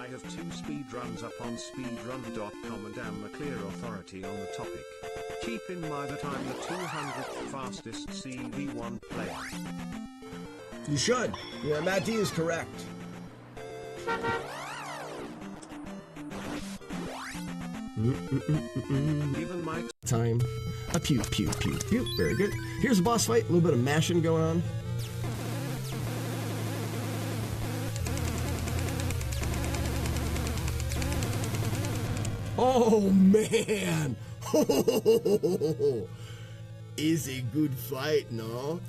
I have 2 speedruns up on speedrun.com and am a clear authority on the topic. Keep in mind that I'm the 200th fastest CV1 player. You should. Yeah, Matt D is correct. Even my time. A pew, pew, pew, pew. Very good. Here's a boss fight. A little bit of mashing going on. Oh, man. Is a good fight, no?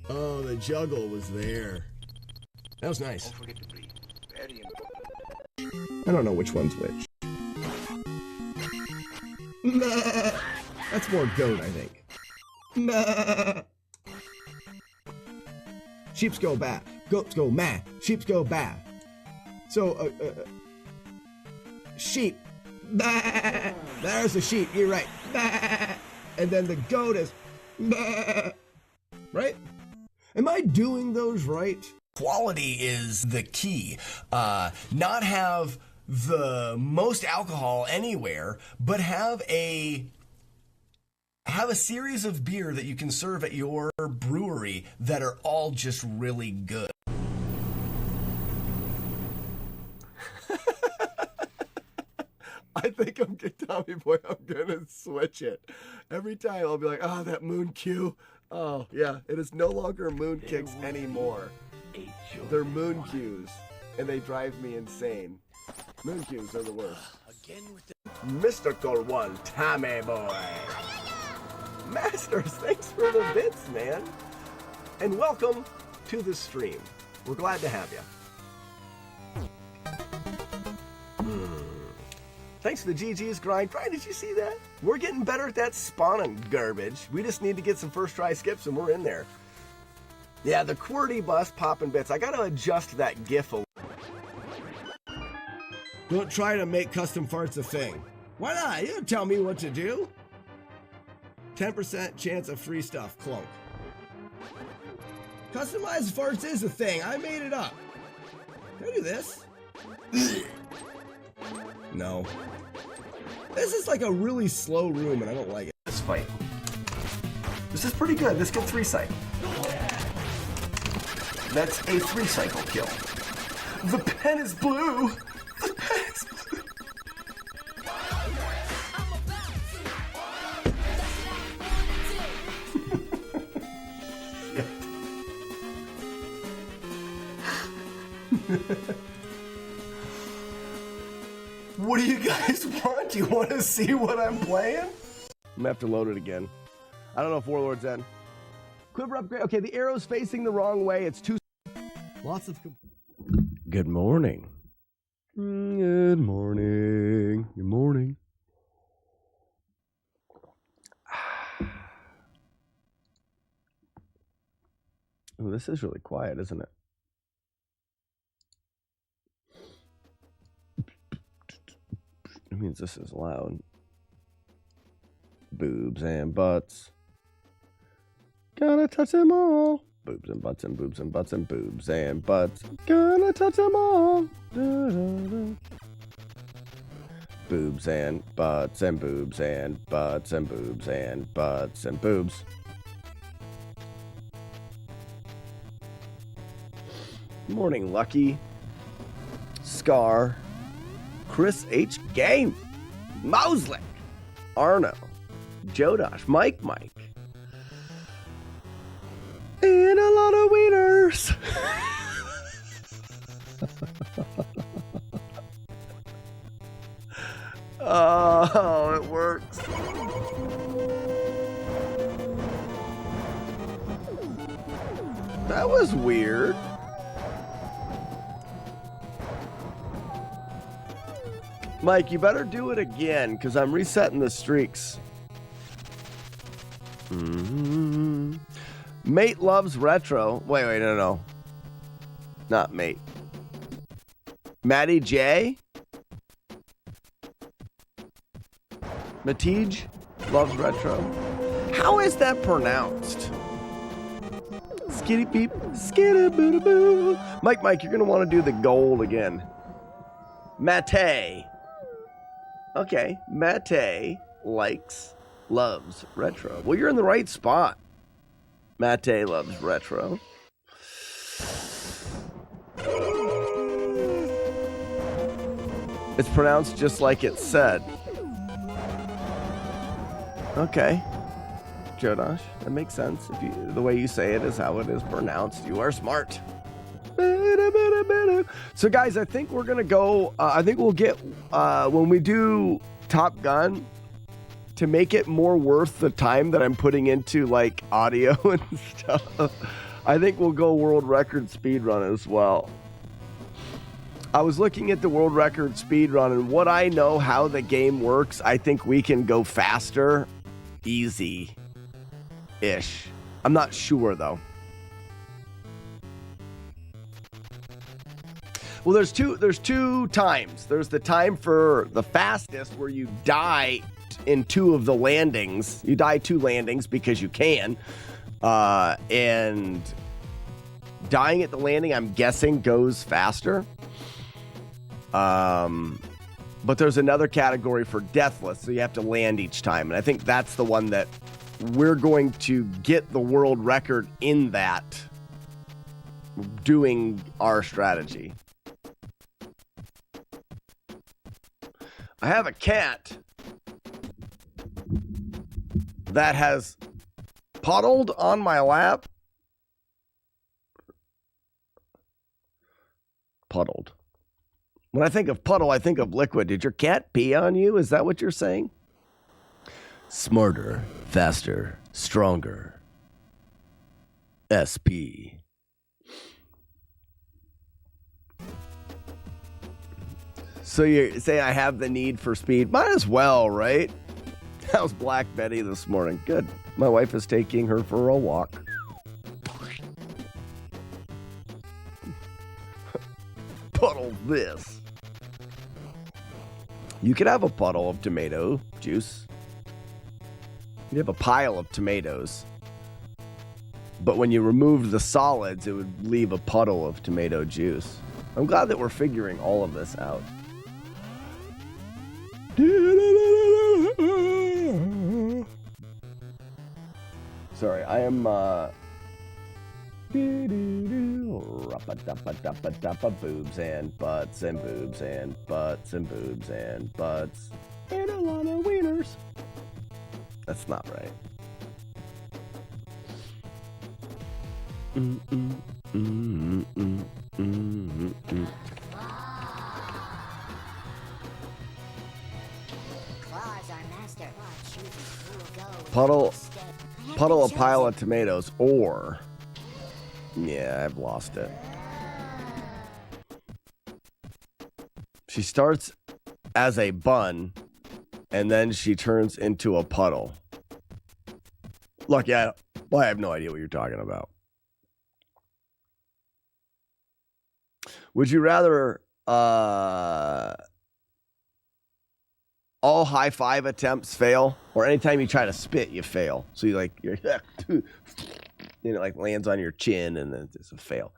Oh, the juggle was there. That was nice. Don't forget to breathe. Very important. I don't know which one's which. Nah. That's more goat, I think. Nah. Sheeps go bad. Goats go mad. Sheeps go bad. So, sheep. Bah. There's the sheep. You're right. Bah. And then the goat is. Bah. Right? Am I doing those right? Quality is the key. Not have the most alcohol anywhere, but have a series of beer that you can serve at your brewery that are all just really good. I think Tommy Boy, I'm gonna switch it. Every time I'll be like, oh, that moon cue. Oh, yeah, it is no longer moon kicks anymore. They're moon cues, and they drive me insane. Moon cues are the worst. Mystical one, Tommy Boy. Masters, thanks for the bits, man. And welcome to the stream. We're glad to have you. Thanks to the GG's grind. Brian, did you see that? We're getting better at that spawning garbage. We just need to get some first try skips and we're in there. Yeah, the QWERTY bus popping bits. I gotta adjust that GIF a little. Don't try to make custom farts a thing. Why not? You don't tell me what to do. 10% chance of free stuff, Clunk. Customized farts is a thing. I made it up. Can I do this? No. This is like a really slow room and I don't like it. This fight. This is pretty good. This gets 3 cycle. That's a 3 cycle kill. The pen is blue. The pen is blue. What do you guys want? Do you want to see what I'm playing? I'm gonna have to load it again. I don't know if Warlord's in. Quiver upgrade. Okay, the arrow's facing the wrong way. It's too. Lots of. Good morning. Good morning. Good morning. Oh, this is really quiet, isn't it? It means this is loud. Boobs and butts. Gonna touch them all. Boobs and butts and boobs and butts and boobs and butts. Gonna touch them all. Da-da-da. Boobs and butts and boobs and butts and boobs and butts and boobs. Morning, Lucky. Scar. Chris H. Game. Mouslick. Arno. Jodosh. Mike. And a lot of wieners. Oh, it works. That was weird. Mike, you better do it again, because I'm resetting the streaks. Mate loves retro. Wait, no. Not mate. Matty J? Matij loves retro. How is that pronounced? Skitty beep, skitty boo boo. Mike, you're going to want to do the gold again. Mate. Okay, Mate loves retro. Well, you're in the right spot. Mate loves retro. It's pronounced just like it said. Okay. Jodosh, that makes sense. The way you say it is how it is pronounced. You are smart. So guys, I think we're gonna go. I think we'll get when we do Top Gun, to make it more worth the time that I'm putting into like audio and stuff. I think we'll go world record speed run as well. I was looking at the world record speed run, and what I know how the game works, I think we can go faster, easy-ish. I'm not sure though. Well, there's two times. There's the time for the fastest where you die in 2 of the landings. You die 2 landings because you can. And dying at the landing, I'm guessing, goes faster. But there's another category for deathless, so you have to land each time. And I think that's the one that we're going to get the world record in that, doing our strategy. I have a cat that has puddled on my lap. Puddled. When I think of puddle, I think of liquid. Did your cat pee on you? Is that what you're saying? Smarter, faster, stronger. SP. So you say I have the need for speed? Might as well, right? How's Black Betty this morning? Good. My wife is taking her for a walk. Puddle this. You could have a puddle of tomato juice. You have a pile of tomatoes. But when you removed the solids, it would leave a puddle of tomato juice. I'm glad that we're figuring all of this out. Sorry, I am boobs and butts and boobs and butts and boobs and butts and a lot of wieners. That's not right. Puddle a pile of tomatoes, or yeah, I've lost it. She starts as a bun, and then she turns into a puddle. Look, yeah, well, I have no idea what you're talking about. Would you rather all high five attempts fail, or anytime you try to spit, you fail? So you're like lands on your chin, and then it's a fail.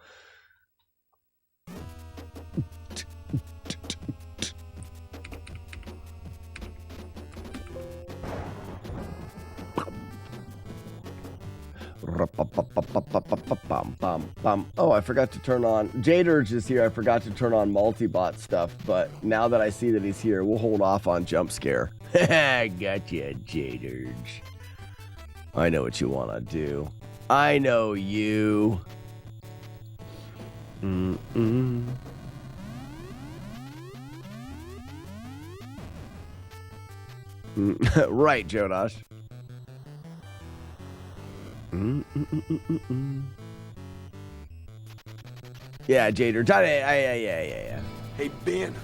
Oh, I forgot to turn on. Jaderge is here. I forgot to turn on multi-bot stuff, but now that I see that he's here, we'll hold off on jump scare. Gotcha, Jaderge. I know what you want to do. I know you. Right, Jodosh. Yeah, Jader. Yeah. Hey, Ben.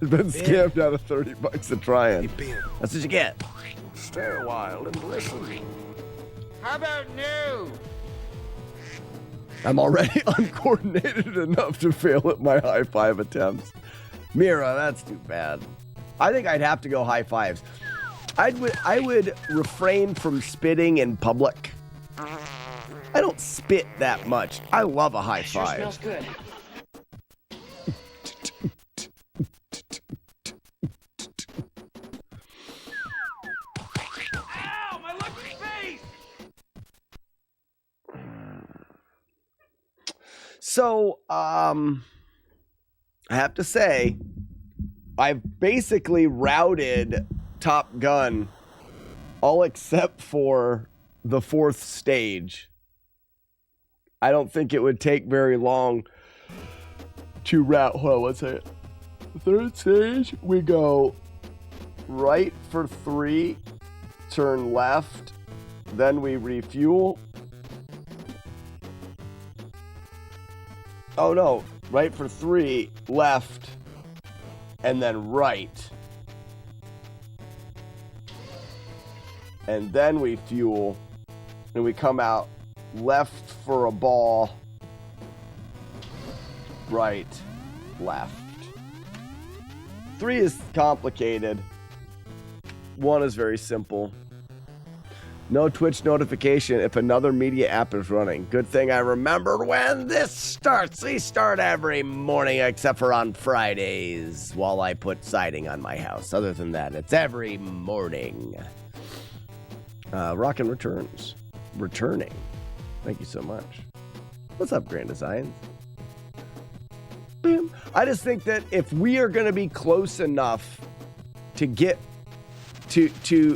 He's been scammed out of $30 a try-in. Hey, Ben. That's what you get. Stay a while and listen. How about new? I'm already uncoordinated enough to fail at my high five attempts. Mira, that's too bad. I think I'd have to go high fives. I would refrain from spitting in public. I don't spit that much. I love a high five. Sure smells good. So, I have to say, I've basically routed Top Gun all except for the 4th stage. I don't think it would take very long to route. Hold on, what's it? The 3rd stage, we go right for 3, turn left, then we refuel. Oh no, right for 3, left, and then right. And then we fuel, and we come out left for a ball, right, left. 3 is complicated. 1 is very simple. No Twitch notification if another media app is running. Good thing I remembered when this starts. We start every morning except for on Fridays while I put siding on my house. Other than that, it's every morning. Rockin' Returns. Returning. Thank you so much. What's up, Grand Designs? Boom. I just think that if we are going to be close enough to get to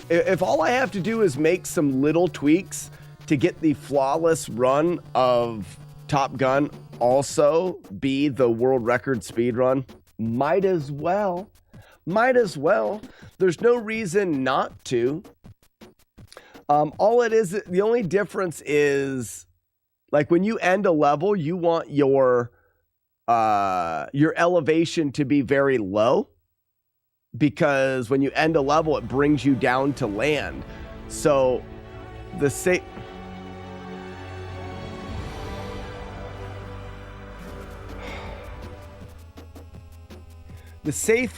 if all I have to do is make some little tweaks to get the flawless run of Top Gun also be the world record speed run, might as well. There's no reason not to. All it is, the only difference is, like, when you end a level, you want your elevation to be very low, because when you end a level, it brings you down to land. So the safe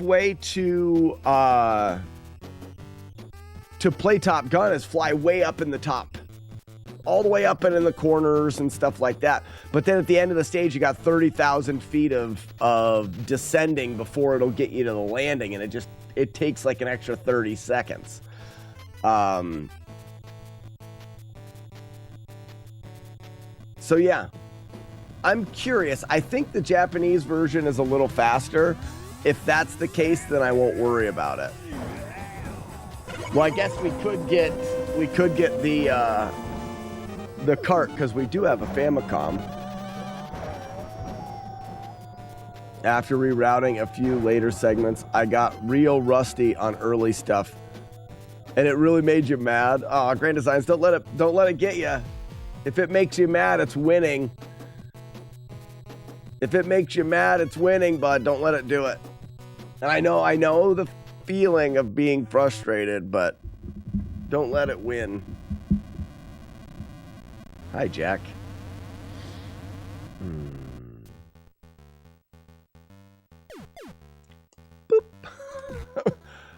way to play Top Gun is fly way up in the top, all the way up and in the corners and stuff like that. But then at the end of the stage, you got 30,000 feet of descending before it'll get you to the landing, and it takes like an extra 30 seconds. So yeah, I'm curious. I think the Japanese version is a little faster. If that's the case, then I won't worry about it. Well, I guess we could get the cart, because we do have a Famicom. After rerouting a few later segments, I got real rusty on early stuff, and it really made you mad. Oh, Grand Designs, don't let it get you. If it makes you mad, it's winning. If it makes you mad, it's winning, bud. Don't let it do it. And I know the feeling of being frustrated, but don't let it win. Hi, Jack. Boop.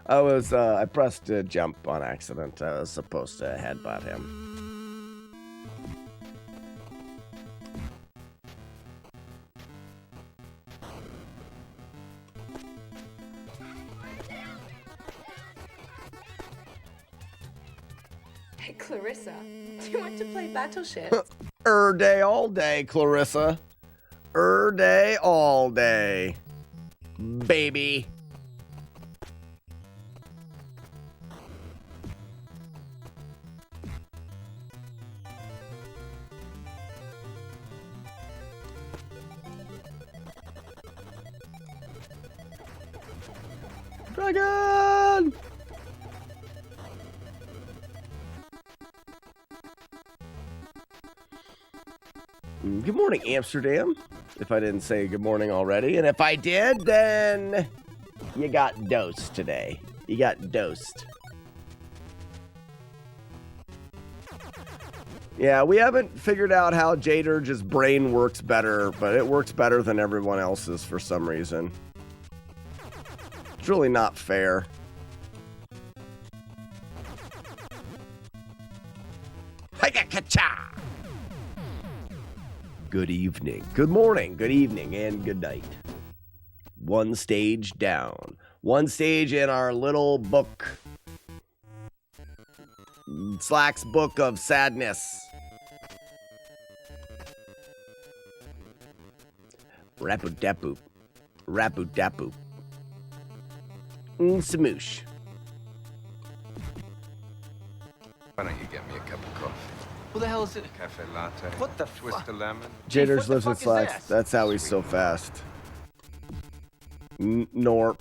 I pressed jump on accident. I was supposed to headbutt him. Hey, Clarissa, do you want to play Battleship? Day all day, Clarissa. Day all day. Baby. Dragon! Good morning, Amsterdam. If I didn't say good morning already. And if I did, then you got dosed today. You got dosed. Yeah, we haven't figured out how J-Dirge's brain works better, but it works better than everyone else's for some reason. It's really not fair. Hi-ka-ka-cha! Good evening, good morning, good evening, and good night. One stage down. One stage in our little book. Slack's Book of Sadness. Rapu-dapu. Rapu-dapu. Smoosh. Why don't you get me a cup of coffee? Who the hell is it? Cafe latte. What the Twist fuck? of lemon. Jaders what the lives in fuck is slacks. this? That's how he's so fast. Norp.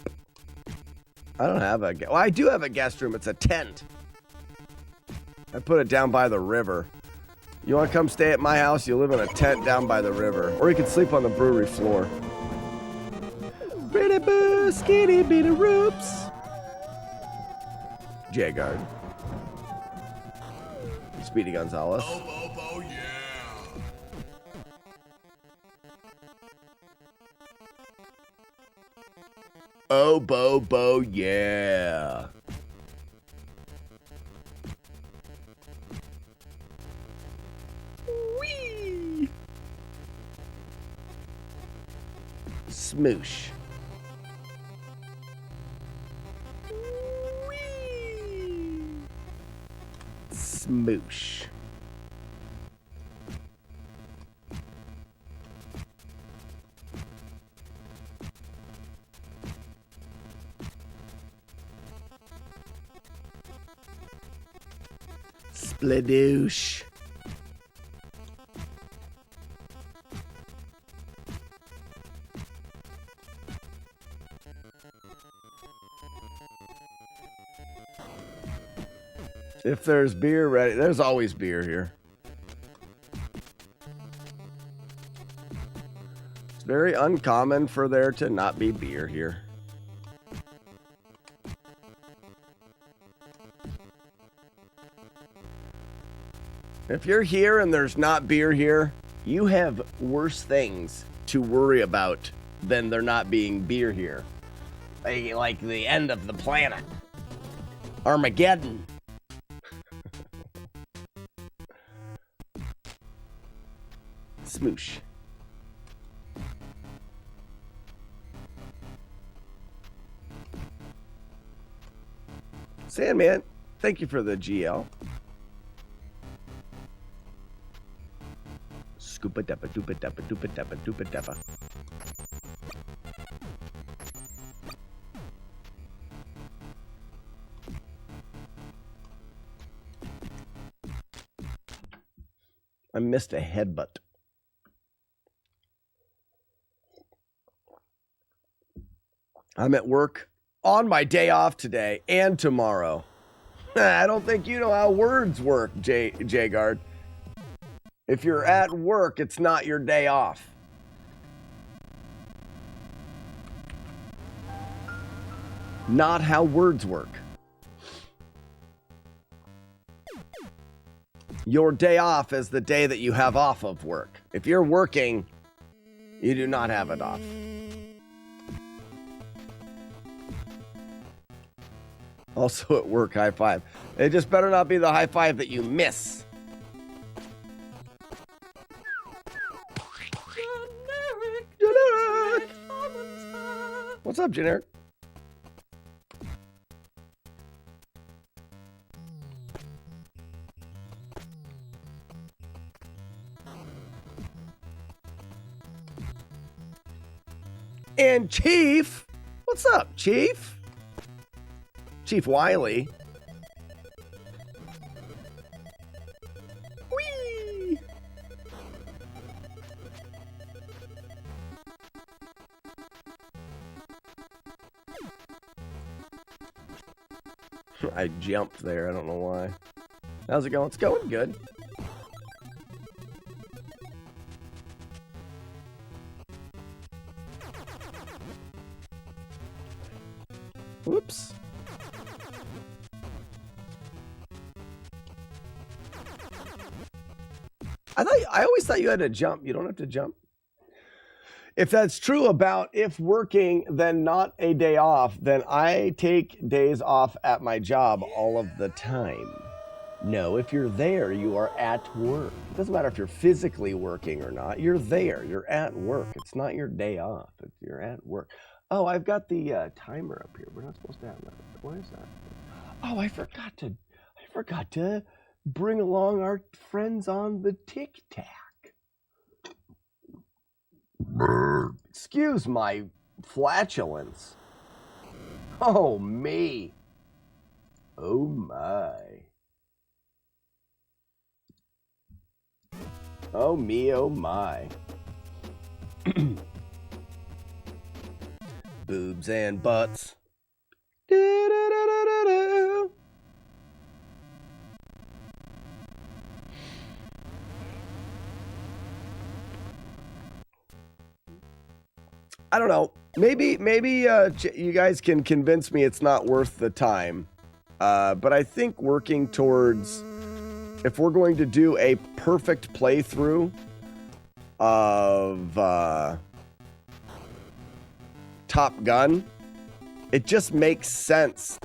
I don't have a... Well, I do have a guest room. It's a tent. I put it down by the river. You want to come stay at my house? You live in a tent down by the river. Or you can sleep on the brewery floor. Pretty boo, skinny bitty roops. Jagard. Speedy Gonzalez. Oh, yeah. Oh, Bo, yeah. Whee! Smoosh. Whee! Smoosh. Spladoosh. If there's beer ready, there's always beer here. It's very uncommon for there to not be beer here. If you're here and there's not beer here, you have worse things to worry about than there not being beer here. Like the end of the planet. Armageddon. Smoosh. Sandman, thank you for the GL. Scoopa dappa doopa dappa doopa dappa doopa dappa. I missed a headbutt. I'm at work on my day off today and tomorrow. I don't think you know how words work, Jagard. If you're at work, it's not your day off. Not how words work. Your day off is the day that you have off of work. If you're working, you do not have it off. Also at work, high five. It just better not be the high five that you miss. Generic. What's up, Generic? And Chief, what's up, Chief? Chief Wiley. Whee! I jumped there. I don't know why. How's it going? It's going good. Whoops. I always thought you had to jump. You don't have to jump. If that's true about if working, then not a day off, then I take days off at my job all of the time. No, if you're there, you are at work. It doesn't matter if you're physically working or not. You're there. You're at work. It's not your day off. You're at work. Oh, I've got the timer up here. We're not supposed to have that. What is that? Oh, I forgot to bring along our friends on the Tic Tac. Excuse my flatulence. Oh, me. Oh, my. Oh, me, oh, my. Boobs and butts. Do-do-do-do-do-do. I don't know. Maybe you guys can convince me it's not worth the time. But I think working towards, if we're going to do a perfect playthrough of Top Gun, it just makes sense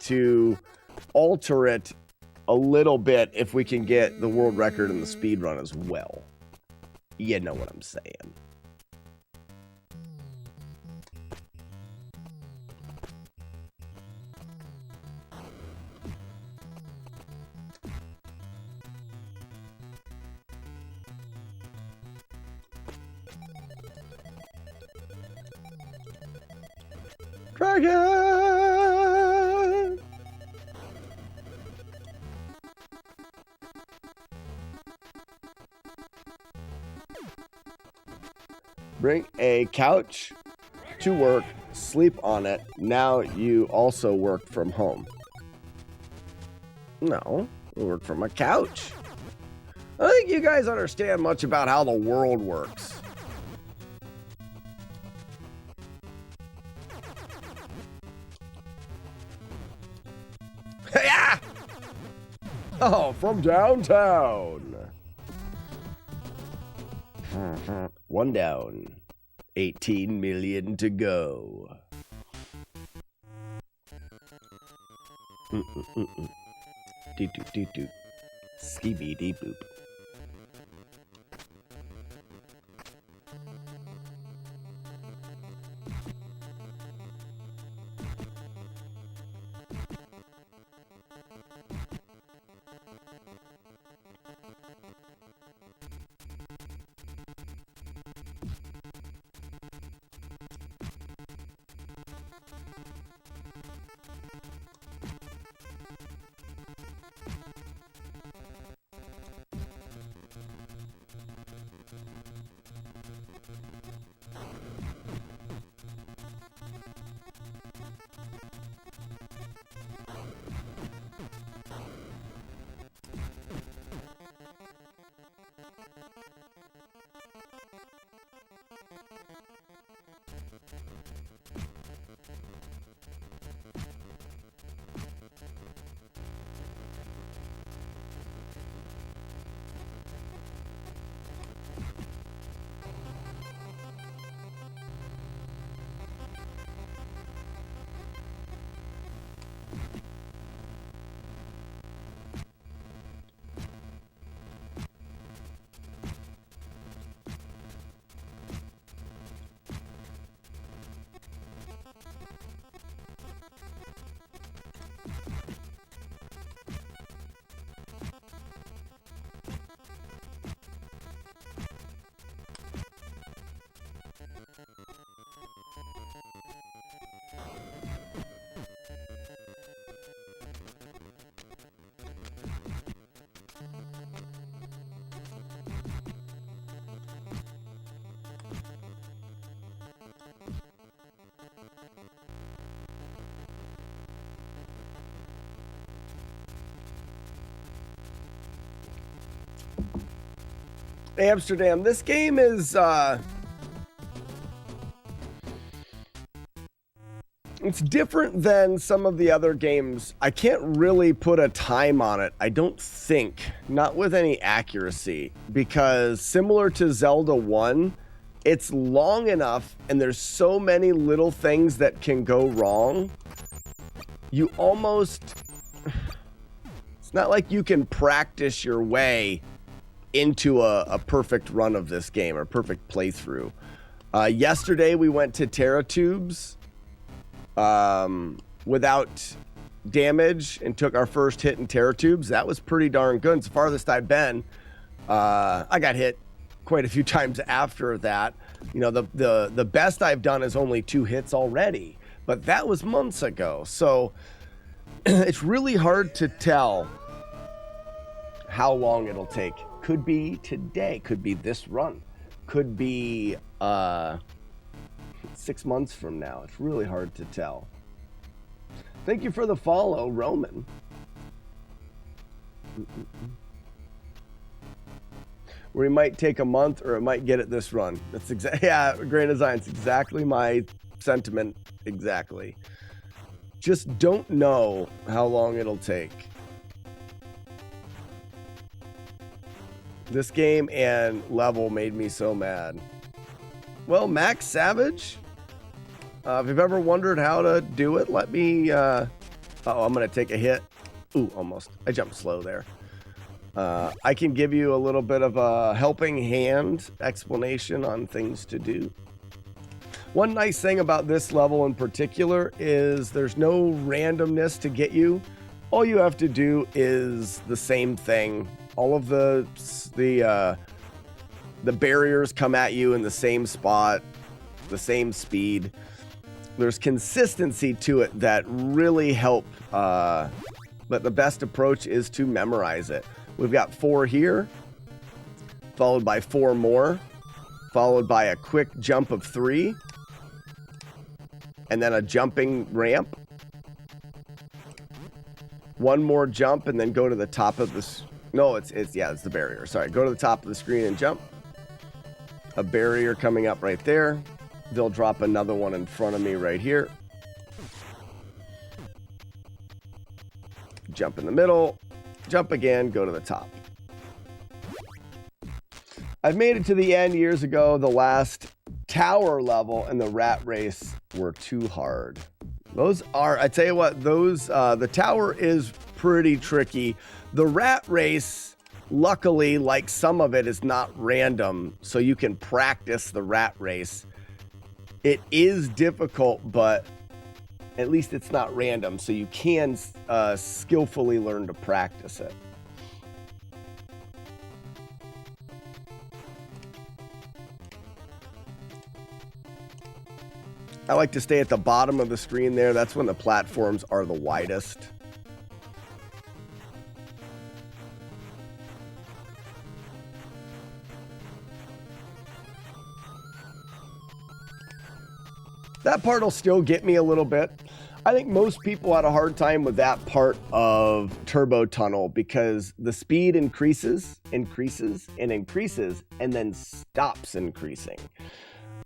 to alter it a little bit if we can get the world record in the speed run as well. You know what I'm saying. Dragon! Bring a couch to work, sleep on it. Now you also work from home. No, we work from a couch. I don't think you guys understand much about how the world works. Oh, from downtown. One down. 18 million to go. Doot. Skibidi boop. Amsterdam. This game is it's different than some of the other games. I can't really put a time on it, I don't think, not with any accuracy, because similar to Zelda 1, it's long enough and there's so many little things that can go wrong. You almost, it's not like you can practice your way into a perfect run of this game or perfect playthrough. Yesterday we went to Terratubes without damage and took our first hit in Terratubes. That was pretty darn good. It's the farthest I've been. I got hit quite a few times after that. You know, the best I've done is only 2 hits already, but that was months ago. So it's really hard to tell how long it'll take. Could be today, could be this run, could be 6 months from now. It's really hard to tell. Thank you for the follow, Roman. We might take a month or it might get it this run. That's exactly, yeah, Grand Design's exactly my sentiment. Exactly. Just don't know how long it'll take. This game and level made me so mad. Well, Max Savage, if you've ever wondered how to do it, let me, I'm going to take a hit. Ooh, almost. I jumped slow there. I can give you a little bit of a helping hand explanation on things to do. One nice thing about this level in particular is there's no randomness to get you. All you have to do is the same thing. All of the barriers come at you in the same spot, the same speed. There's consistency to it that really help, but the best approach is to memorize it. We've got 4 here, followed by 4 more, followed by a quick jump of 3, and then a jumping ramp. 1 more jump and then go to the top of this. No, it's the barrier. Sorry, go to the top of the screen and jump. A barrier coming up right there. They'll drop another one in front of me right here. Jump in the middle. Jump again, go to the top. I've made it to the end years ago. The last tower level and the rat race were too hard. Those are, I tell you what, those, the tower is pretty tricky. The rat race, luckily, like some of it is not random, so you can practice the rat race. It is difficult, but at least it's not random, so you can skillfully learn to practice it. I like to stay at the bottom of the screen there. That's when the platforms are the widest. That part will still get me a little bit. I think most people had a hard time with that part of Turbo Tunnel because the speed increases, and then stops increasing.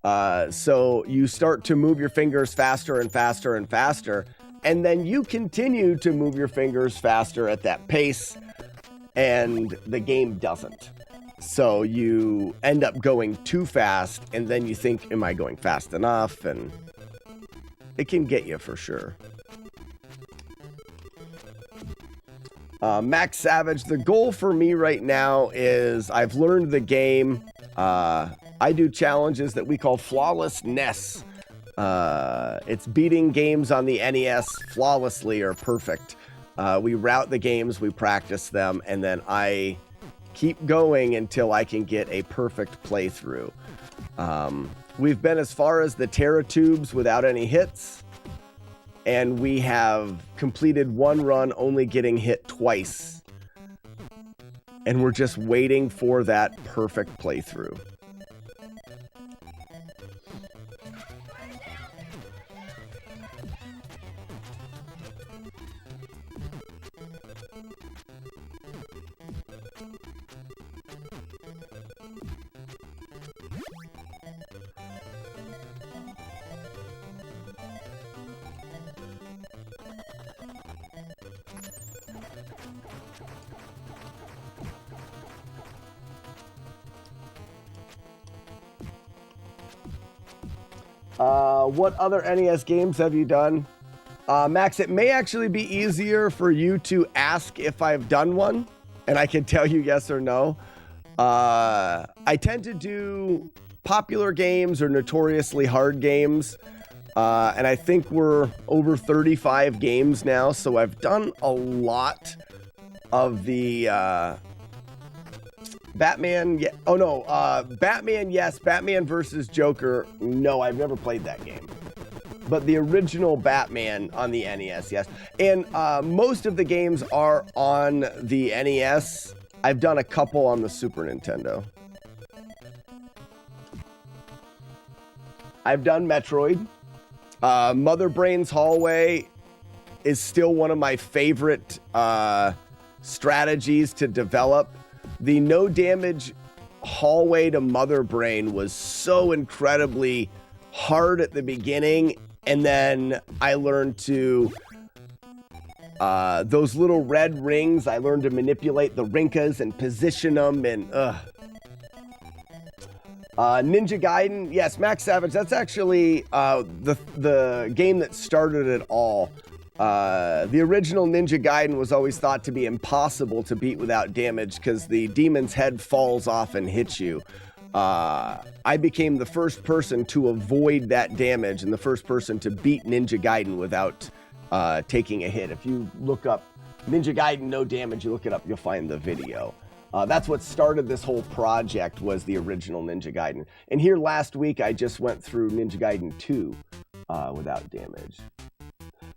So you start to move your fingers faster and faster and faster, and then you continue to move your fingers faster at that pace, and the game doesn't. So you end up going too fast, and then you think, am I going fast enough? And it can get you for sure. Max Savage, the goal for me right now is I've learned the game. I do challenges that we call FlawlessNES. It's beating games on the NES flawlessly or perfect. We route the games, we practice them, and then I keep going until I can get a perfect playthrough. We've been as far as the Terratubes without any hits, and we have completed 1 run only getting hit twice. And we're just waiting for that perfect playthrough. What other NES games have you done? Max, it may actually be easier for you to ask if I've done one, and I can tell you yes or no. I tend to do popular games or notoriously hard games, and I think we're over 35 games now, so I've done a lot of the Batman, yeah. Oh no, Batman, yes. Batman versus Joker, no, I've never played that game. But the original Batman on the NES, yes. And most of the games are on the NES. I've done a couple on the Super Nintendo. I've done Metroid. Mother Brain's Hallway is still one of my favorite strategies to develop. The no damage hallway to Mother Brain was so incredibly hard at the beginning, and then I learned to those little red rings, I learned to manipulate the rinkas and position them, and Ninja Gaiden, yes, Max Savage, that's actually the game that started it all. The original Ninja Gaiden was always thought to be impossible to beat without damage because the demon's head falls off and hits you. I became the first person to avoid that damage and the first person to beat Ninja Gaiden without taking a hit. If you look up Ninja Gaiden no damage, you look it up, you'll find the video. That's what started this whole project, was the original Ninja Gaiden. And here last week, I just went through Ninja Gaiden 2 without damage.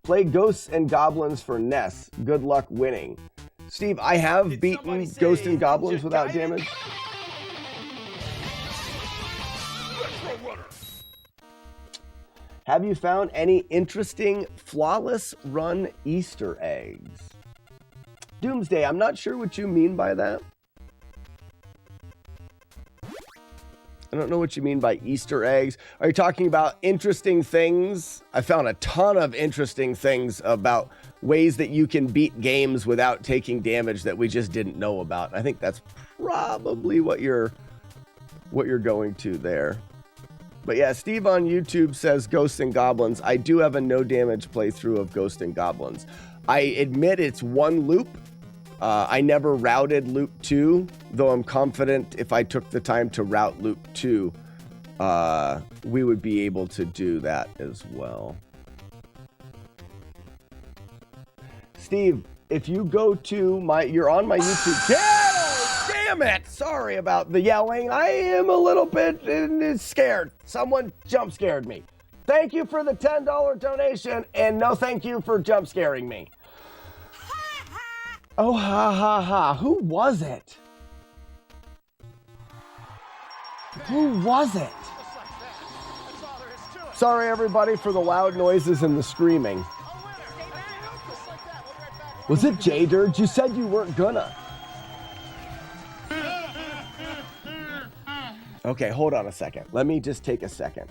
Play Ghosts and Goblins for NES. Good luck winning. Steve, I have beaten Ghosts and Goblins without damage. Have you found any interesting Flawless Run Easter eggs? Doomsday, I'm not sure what you mean by that. I don't know what you mean by Easter eggs. Are you talking about interesting things? I found a ton of interesting things about ways that you can beat games without taking damage that we just didn't know about. I think that's probably what you're going to there. But yeah, Steve on YouTube says Ghosts and Goblins. I do have a no damage playthrough of Ghosts and Goblins. I admit it's one loop. I never routed loop 2, though I'm confident if I took the time to route loop 2, we would be able to do that as well. Steve, if you go to you're on my YouTube channel. Damn it! Sorry about the yelling. I am a little bit scared. Someone jump scared me. Thank you for the $10 donation, and no thank you for jump scaring me. Oh, ha, ha, ha. Who was it? Who was it? Sorry, everybody, for the loud noises and the screaming. Was it J-Dirge? You said you weren't gonna. Okay, hold on a second. Let me just take a second.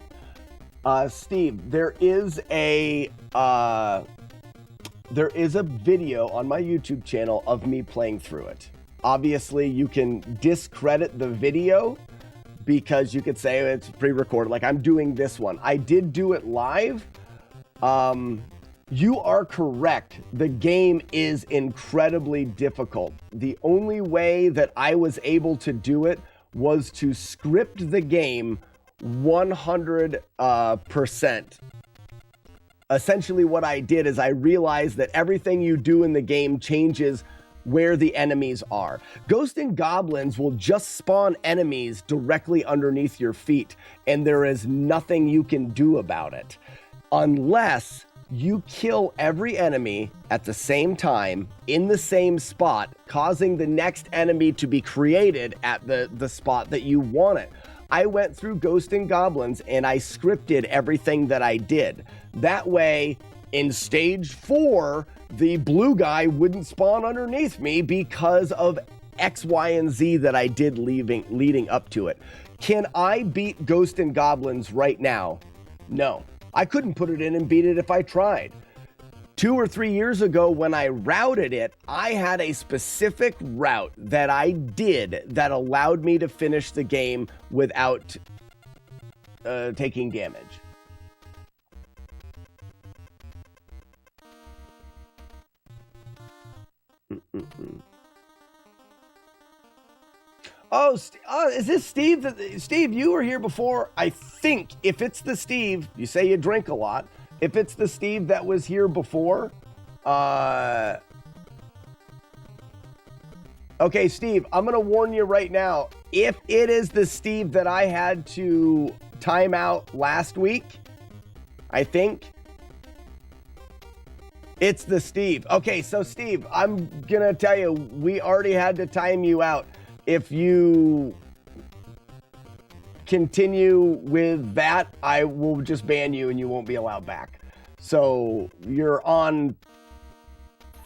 Steve, there is a video on my YouTube channel of me playing through it. Obviously, you can discredit the video because you could say it's pre-recorded, like I'm doing this one. I did do it live. You are correct. The game is incredibly difficult. The only way that I was able to do it was to script the game 100%. Essentially what I did is I realized that everything you do in the game changes where the enemies are. Ghosts and Goblins will just spawn enemies directly underneath your feet, and there is nothing you can do about it unless you kill every enemy at the same time in the same spot, causing the next enemy to be created at the spot that you want it. I went through Ghosts and Goblins and I scripted everything that I did. That way, in stage 4, the blue guy wouldn't spawn underneath me because of X, Y, and Z that I did leading up to it. Can I beat Ghosts and Goblins right now? No. I couldn't put it in and beat it if I tried. 2 or 3 years ago when I routed it, I had a specific route that I did that allowed me to finish the game without taking damage. Oh, is this Steve? Steve, you were here before. I think if it's the Steve, you say you drink a lot. If it's the Steve that was here before, Okay, Steve, I'm going to warn you right now. If it is the Steve that I had to time out last week, I think it's the Steve. Okay, so Steve, I'm going to tell you, we already had to time you out. If you continue with that, I will just ban you and you won't be allowed back. So you're on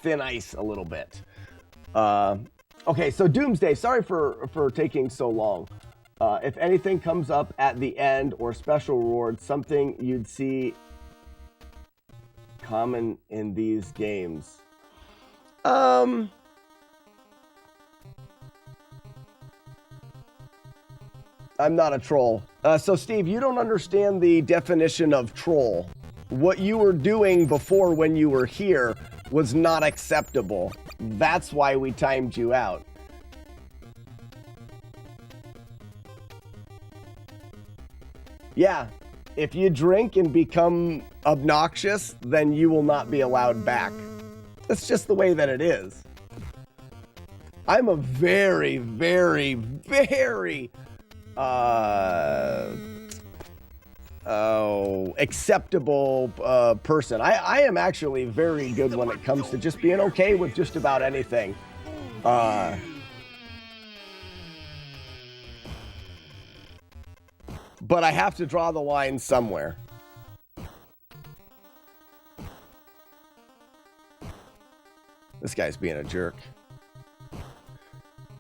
thin ice a little bit. Okay, so Doomsday, sorry for taking so long. If anything comes up at the end or special reward, something you'd see common in these games. I'm not a troll. So Steve, you don't understand the definition of troll. What you were doing before when you were here was not acceptable. That's why we timed you out. Yeah, if you drink and become obnoxious, then you will not be allowed back. That's just the way that it is. I'm a very, very, very acceptable person. I am actually very good when it comes to just being okay with just about anything. But I have to draw the line somewhere. This guy's being a jerk.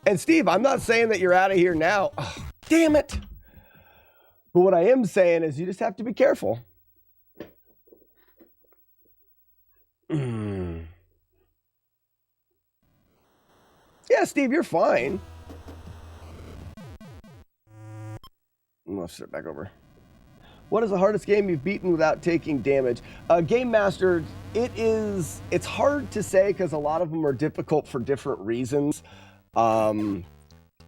And Steve, I'm not saying that you're out of here now. Oh, damn it. But what I am saying is you just have to be careful. Yeah, Steve, you're fine. I'm gonna start back over. What is the hardest game you've beaten without taking damage? Game Master, it's hard to say because a lot of them are difficult for different reasons. You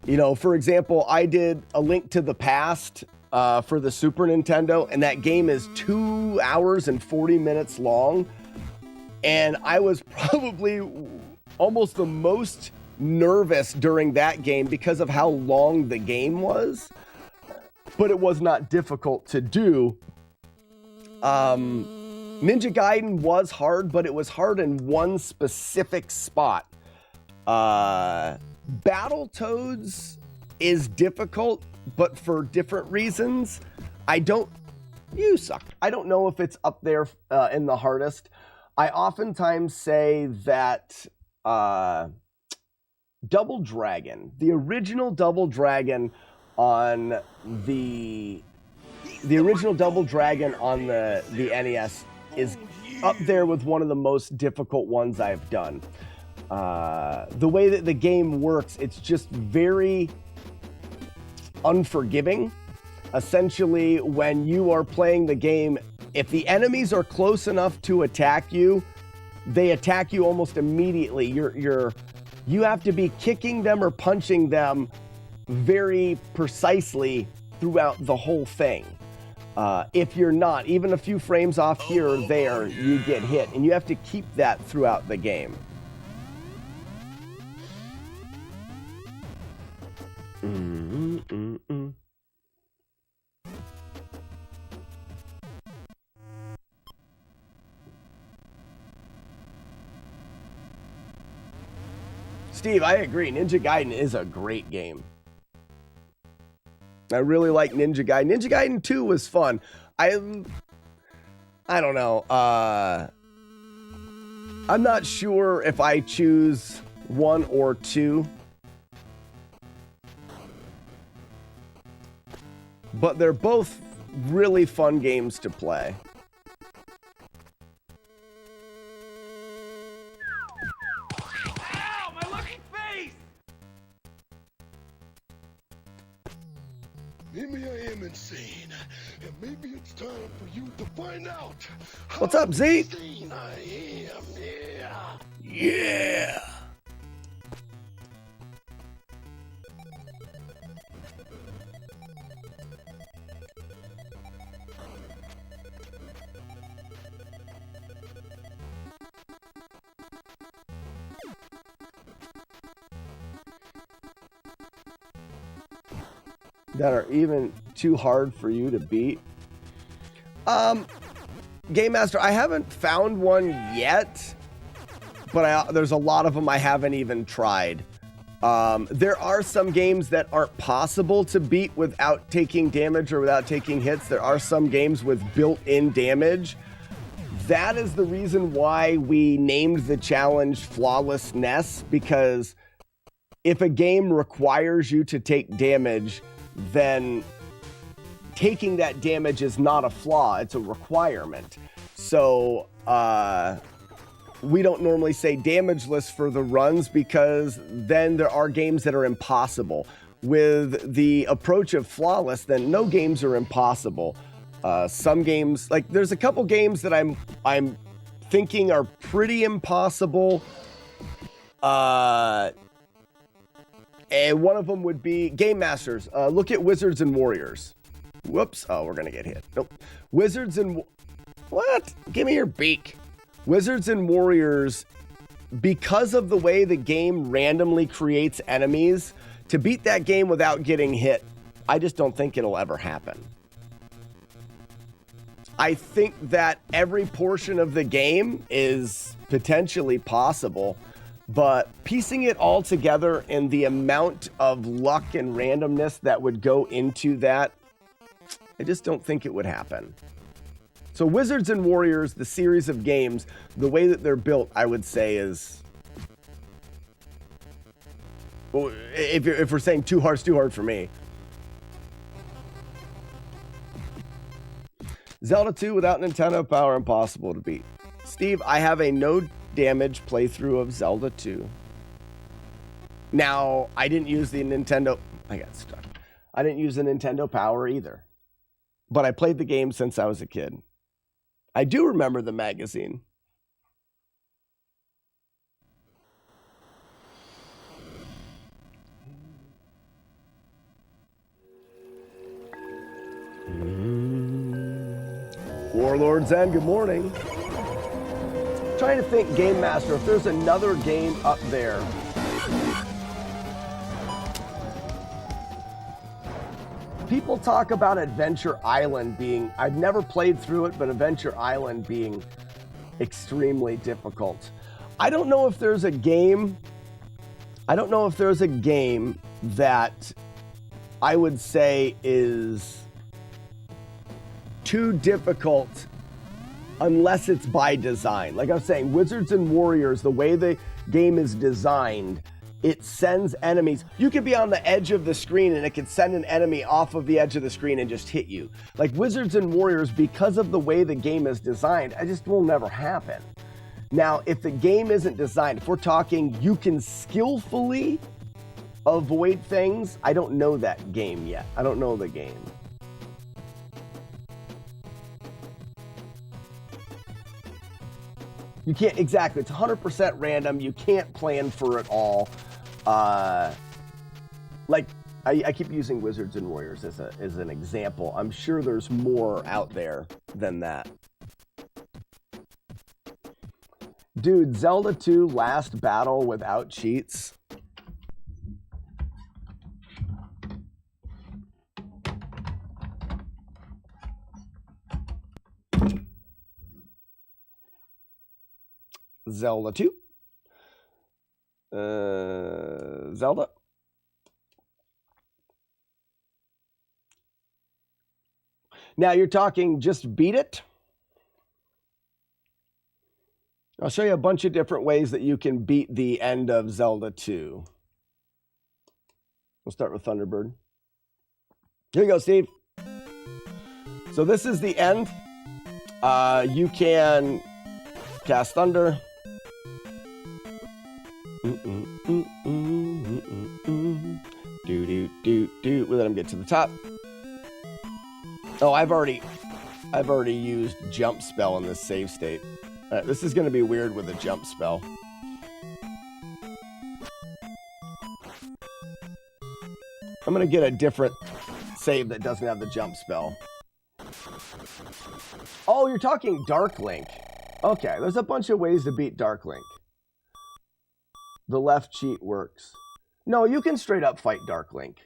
know, for example, I did A Link to the Past for the Super Nintendo, and that game is 2 hours and 40 minutes long. And I was probably almost the most nervous during that game because of how long the game was. But it was not difficult to do. Ninja Gaiden was hard, but it was hard in one specific spot. Battletoads is difficult, but for different reasons. You suck. I don't know if it's up there in the hardest. I oftentimes say that Double Dragon, the original Double Dragon on the original Double Dragon on the NES is up there with one of the most difficult ones I've done. The way that the game works, it's just very unforgiving. Essentially, when you are playing the game, if the enemies are close enough to attack you, they attack you almost immediately. You have to be kicking them or punching them very precisely throughout the whole thing. If you're not, even a few frames off here or there, you get hit, and you have to keep that throughout the game. Steve, I agree. Ninja Gaiden is a great game. I really like Ninja Gaiden. Ninja Gaiden 2 was fun. I don't know. I'm not sure if I choose 1 or 2. But they're both really fun games to play. Ow, my lucky face! Maybe I am insane, and maybe it's time for you to find out how What's up, Z? insane I am. Yeah. Yeah. that are even too hard for you to beat? Game Master, I haven't found one yet, but there's a lot of them I haven't even tried. There are some games that aren't possible to beat without taking damage or without taking hits. There are some games with built-in damage. That is the reason why we named the challenge FlawlessNES, because if a game requires you to take damage, then taking that damage is not a flaw, it's a requirement. So, we don't normally say damageless for the runs because then there are games that are impossible. With the approach of flawless, then no games are impossible. Some games, like there's a couple games that I'm thinking are pretty impossible. And one of them would be Game Masters. Look at Wizards and Warriors. Whoops. Oh, we're going to get hit. Nope. Wizards and... What? Give me your beak. Wizards and Warriors, because of the way the game randomly creates enemies, to beat that game without getting hit, I just don't think it'll ever happen. I think that every portion of the game is potentially possible, but piecing it all together and the amount of luck and randomness that would go into that, I just don't think it would happen. So Wizards and Warriors, the series of games, the way that they're built, I would say is... Well, if we're saying too hard for me. Zelda 2 without Nintendo Power, impossible to beat. Steve, I have a no damage playthrough of Zelda 2. Now, I didn't use the Nintendo... I got stuck. I didn't use the Nintendo Power either. But I played the game since I was a kid. I do remember the magazine. Warlords and good morning. Trying to think, Game Master, if there's another game up there. People talk about Adventure Island being, I've never played through it, but Adventure Island being extremely difficult. I don't know if there's a game that I would say is too difficult unless it's by design. Like I was saying, Wizards and Warriors, the way the game is designed, it sends enemies. You could be on the edge of the screen and it could send an enemy off of the edge of the screen and just hit you. Like Wizards and Warriors, because of the way the game is designed, it just will never happen. Now, if the game isn't designed, if we're talking you can skillfully avoid things, I don't know that game yet. I don't know the game. You can't, exactly, it's 100% random. You can't plan for it all. Like, I keep using Wizards and Warriors as an example. I'm sure there's more out there than that. Dude, Zelda 2 last battle without cheats. Zelda 2. Zelda. Now you're talking just beat it. I'll show you a bunch of different ways that you can beat the end of Zelda 2. We'll start with Thunderbird. Here you go, Steve. So this is the end. You can cast Thunder. Do. We'll let him get to the top. Oh, I've already used jump spell in this save state. This is going to be weird with a jump spell. I'm going to get a different save that doesn't have the jump spell. Oh, you're talking Dark Link. Okay, there's a bunch of ways to beat Dark Link. The left cheat works. No, you can straight up fight Dark Link.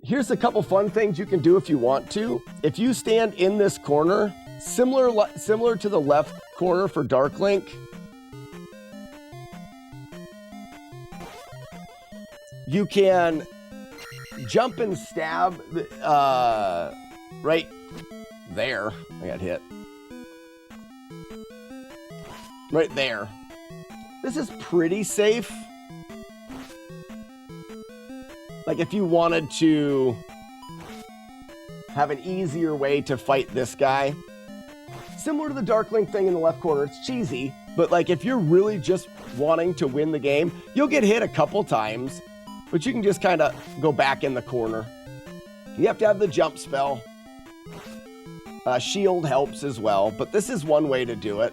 Here's a couple fun things you can do if you want to. If you stand in this corner, similar to the left corner for Dark Link, you can jump and stab right there. I got hit. Right there. This is pretty safe. Like if you wanted to have an easier way to fight this guy. Similar to the Dark Link thing in the left corner, it's cheesy, but like if you're really just wanting to win the game, you'll get hit a couple times, but you can just kind of go back in the corner. You have to have the jump spell. Shield helps as well, but this is one way to do it.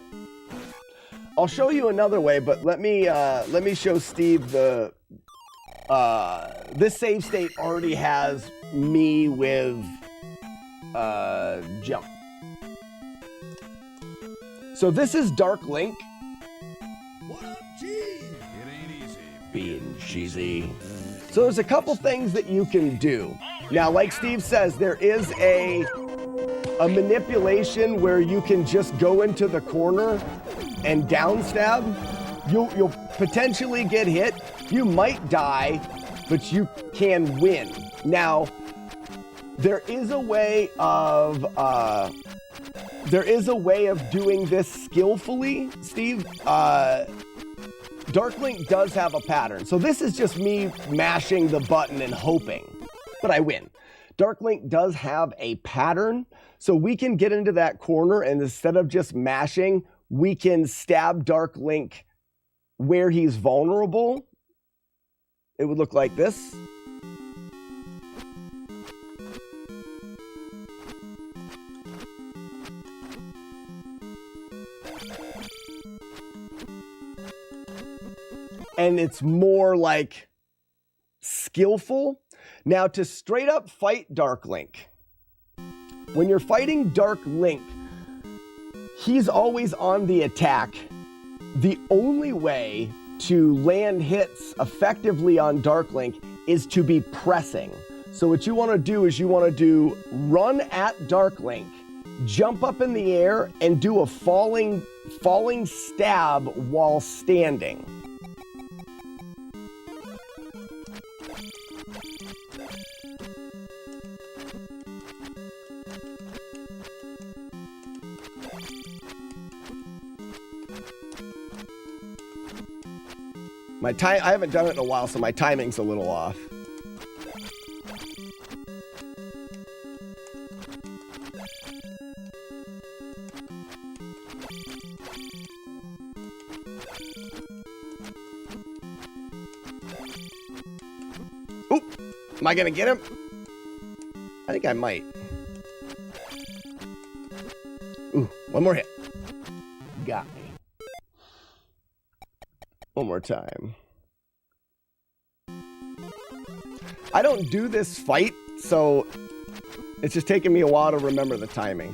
I'll show you another way, but let me show Steve the. This save state already has me with jump. So this is Dark Link. What up, G? It ain't easy. Being cheesy. So there's a couple things that you can do. Now, like Steve says, there is a manipulation where you can just go into the corner and down stab. You'll potentially get hit. You might die, but you can win. Now, there is a way of doing this skillfully, Steve. Dark Link does have a pattern. So this is just me mashing the button and hoping, but I win. Dark Link does have a pattern. So we can get into that corner and instead of just mashing, we can stab Dark Link where he's vulnerable. It would look like this. And it's more like skillful. Now to straight up fight Dark Link, when you're fighting Dark Link, he's always on the attack. The only way to land hits effectively on Dark Link is to be pressing. So what you want to do is run at Dark Link, jump up in the air, and do a falling stab while standing. I haven't done it in a while, so my timing's a little off. Oop! Am I gonna get him? I think I might. Ooh, one more hit. Got me. One more time. I don't do this fight, so it's just taking me a while to remember the timing.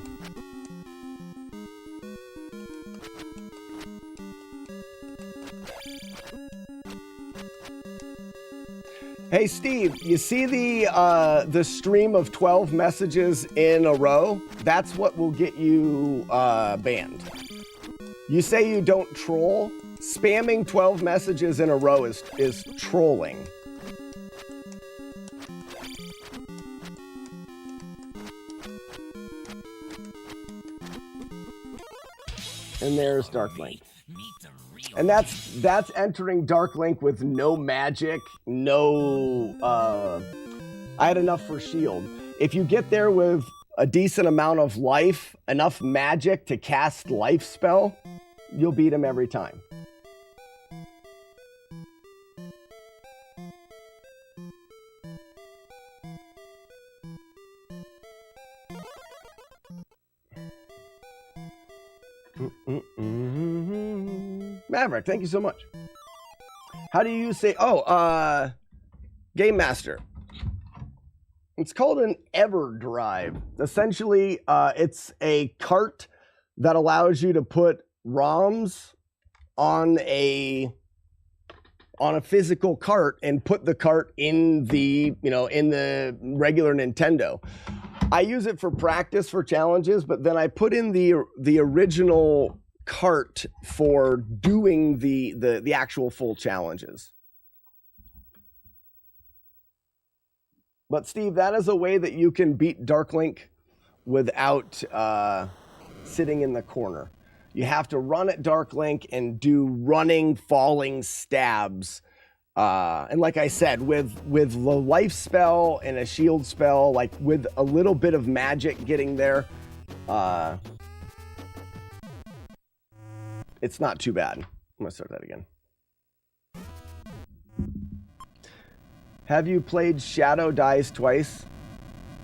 Hey Steve, you see the stream of 12 messages in a row? That's what will get you banned. You say you don't troll. Spamming 12 messages in a row is trolling. And there's Dark Link. And that's entering Dark Link with no magic, no I had enough for shield. If you get there with a decent amount of life, enough magic to cast life spell, you'll beat him every time. Maverick, thank you so much. How do you say, Game Master. It's called an EverDrive. Essentially, it's a cart that allows you to put ROMs on a on a physical cart and put the cart in the, in the regular Nintendo. I use it for practice for challenges, but then I put in the original cart for doing the actual full challenges. But Steve, that is a way that you can beat Dark Link without sitting in the corner. You have to run at Dark Link and do running, falling stabs. And like I said, with the life spell and a shield spell, like with a little bit of magic getting there, it's not too bad. I'm going to start that again. Have you played Shadow Dies Twice?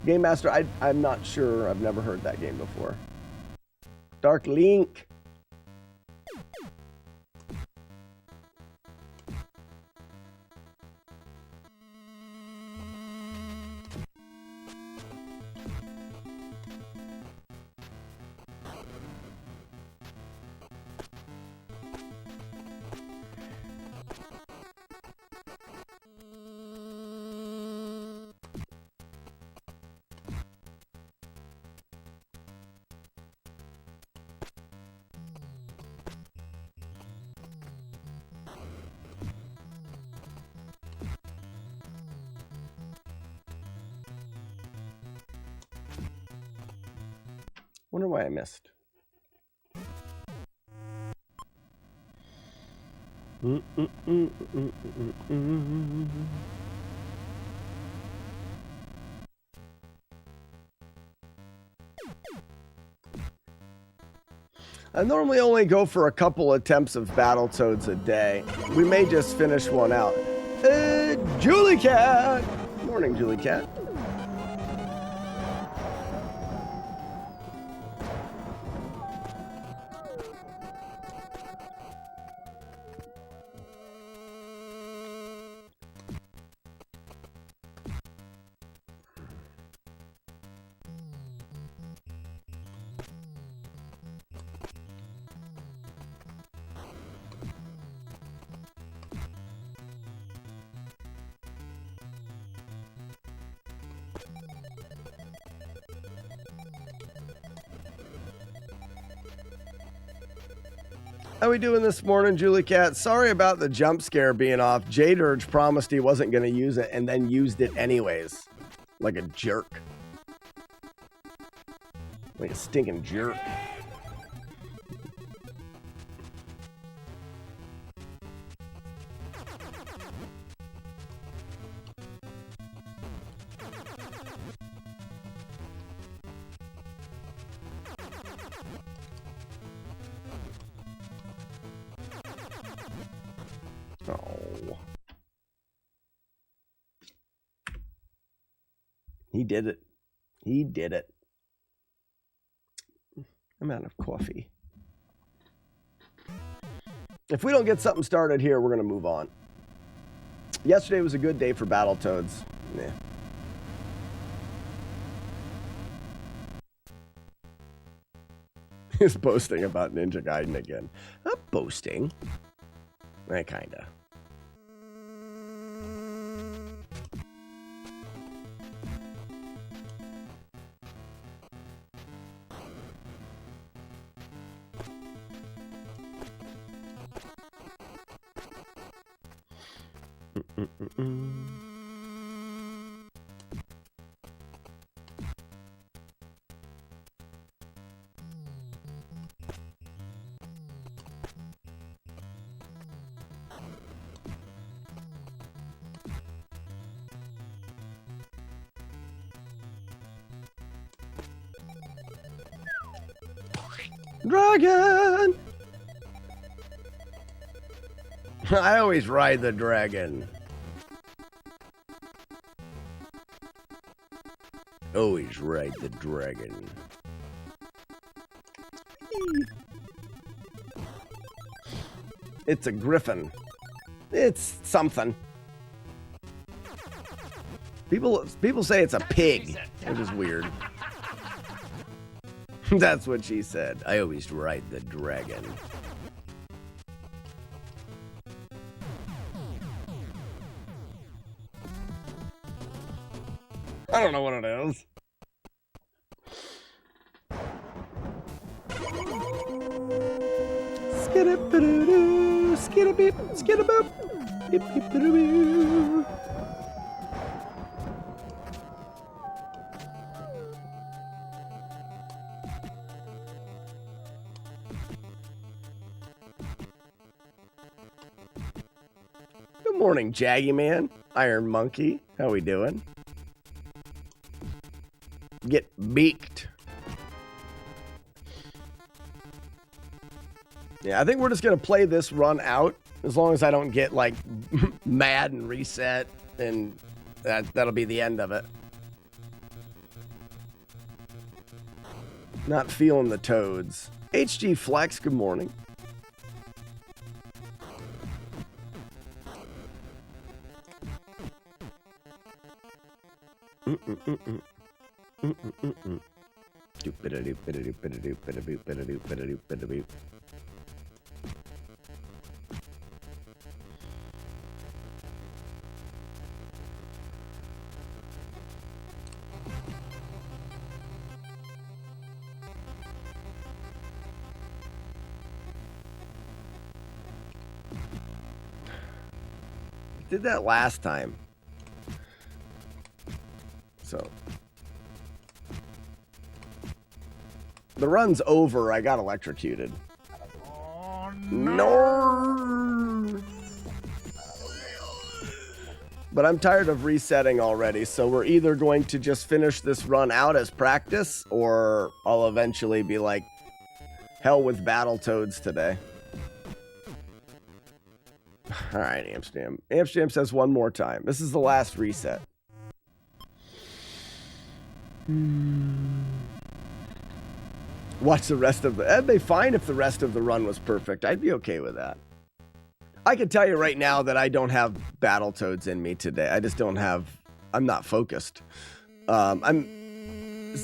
Game Master, I'm not sure. I've never heard that game before. Dark Link. Wonder why I missed. I normally only go for a couple attempts of Battletoads a day. We may just finish one out. Julie Cat! Morning, Julie Cat. How we doing this morning, Julie Cat? Sorry about the jump scare being off. J-Dirge promised he wasn't going to use it and then used it anyways. Like a jerk. Like a stinking jerk. He did it. He did it. I'm out of coffee. If we don't get something started here, we're going to move on. Yesterday was a good day for Battletoads. Yeah. He's boasting about Ninja Gaiden again. Not boasting. Kinda. Dragon! I always ride the dragon. Always ride the dragon. It's a griffin. It's something. People say it's a pig, which is weird. That's what she said. I always ride the dragon. I don't know what it is. Skidda-bidda-doo, skidda-beep, skidda-boop, beep-beep-bidda-boo. Good morning, Jaggy Man, Iron Monkey. How we doing? Get beaked. Yeah, I think we're just gonna play this run out as long as I don't get like mad and reset, and that'll be the end of it. Not feeling the toads. HG Flex, good morning. Did that last time. So the run's over. I got electrocuted. Oh, no. But I'm tired of resetting already, so we're either going to just finish this run out as practice, or I'll eventually be like, hell with Battletoads today. All right, Amsterdam. Amsterdam says one more time. This is the last reset. Watch the rest of the... That'd be fine if the rest of the run was perfect. I'd be okay with that. I can tell you right now that I don't have Battletoads in me today. I just don't have... I'm not focused. I'm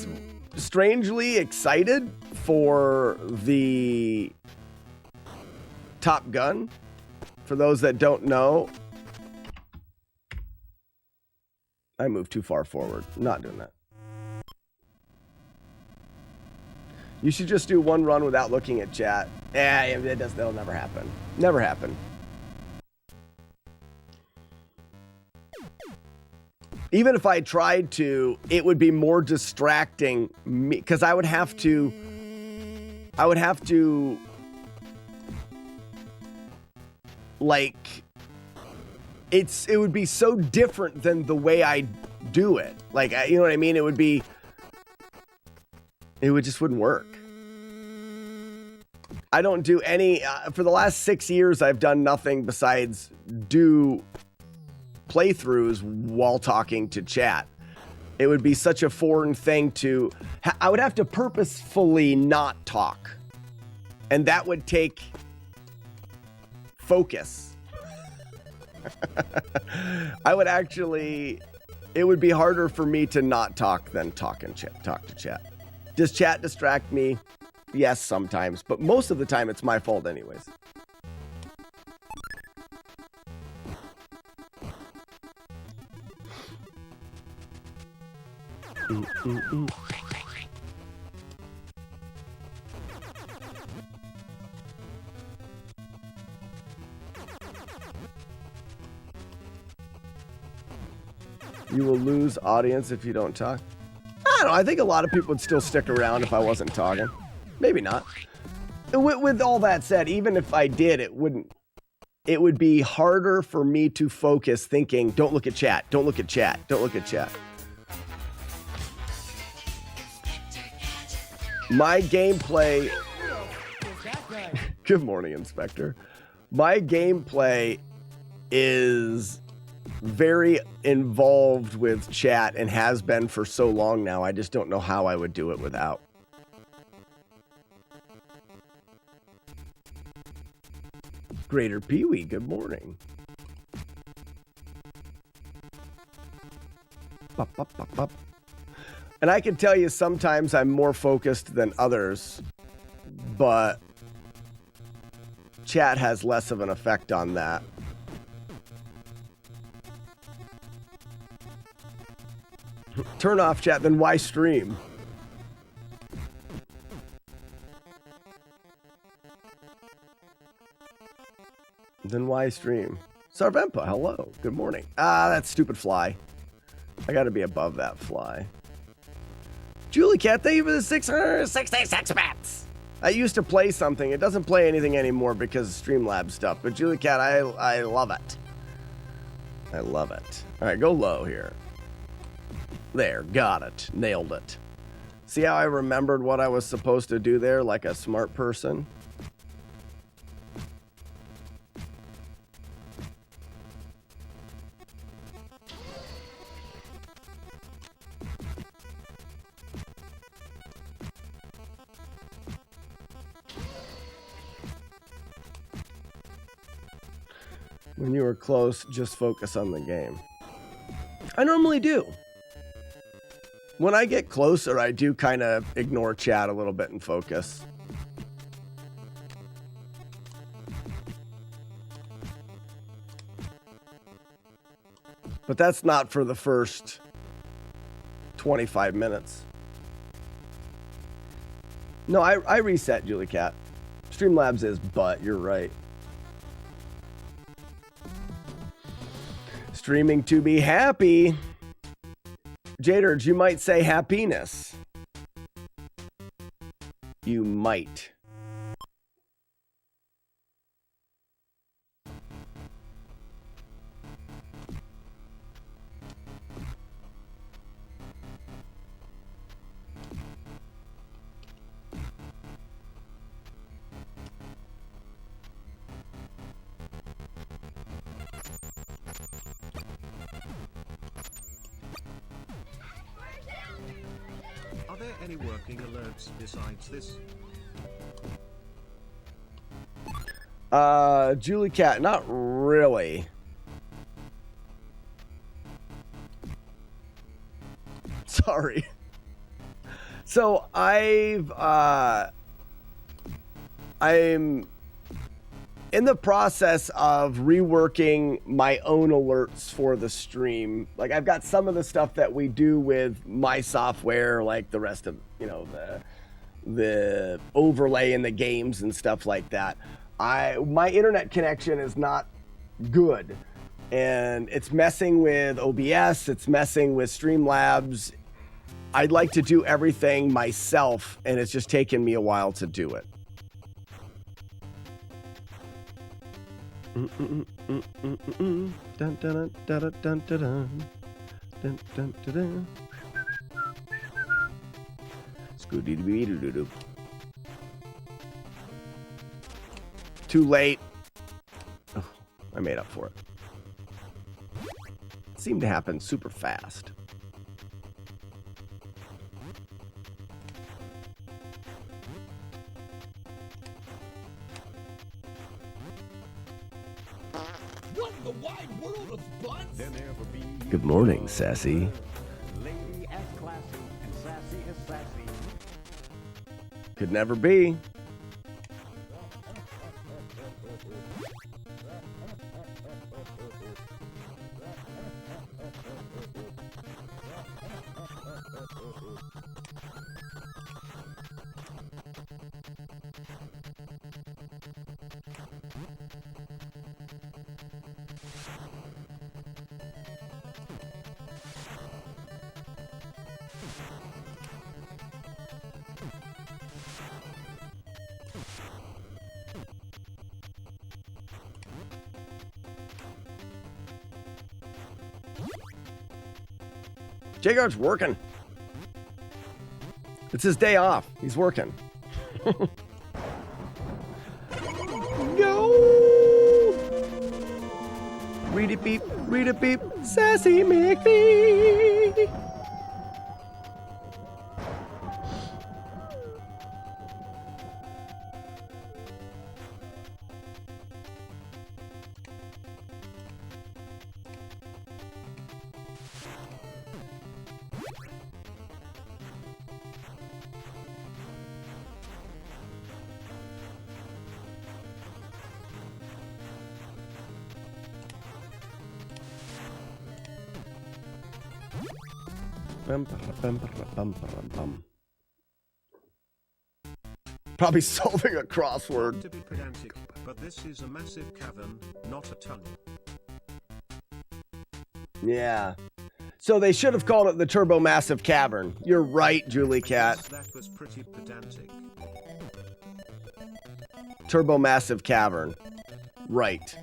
strangely excited for the Top Gun. For those that don't know, I moved too far forward. I'm not doing that. You should just do one run without looking at chat. That'll never happen. Never happen. Even if I tried to, it would be more distracting me because I would have to like it would be so different than the way I do it. Like, you know what I mean? It just wouldn't work. I don't do any, for the last 6 years, I've done nothing besides do playthroughs while talking to chat. It would be such a foreign thing to, I would have to purposefully not talk. And that would take focus. I would actually, it would be harder for me to not talk than talk to chat. Does chat distract me? Yes, sometimes, but most of the time it's my fault anyways. You will lose audience if you don't talk. I don't know. I think a lot of people would still stick around if I wasn't talking. Maybe not. With all that said, even if I did, it would be harder for me to focus thinking, don't look at chat, don't look at chat, don't look at chat. My gameplay... Good morning, Inspector. My gameplay is very involved with chat and has been for so long now. I just don't know how I would do it without. Greater Pee-wee, good morning. Bop, bop, bop, bop. And I can tell you sometimes I'm more focused than others, but chat has less of an effect on that. Turn off chat, then why stream? Then why stream? Sarvempa, hello. Good morning. Ah, that stupid fly. I gotta be above that fly. Julie Cat, thank you for the 666 bats. I used to play something. It doesn't play anything anymore because of Streamlabs stuff. But Julie Cat, I love it. I love it. All right, go low here. There, got it. Nailed it. See how I remembered what I was supposed to do there like a smart person? When you are close, just focus on the game. I normally do. When I get closer, I do kind of ignore chat a little bit and focus. But that's not for the first 25 minutes. No, I reset, Julie Cat. Streamlabs is, but you're right. Streaming to be happy. Jaders, you might say happiness. You might. Are there any working alerts besides this? Julie Cat, not really. Sorry. So I'm in the process of reworking my own alerts for the stream. Like, I've got some of the stuff that we do with my software, like the rest of, you know, the overlay in the games and stuff like that. My internet connection is not good, and it's messing with OBS, it's messing with Streamlabs. I'd like to do everything myself, and it's just taken me a while to do it. Dun, dun, dun, dun, dun, dun, dun. Dun, dun, dun, dun. Scoo-dee-dee-doo-doo-doo. Too late. Oh, I made up for it. It seemed to happen super fast. What in the wide world of buns? Good morning, Sassy. Lady as classy and sassy as sassy. Could never be. Jagar's working. It's his day off. He's working. Go! Read it beep, Sassy McPhee. Probably solving a crossword. To be pedantic, but this is a massive cavern, not a tunnel. Yeah. So they should have called it the Turbo Massive Cavern. You're right, Julie Cat. That was pretty pedantic. Turbo Massive Cavern. Right.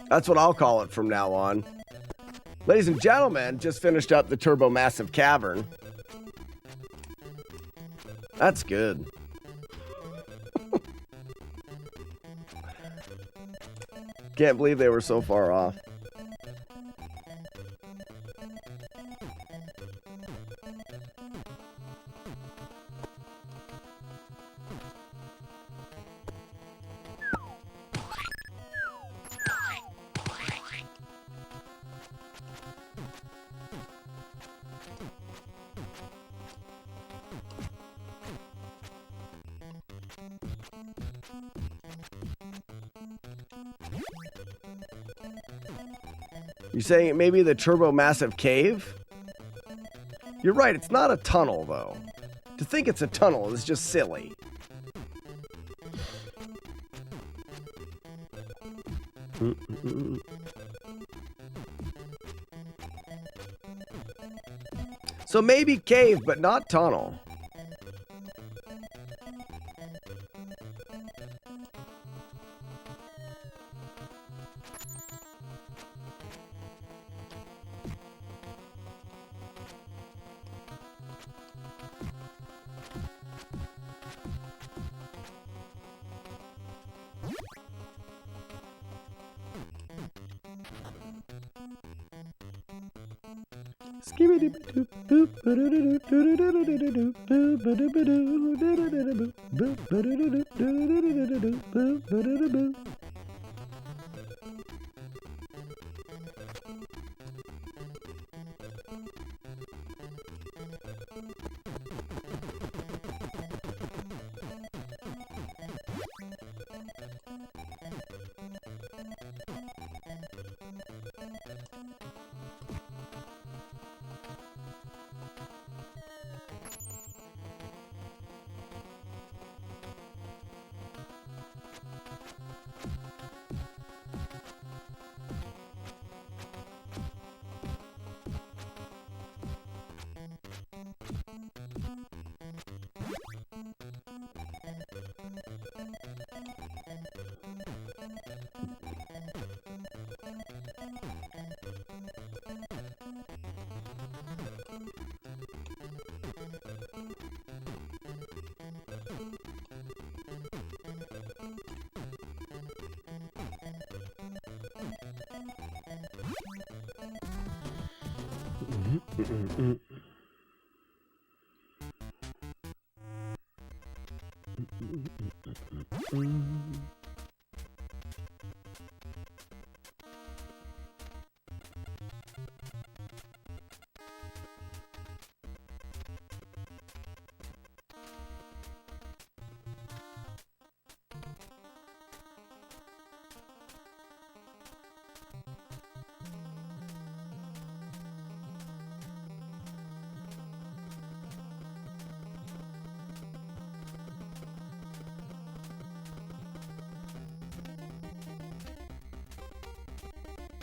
That's what I'll call it from now on. Ladies and gentlemen, just finished up the Turbo Massive Cavern. That's good. Can't believe they were so far off. You saying it may be the Turbo Massive Cave? You're right, it's not a tunnel, though. To think it's a tunnel is just silly. So maybe cave, but not tunnel.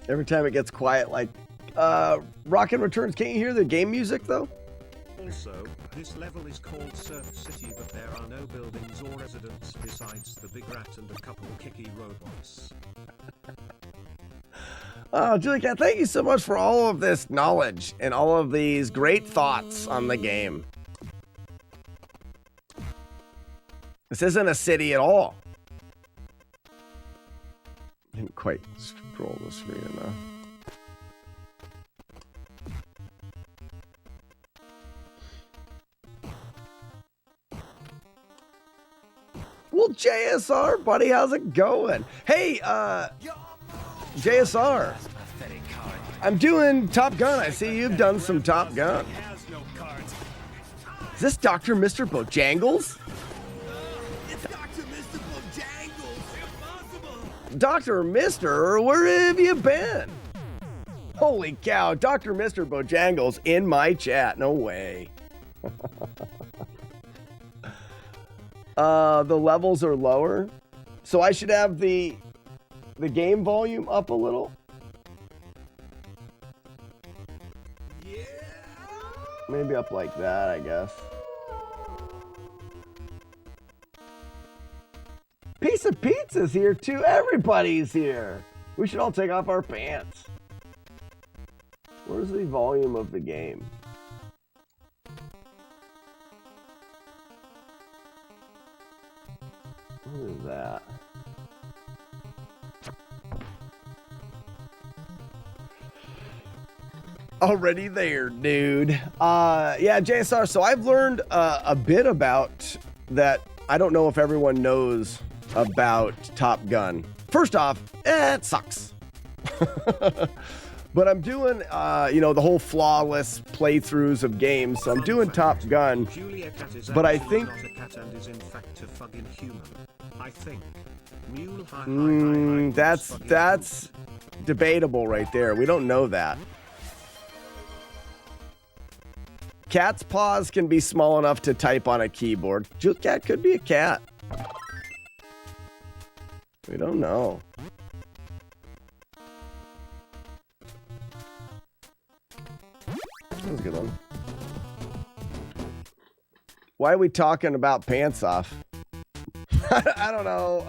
Every time it gets quiet, like, Rockin' Returns, can't you hear the game music, though? Also, this level is called Surf City, but there are no buildings or residents besides the big rat and a couple kicky robots. Oh, Julie Cat, thank you so much for all of this knowledge and all of these great thoughts on the game. This isn't a city at all. Didn't quite scroll the screen enough. Well, JSR, buddy, how's it going? Hey, JSR, I'm doing Top Gun. I see you've done some Top Gun. Is this Dr. Mr. Bojangles? It's Dr. Mr. Bojangles. Impossible. Dr. Mister, where have you been? Holy cow, Dr. Mr. Bojangles in my chat. No way. The levels are lower. So I should have the game volume up a little. Yeah. Maybe up like that, I guess. Piece of Pizza's here too. Everybody's here. We should all take off our pants. Where's the volume of the game? What is that? Already there, dude. Yeah, JSR. So I've learned a bit about that. I don't know if everyone knows about Top Gun. First off, it sucks. But I'm doing, the whole flawless playthroughs of games. So I'm doing Top Gun. But I think not a cat and is in fact a fucking human. I think. Mule that's debatable right there. We don't know that. Cat's paws can be small enough to type on a keyboard. Cat could be a cat. We don't know. That was a good one. Why are we talking about pants off? I don't know.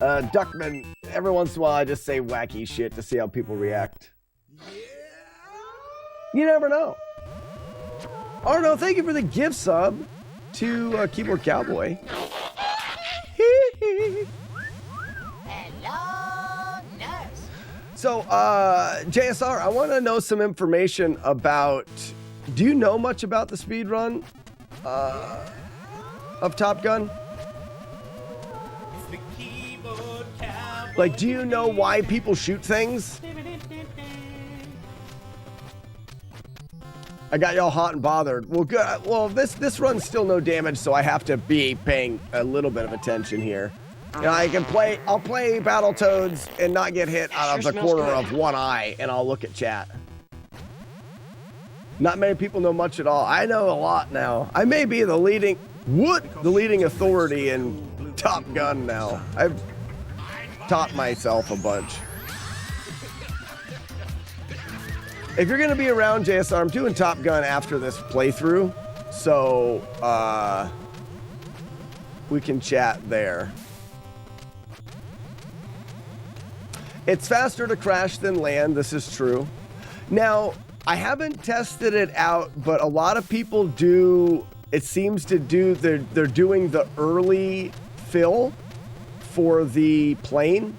Duckman, every once in a while I just say wacky shit to see how people react. You never know. Arno, thank you for the gift sub to Keyboard Cowboy. Hello, nurse. So, JSR, I want to know some information about... Do you know much about the speed run of Top Gun? Like, do you know why people shoot things? I got y'all hot and bothered. Well, good. Well, this runs still no damage, so I have to be paying a little bit of attention here. You know, I'll play Battletoads and not get hit out of the corner of one eye, and I'll look at chat. Not many people know much at all. I know a lot now. I may be the leading authority in Top Gun now. I've taught myself a bunch. If you're going to be around, JSR, I'm doing Top Gun after this playthrough, so we can chat there. It's faster to crash than land, this is true. Now, I haven't tested it out, but a lot of people do, it seems to do, they're doing the early fill for the plane.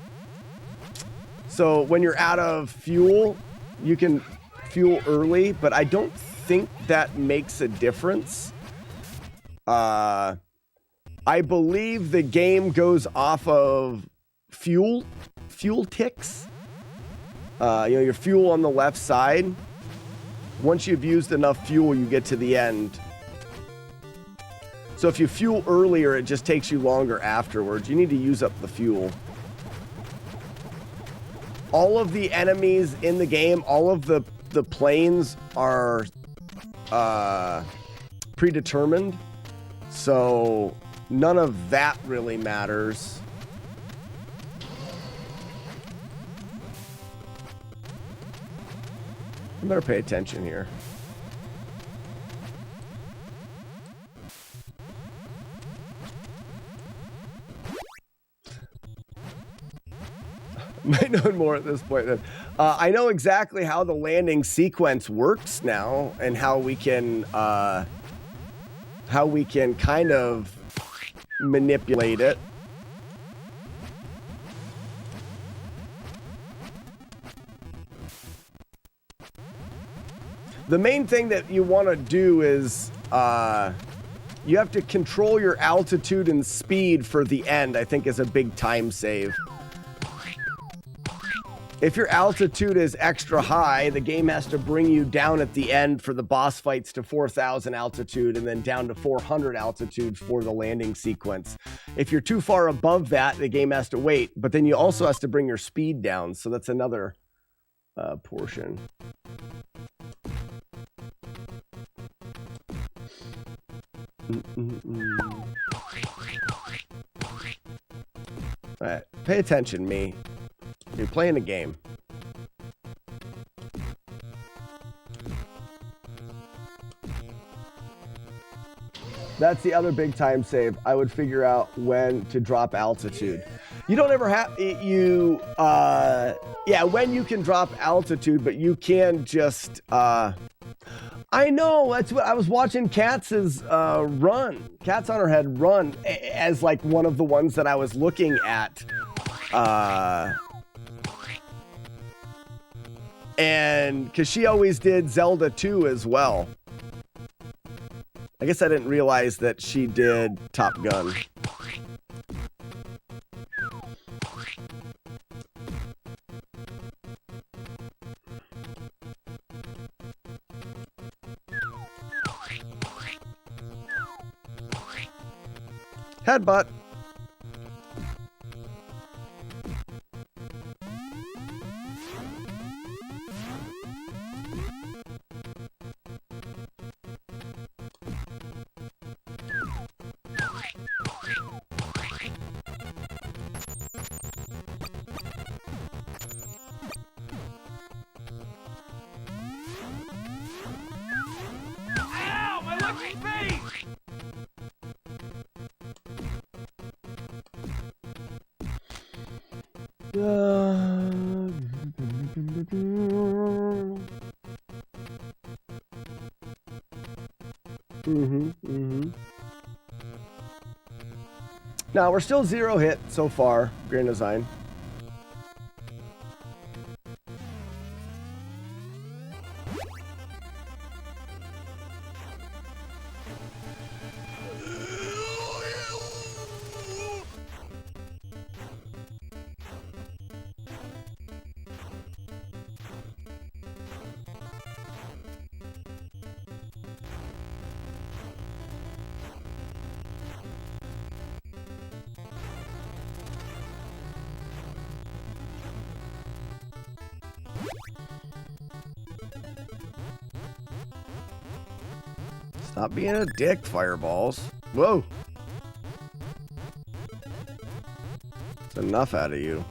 So when you're out of fuel, you can fuel early, but I don't think that makes a difference. I believe the game goes off of fuel ticks. Your fuel on the left side. Once you've used enough fuel, you get to the end. So if you fuel earlier, it just takes you longer afterwards. You need to use up the fuel. All of the enemies in the game, all of the planes are predetermined, so none of that really matters. I better pay attention here. Might know more at this point then. I know exactly how the landing sequence works now, and how we can kind of manipulate it. The main thing that you want to do is you have to control your altitude and speed for the end, I think is a big time save. If your altitude is extra high, the game has to bring you down at the end for the boss fights to 4,000 altitude and then down to 400 altitude for the landing sequence. If you're too far above that, the game has to wait, but then you also has to bring your speed down. So that's another portion. All right, pay attention, me. You're playing a game. That's the other big time save. I would figure out when to drop altitude. You don't ever have when you can drop altitude, but you can just I know, that's what I was watching Katz's run. Katz on her head run as like one of the ones that I was looking at. And because she always did Zelda 2 as well. I guess I didn't realize that she did Top Gun. Headbutt. Ow! My lucky face! Now we're still 0 hit so far, Grand Design. Stop being a dick, Fireballs. Whoa. It's enough out of you.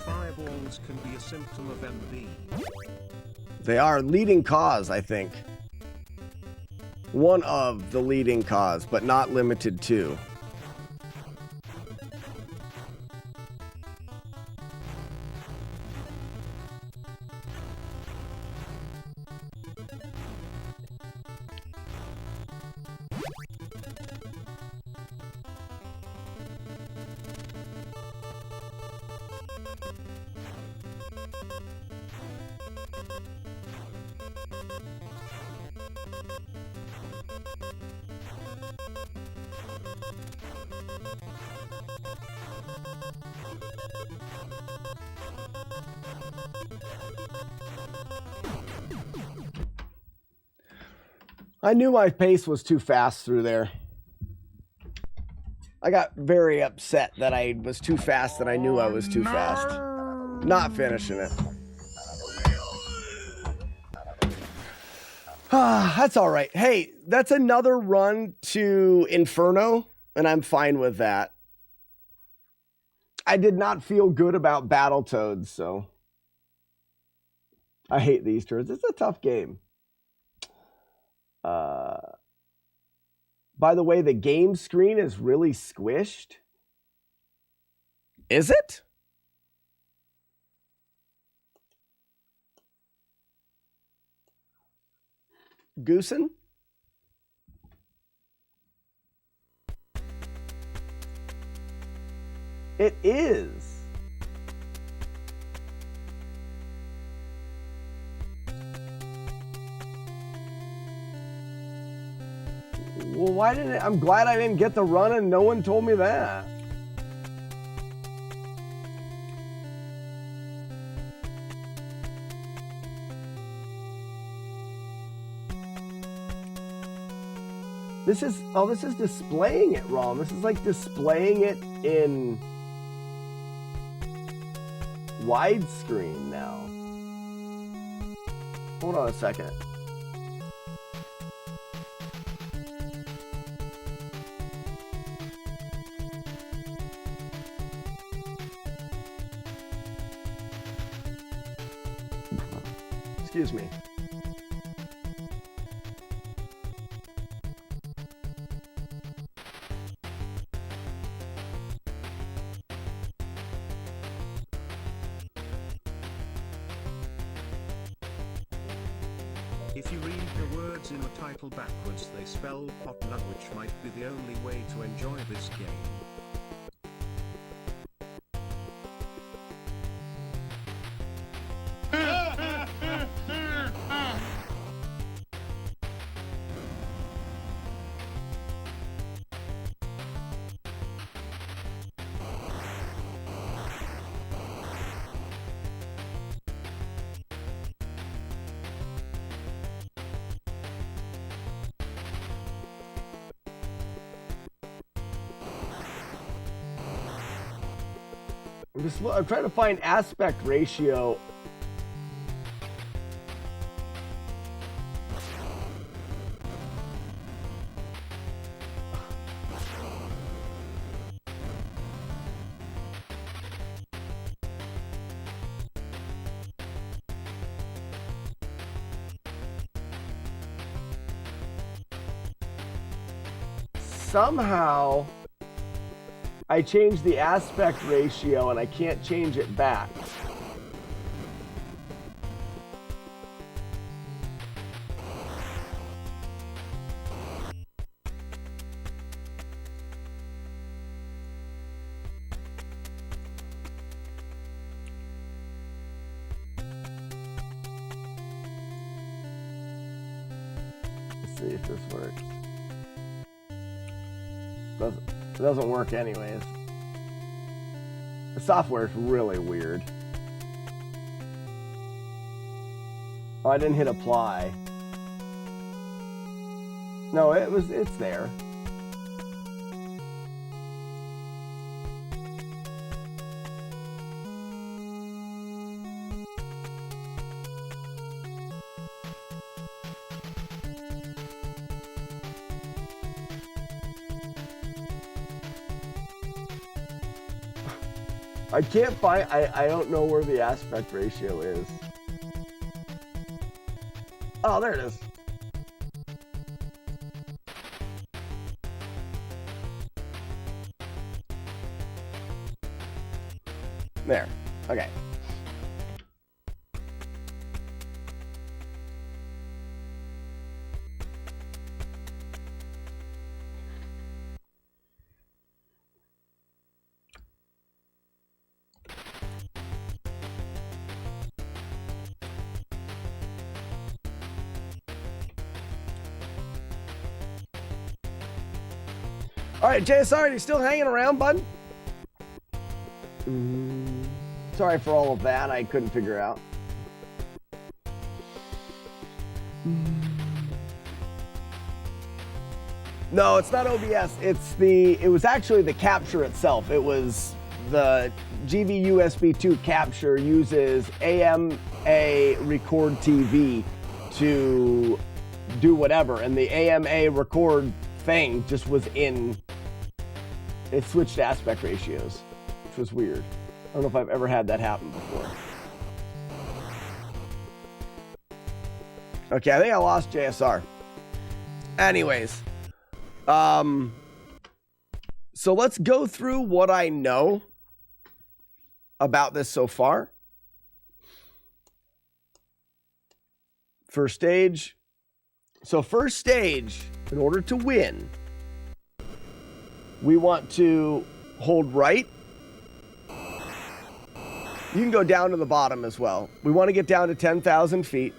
Fireballs can be a symptom of MB. They are leading cause, I think. One of the leading cause, but not limited to. I knew my pace was too fast through there. I got very upset that I was too fast, that I knew I was too fast. Not finishing it. That's all right. Hey, that's another run to Inferno, and I'm fine with that. I did not feel good about Battletoads, so I hate these turns. It's a tough game. By the way, the game screen is really squished. Is it? Goosen? It is. Well, why didn't it? I'm glad I didn't get the run and no one told me that. This is, oh, this is displaying it wrong. This is like displaying it in widescreen now. Hold on a second. Excuse me. If you read the words in the title backwards, they spell potluck, which might be the only way to enjoy this game. I'm trying to find aspect ratio. Somehow I changed the aspect ratio and I can't change it back. Let's see if this works. It doesn't work anyways. The software is really weird. Oh, I didn't hit apply. No, it's there. I can't find, I don't know where the aspect ratio is. Oh, there it is. There. Okay. All right, JSR, are you still hanging around, bud? Sorry for all of that. I couldn't figure out. No, it's not OBS. It was actually the capture itself. It was the GV USB 2 capture uses AMA record TV to do whatever, and the AMA record thing just was in. It switched aspect ratios, which was weird. I don't know if I've ever had that happen before. Okay, I think I lost JSR. Anyways, so let's go through what I know about this so far. First stage So first stage, in order to win, we want to hold right. You can go down to the bottom as well. We want to get down to 10,000 feet.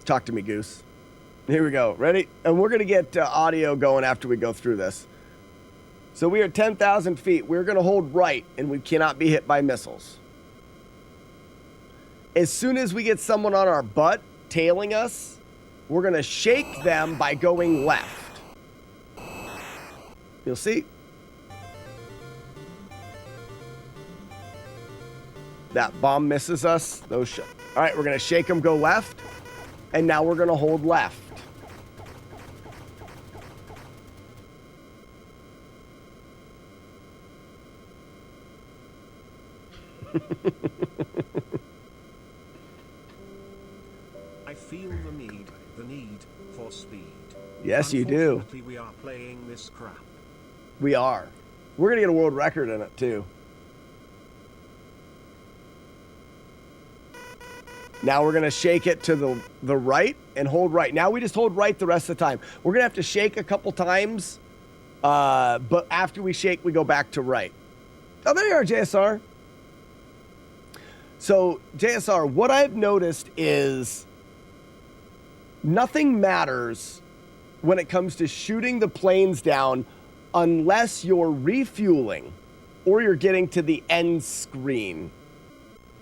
Talk to me, Goose. Here we go. Ready? And we're going to get audio going after we go through this. So we are 10,000 feet. We're going to hold right, and we cannot be hit by missiles. As soon as we get someone on our butt tailing us, we're going to shake them by going left. You'll see. That bomb misses us. All right, we're going to shake them, go left. And now we're going to hold left. I feel the need for speed. Yes, you do. Unfortunately, we are playing this crap. We are. We're going to get a world record in it, too. Now we're going to shake it to the right and hold right. Now we just hold right the rest of the time. We're going to have to shake a couple times, but after we shake, we go back to right. Oh, there you are, JSR. So, JSR, what I've noticed is nothing matters when it comes to shooting the planes down unless you're refueling or you're getting to the end screen.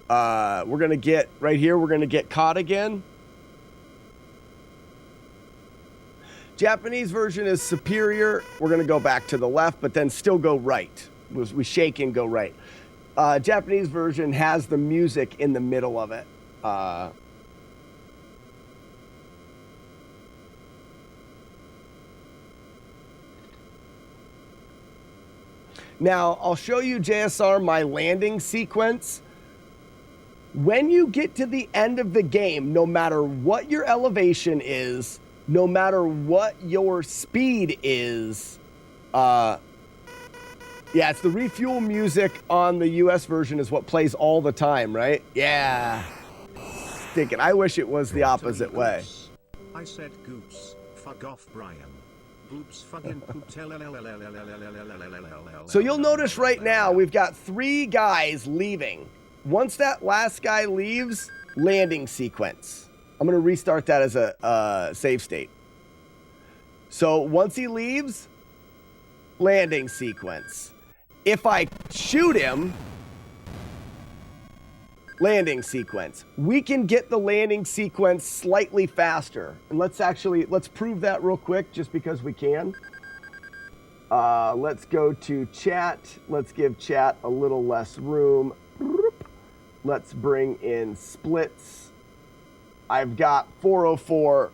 We're going to get right here. We're going to get caught again. Japanese version is superior. We're going to go back to the left, but then still go right. We shake and go right. Japanese version has the music in the middle of it. Now, I'll show you, JSR, my landing sequence. When you get to the end of the game, no matter what your elevation is, no matter what your speed is, yeah, it's the refuel music on the US version is what plays all the time, right? Yeah. Stinking. I wish it was the opposite way. I said goose. Fuck off, Brian. Goops fucking poop. So you'll notice right now we've got 3 guys leaving. Once that last guy leaves, landing sequence. I'm going to restart that as a save state. So once he leaves, landing sequence. If I shoot him, landing sequence. We can get the landing sequence slightly faster. And let's prove that real quick just because we can. Let's go to chat. Let's give chat a little less room. Let's bring in splits. I've got 404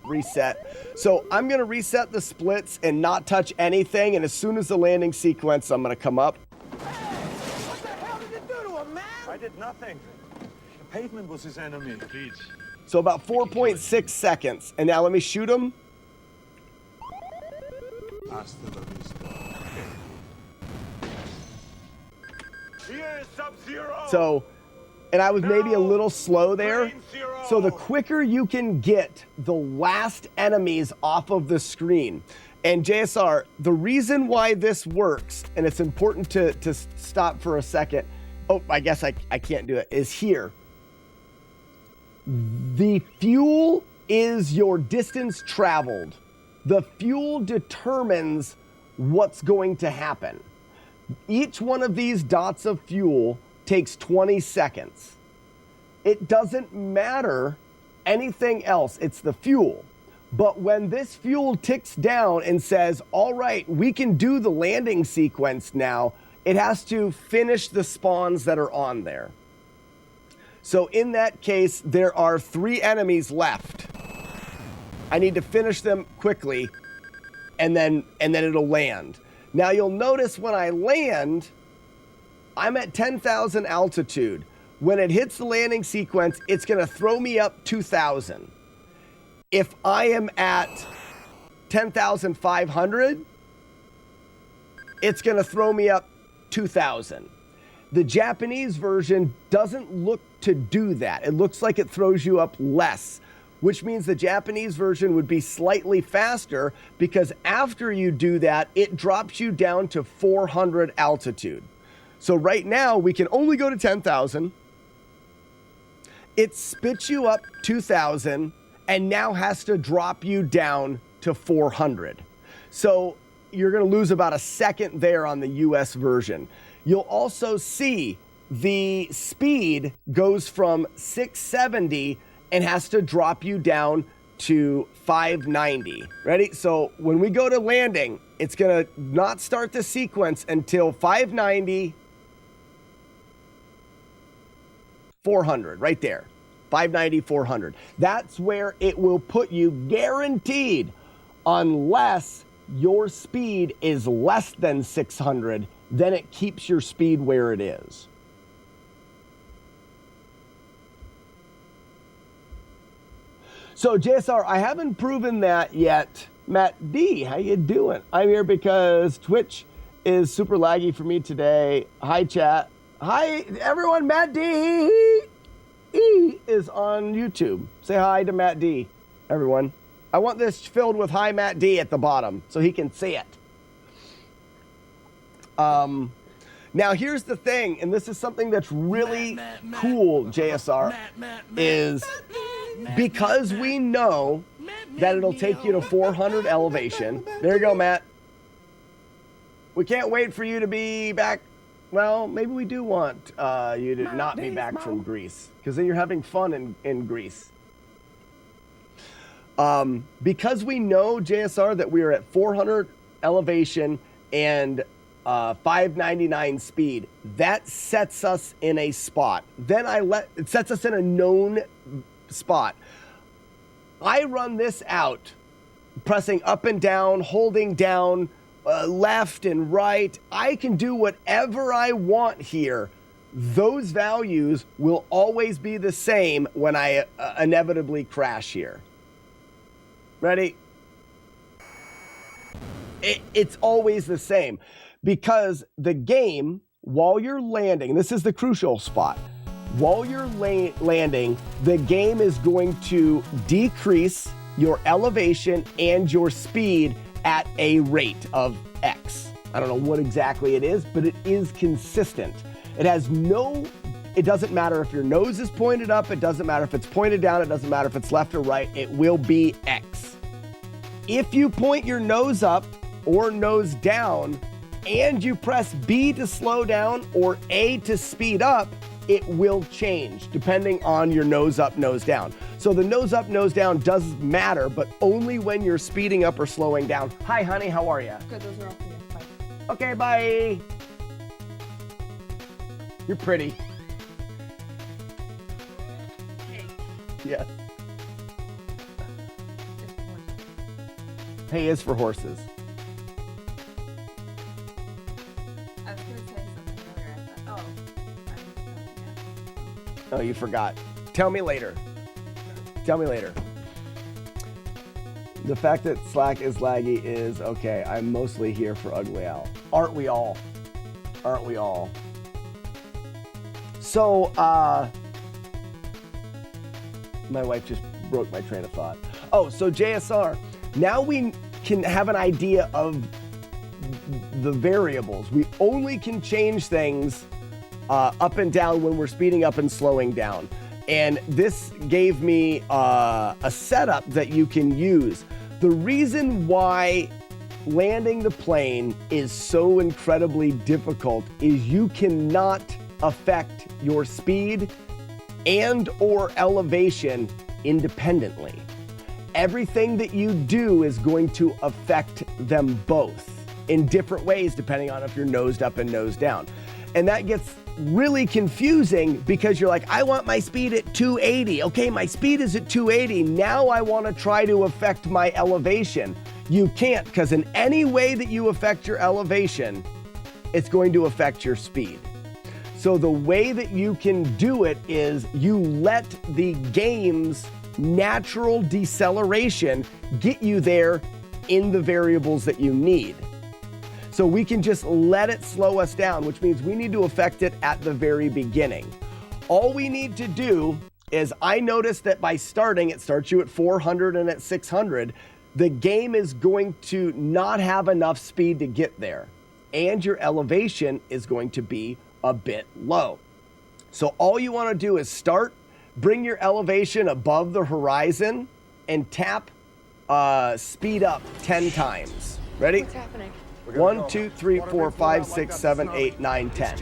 reset. So I'm going to reset the splits and not touch anything. And as soon as the landing sequence, I'm going to come up. What the hell did you do to him, man? I did nothing. The pavement was his enemy. Please. So about 4.6 seconds. And now let me shoot him. Here is Sub-Zero. So, and I was maybe a little slow there. So the quicker you can get the last enemies off of the screen. And JSR, the reason why this works, and it's important to stop for a second. Oh, I guess I can't do it, is here. The fuel is your distance traveled. The fuel determines what's going to happen. Each one of these dots of fuel takes 20 seconds. It doesn't matter anything else. It's the fuel. But when this fuel ticks down and says, all right, we can do the landing sequence now, it has to finish the spawns that are on there. So in that case, there are 3 enemies left. I need to finish them quickly, and then it'll land. Now you'll notice when I land, I'm at 10,000 altitude. When it hits the landing sequence, it's going to throw me up 2,000. If I am at 10,500, it's going to throw me up 2,000. The Japanese version doesn't look to do that. It looks like it throws you up less, which means the Japanese version would be slightly faster because after you do that, it drops you down to 400 altitude. So right now, we can only go to 10,000. It spits you up 2,000 and now has to drop you down to 400. So you're going to lose about a second there on the US version. You'll also see the speed goes from 670 and has to drop you down to 590. Ready? So when we go to landing, it's going to not start the sequence until 590, 400, right there. 590, 400. That's where it will put you guaranteed, unless your speed is less than 600, then it keeps your speed where it is. So JSR, I haven't proven that yet. Matt D, how you doing? I'm here because Twitch is super laggy for me today. Hi chat. Hi everyone, Matt D is on YouTube. Say hi to Matt D, everyone. I want this filled with hi Matt D at the bottom so he can see it. Now here's the thing, and this is something that's really cool, JSR, is because we know that it'll take you to 400 elevation. There you go, Matt. We can't wait for you to be back. Well, maybe we do want you to not be back from Greece, because then you're having fun in Greece. Because we know, JSR, that we are at 400 elevation and 599 speed, that sets us in a spot. Then it sets us in a known spot. I run this out, pressing up and down, holding down, left and right. I can do whatever I want here. Those values will always be the same when I inevitably crash here. Ready? It's always the same because the game, while you're landing, this is the crucial spot. While you're landing, the game is going to decrease your elevation and your speed at a rate of X. I don't know what exactly it is, but it is consistent. It doesn't matter if your nose is pointed up, it doesn't matter if it's pointed down, it doesn't matter if it's left or right, it will be X. If you point your nose up or nose down and you press B to slow down or A to speed up, it will change depending on your nose up, nose down. So the nose up, nose down does matter, but only when you're speeding up or slowing down. Hi, honey, how are you? Good, those are all for you. Bye. Okay, bye. You're pretty. Hey. Yeah. Just one. Hey is for horses. I was going to say something earlier. I thought, Oh, you forgot. Tell me later. Tell me later. The fact that Slack is laggy is okay. I'm mostly here for Ugly Owl. Aren't we all? Aren't we all? So, my wife just broke my train of thought. Oh, so JSR, now we can have an idea of the variables. We only can change things up and down when we're speeding up and slowing down. And this gave me a setup that you can use. The reason why landing the plane is so incredibly difficult is you cannot affect your speed and or elevation independently. Everything that you do is going to affect them both in different ways depending on if you're nosed up and nosed down. And that gets really confusing because you're like, I want my speed at 280. Okay, my speed is at 280. Now I want to try to affect my elevation. You can't, because in any way that you affect your elevation, it's going to affect your speed. So the way that you can do it is you let the game's natural deceleration get you there in the variables that you need. So we can just let it slow us down, which means we need to affect it at the very beginning. All we need to do is, I noticed that by starting, it starts you at 400 and at 600, the game is going to not have enough speed to get there. And your elevation is going to be a bit low. So all you want to do is start, bring your elevation above the horizon, and tap speed up 10 times. Ready? What's happening? 1, 2, 3, 4, 5, 6, 7, 8, 9, 10.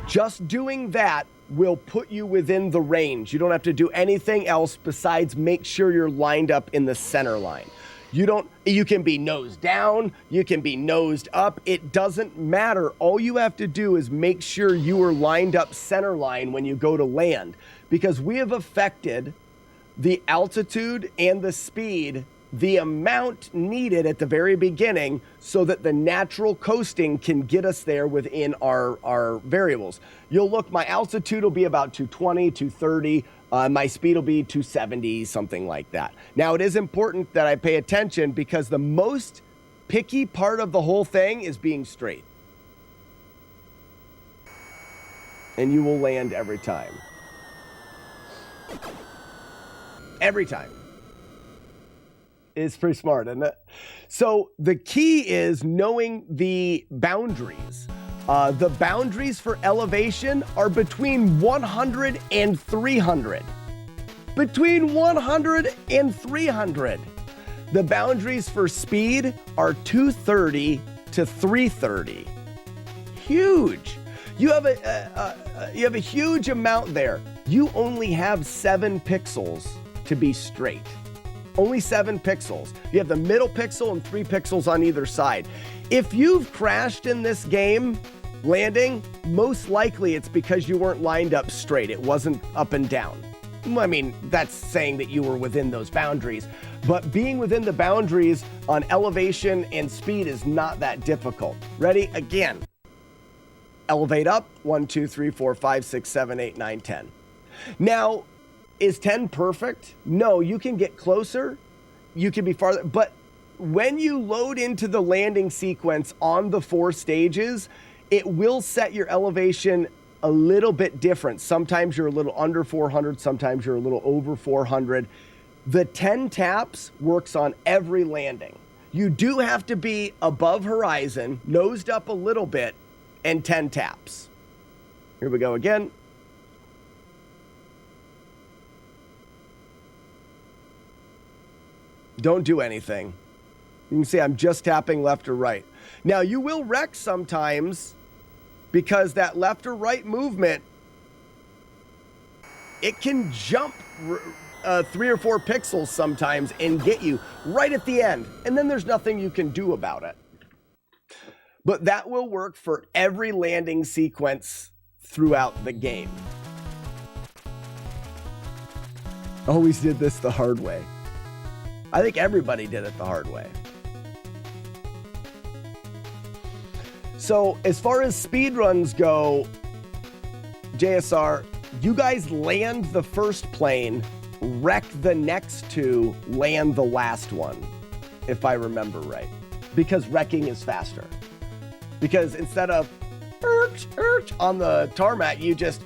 Just doing that will put you within the range. You don't have to do anything else besides make sure you're lined up in the center line. You can be nose down, you can be nosed up, it doesn't matter. All you have to do is make sure you are lined up center line when you go to land, because we have affected the altitude and the speed, the amount needed at the very beginning, so that the natural coasting can get us there within our variables. You'll look, my altitude will be about 220, 230. My speed will be 270, something like that. Now, it is important that I pay attention, because the most picky part of the whole thing is being straight. And you will land every time. Every time. It's pretty smart, isn't it? So the key is knowing the boundaries. The boundaries for elevation are between 100 and 300. Between 100 and 300. The boundaries for speed are 230 to 330. Huge. You have a huge amount there. You only have 7 pixels to be straight. Only 7 pixels. You have the middle pixel and 3 pixels on either side. If you've crashed in this game landing, most likely it's because you weren't lined up straight. It wasn't up and down. I mean, that's saying that you were within those boundaries, but being within the boundaries on elevation and speed is not that difficult. Ready? Again. Elevate up. 1, 2, 3, 4, 5, 6, 7, 8, 9, 10. Now, is 10 perfect? No, you can get closer. You can be farther. But when you load into the landing sequence on the 4 stages, it will set your elevation a little bit different. Sometimes you're a little under 400. Sometimes you're a little over 400. The 10 taps works on every landing. You do have to be above horizon, nosed up a little bit, and 10 taps. Here we go again. Don't do anything. You can see I'm just tapping left or right. Now, you will wreck sometimes, because that left or right movement, it can jump 3 or 4 pixels sometimes and get you right at the end. And then there's nothing you can do about it. But that will work for every landing sequence throughout the game. Always did this the hard way. I think everybody did it the hard way. So as far as speedruns go, JSR, you guys land the first plane, wreck the next 2, land the last one, if I remember right. Because wrecking is faster. Because instead of on the tarmac, you just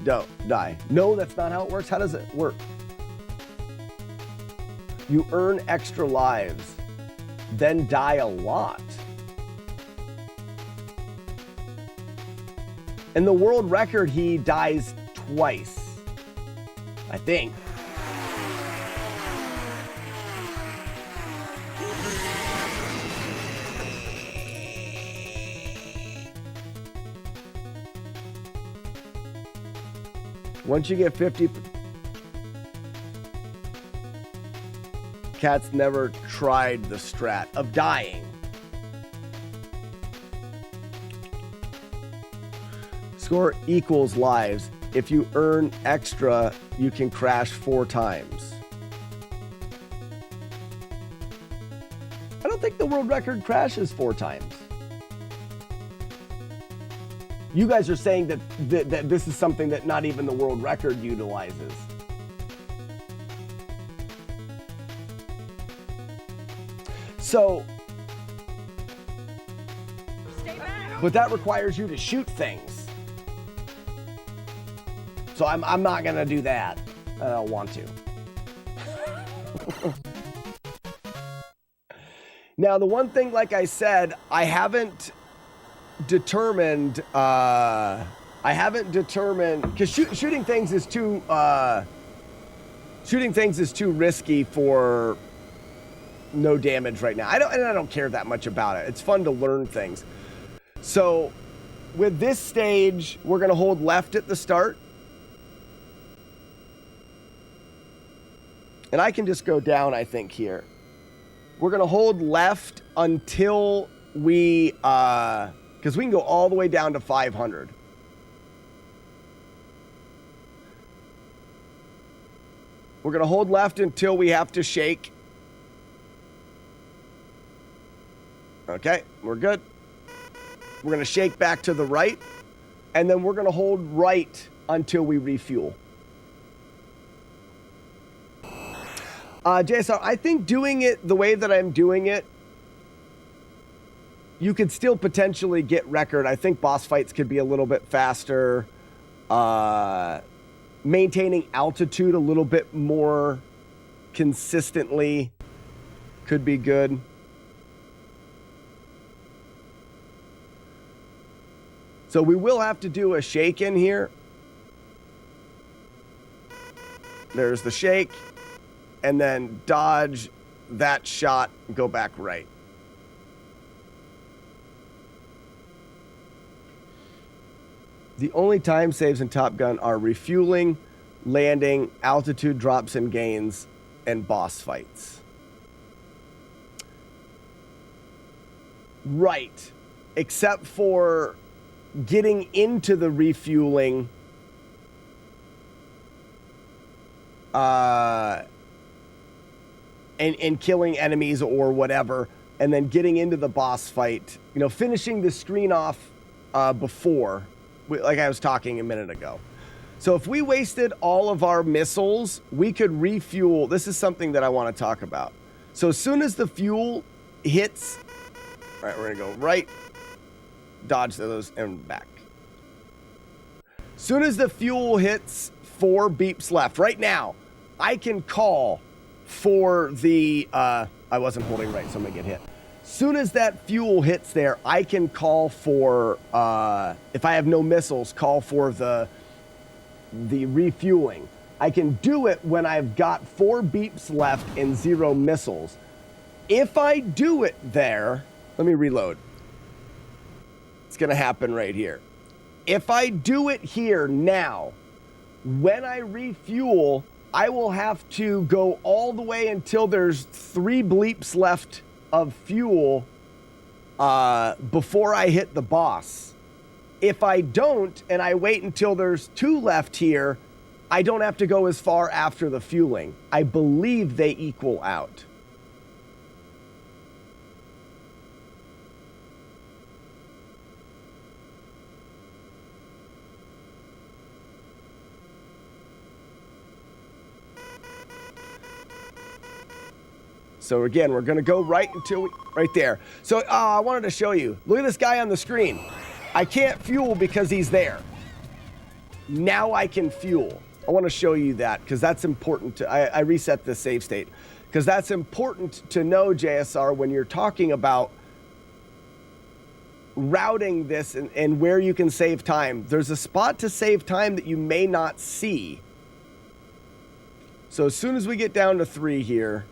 don't die. No, that's not how it works. How does it work? You earn extra lives, then die a lot. In the world record, he dies twice, I think. Once you get 50... Cat's never tried the strat of dying. Score equals lives. If you earn extra, you can crash 4 times. I don't think the world record crashes 4 times. You guys are saying that this is something that not even the world record utilizes. So But that requires you to shoot things. So I'm not going to do that. I don't want to. Now, the one thing, like I said, I haven't determined, because shooting things is too risky for no damage right now. I don't care that much about it. It's fun to learn things. So with this stage, we're going to hold left at the start. And I can just go down, I think, here. We're going to hold left until we, because we can go all the way down to 500. We're going to hold left until we have to shake. Okay, we're good. We're going to shake back to the right. And then we're going to hold right until we refuel. JSR, I think doing it the way that I'm doing it, you could still potentially get record. I think boss fights could be a little bit faster. Maintaining altitude a little bit more consistently could be good. So we will have to do a shake in here. There's the shake. And then dodge that shot, go back right. The only time saves in Top Gun are refueling, landing, altitude drops and gains, and boss fights. Right. Except for getting into the refueling. And killing enemies or whatever, and then getting into the boss fight, you know, finishing the screen off before, like I was talking a minute ago. So if we wasted all of our missiles, we could refuel. This is something that I want to talk about. So as soon as the fuel hits, all right, we're going to go right, dodge those, and back. As soon as the fuel hits 4 beeps left, right now, I can call for the, I wasn't holding right, so I'm gonna get hit. Soon as that fuel hits there, I can call for, if I have no missiles, call for the refueling. I can do it when I've got 4 beeps left and 0 missiles. If I do it there, let me reload. It's gonna happen right here. If I do it here now, when I refuel, I will have to go all the way until there's 3 bleeps left of fuel before I hit the boss. If I don't, and I wait until there's 2 left here, I don't have to go as far after the fueling. I believe they equal out. So again, we're going to go right until we, right there. So I wanted to show you. Look at this guy on the screen. I can't fuel because he's there. Now I can fuel. I want to show you that because that's important. I reset the save state because that's important to know, JSR, when you're talking about routing this and where you can save time. There's a spot to save time that you may not see. So as soon as we get down to 3 here,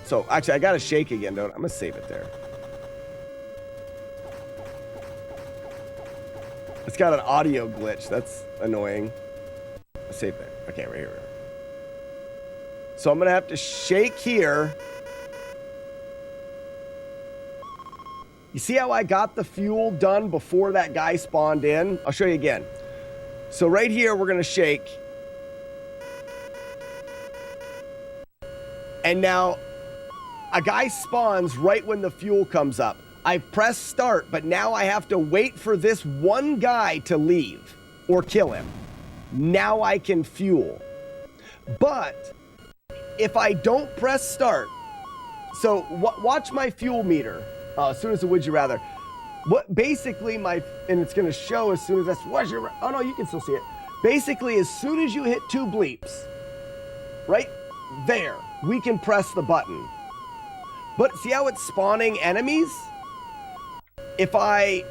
so actually, I got to shake again, don't I? I'm going to save it there. It's got an audio glitch. That's annoying. Save there. Okay, right here. So I'm going to have to shake here. You see how I got the fuel done before that guy spawned in? I'll show you again. So right here, we're going to shake. And now a guy spawns right when the fuel comes up. I've pressed start, but now I have to wait for this one guy to leave or kill him. Now I can fuel. But if I don't press start, so watch my fuel meter. As soon as the would you rather. What basically and it's gonna show as soon as that's oh no, you can still see it. Basically, as soon as you hit 2 bleeps, right there, we can press the button. But see how it's spawning enemies? If I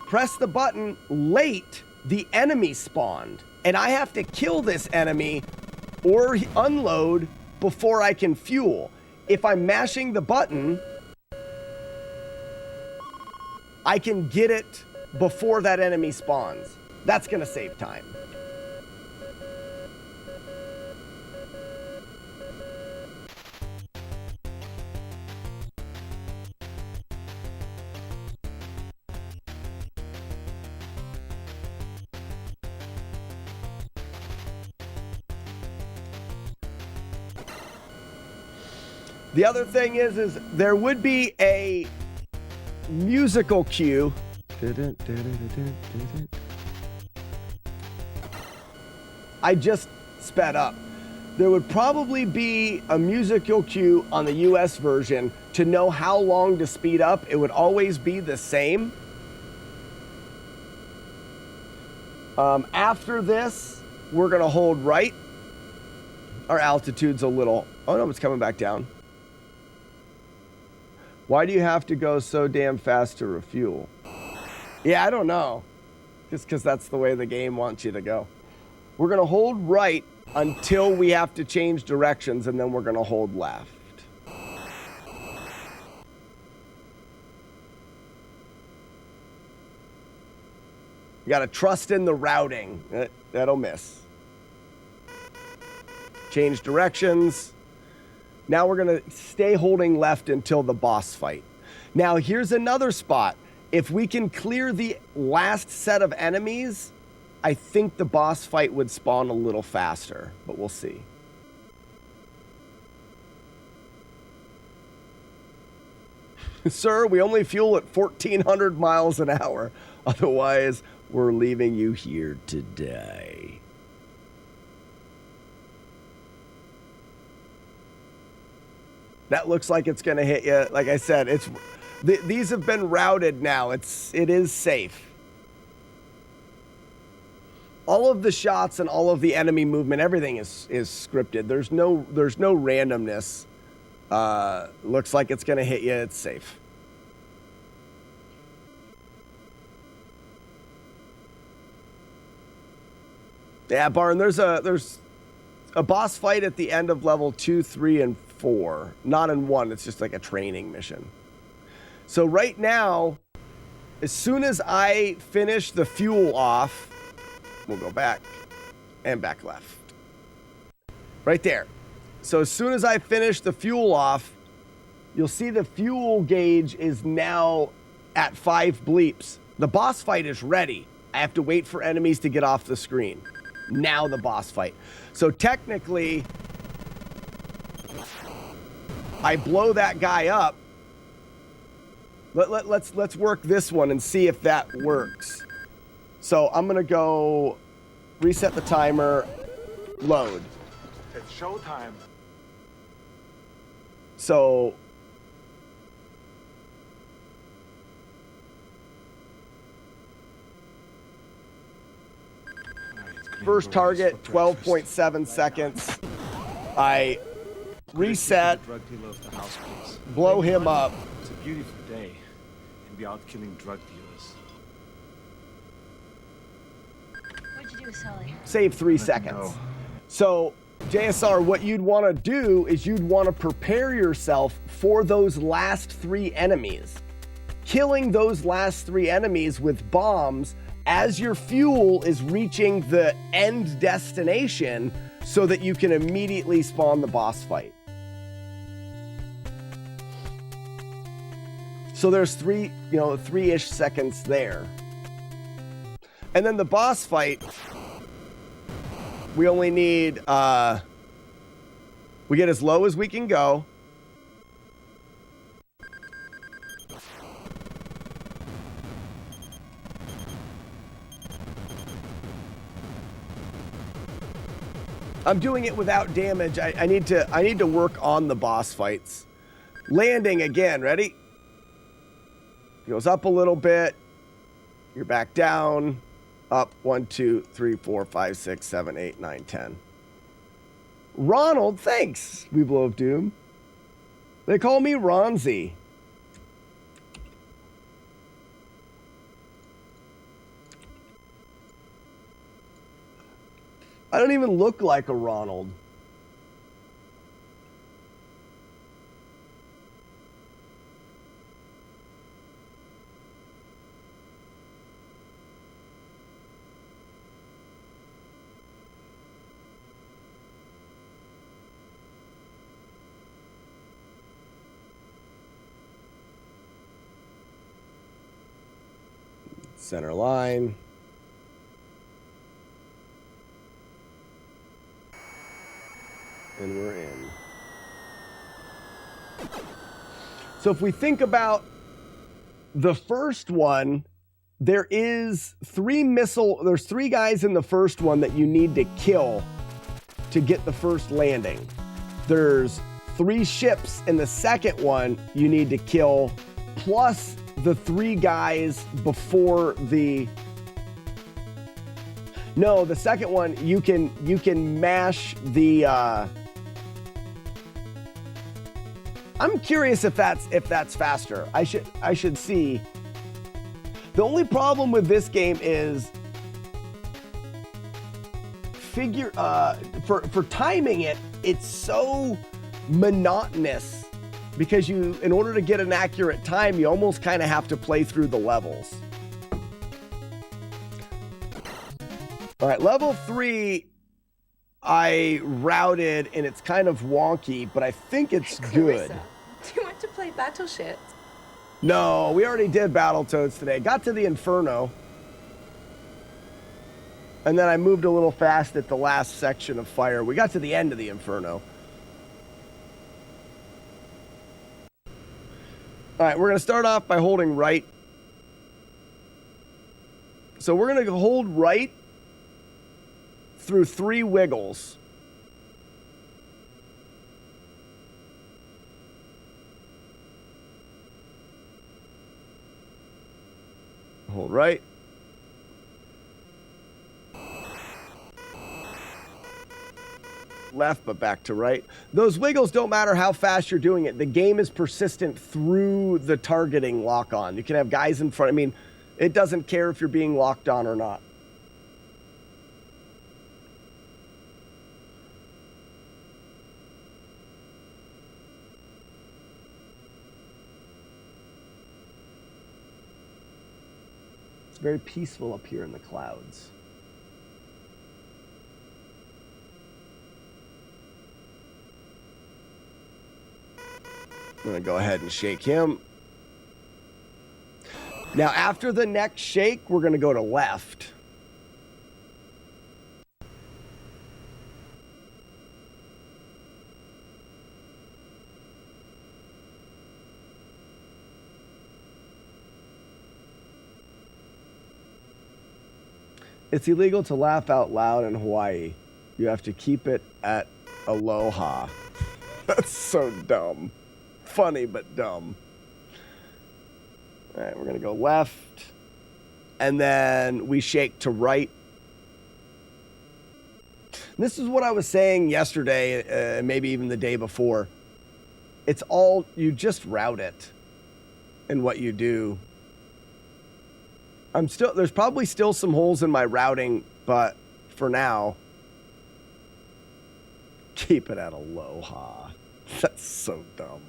press the button late, the enemy spawned. And I have to kill this enemy or unload before I can fuel. If I'm mashing the button, I can get it before that enemy spawns. That's gonna save time. The other thing is there would be a musical cue. I just sped up. There would probably be a musical cue on the US version to know how long to speed up. It would always be the same. After this, we're gonna hold right. Our altitude's a little, oh no, it's coming back down. Why do you have to go so damn fast to refuel? Yeah, I don't know. Just because that's the way the game wants you to go. We're going to hold right until we have to change directions, and then we're going to hold left. You got to trust in the routing. That'll miss. Change directions. Now we're going to stay holding left until the boss fight. Now here's another spot. If we can clear the last set of enemies, I think the boss fight would spawn a little faster, but we'll see. Sir, we only fuel at 1,400 miles an hour. Otherwise, we're leaving you here to die. That looks like it's going to hit you. Like I said, these have been routed now. It is safe. All of the shots and all of the enemy movement, everything is scripted. There's no randomness. Looks like it's going to hit you. It's safe. Yeah, Barn, there's a boss fight at the end of level 2, 3, and 4. Not in 1, it's just like a training mission. So right now, as soon as I finish the fuel off, we'll go back and back left. Right there. So as soon as I finish the fuel off, you'll see the fuel gauge is now at 5 bleeps. The boss fight is ready. I have to wait for enemies to get off the screen. Now the boss fight. So technically, I blow that guy up. Let's work this one and see if that works. So I'm gonna go reset the timer, load. It's showtime. So first target, 12.7 seconds. I reset, blow him up. It's a beautiful day, and be out killing drug dealers. What'd you do, Sully? Save 3 seconds. So, JSR, what you'd want to do is you'd want to prepare yourself for those last 3 enemies. Killing those last 3 enemies with bombs as your fuel is reaching the end destination so that you can immediately spawn the boss fight. So there's 3-ish seconds there. And then the boss fight, we only need, we get as low as we can go. I'm doing it without damage. I need to work on the boss fights. Landing again, ready? Goes up a little bit. You're back down. Up 1, 2, 3, 4, 5, 6, 7, 8, 9, 10. Ronald, thanks, Weeble of Doom. They call me Ronzi. I don't even look like a Ronald. Center line. And we're in. So if we think about the first one, there's three guys in the first one that you need to kill to get the first landing. There's 3 ships in the second one you need to kill, plus the 3 guys before the... No, the second one you can mash the I'm curious if that's faster. I should see. The only problem with this game is for timing it, it's so monotonous because in order to get an accurate time, you almost kind of have to play through the levels. All right, level 3, I routed, and it's kind of wonky, but I think it's good. Do you want to play Battleship? No, we already did Battletoads today. Got to the Inferno. And then I moved a little fast at the last section of fire. We got to the end of the Inferno. All right, we're going to start off by holding right. So we're going to hold right through 3 wiggles. Hold right. Left, but back to right. Those wiggles don't matter how fast you're doing it. The game is persistent through the targeting lock-on. You can have guys in front. I mean, it doesn't care if you're being locked on or not. It's very peaceful up here in the clouds. I'm going to go ahead and shake him. Now, after the next shake, we're going to go to left. It's illegal to laugh out loud in Hawaii. You have to keep it at aloha. That's so dumb. Funny, but dumb. All right, we're going to go left. And then we shake to right. This is what I was saying yesterday, maybe even the day before. It's all, you just route it in what you do. There's probably still some holes in my routing, but for now, keep it at aloha. That's so dumb.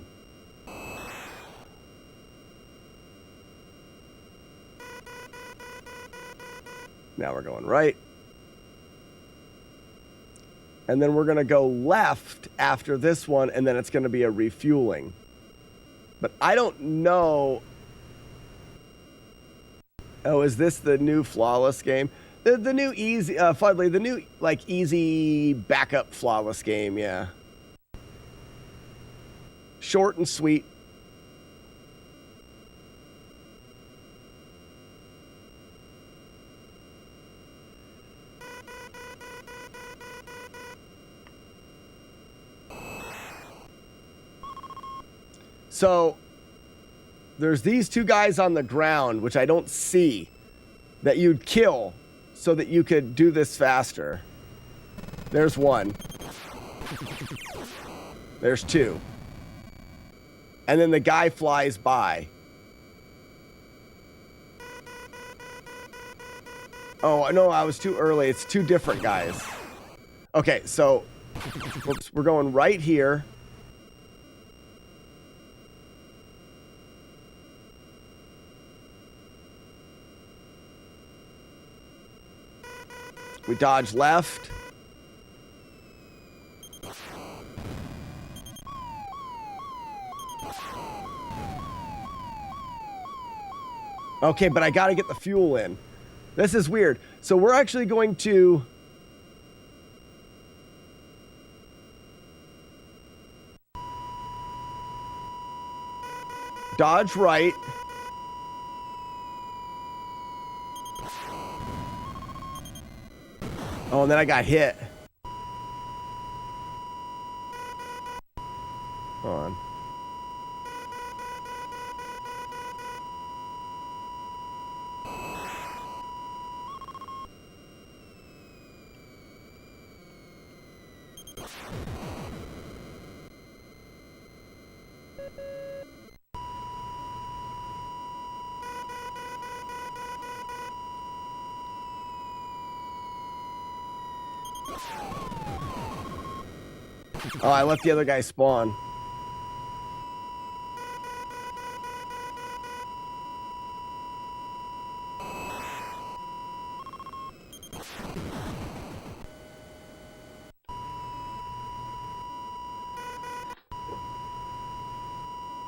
Now we're going right. And then we're going to go left after this one, and then it's going to be a refueling. But I don't know. Oh, is this the new Flawless game? The new easy, Fudley, the new, like, easy backup Flawless game, yeah. Short and sweet. So there's these two guys on the ground, which I don't see, that you'd kill so that you could do this faster. There's one. There's two. And then the guy flies by. Oh, no, I was too early. It's two different guys. Okay, so whoops, we're going right here. We dodge left. Okay, but I gotta get the fuel in. This is weird. So we're actually going to... dodge right. Oh, and then I got hit. Hold on. Oh, I let the other guy spawn.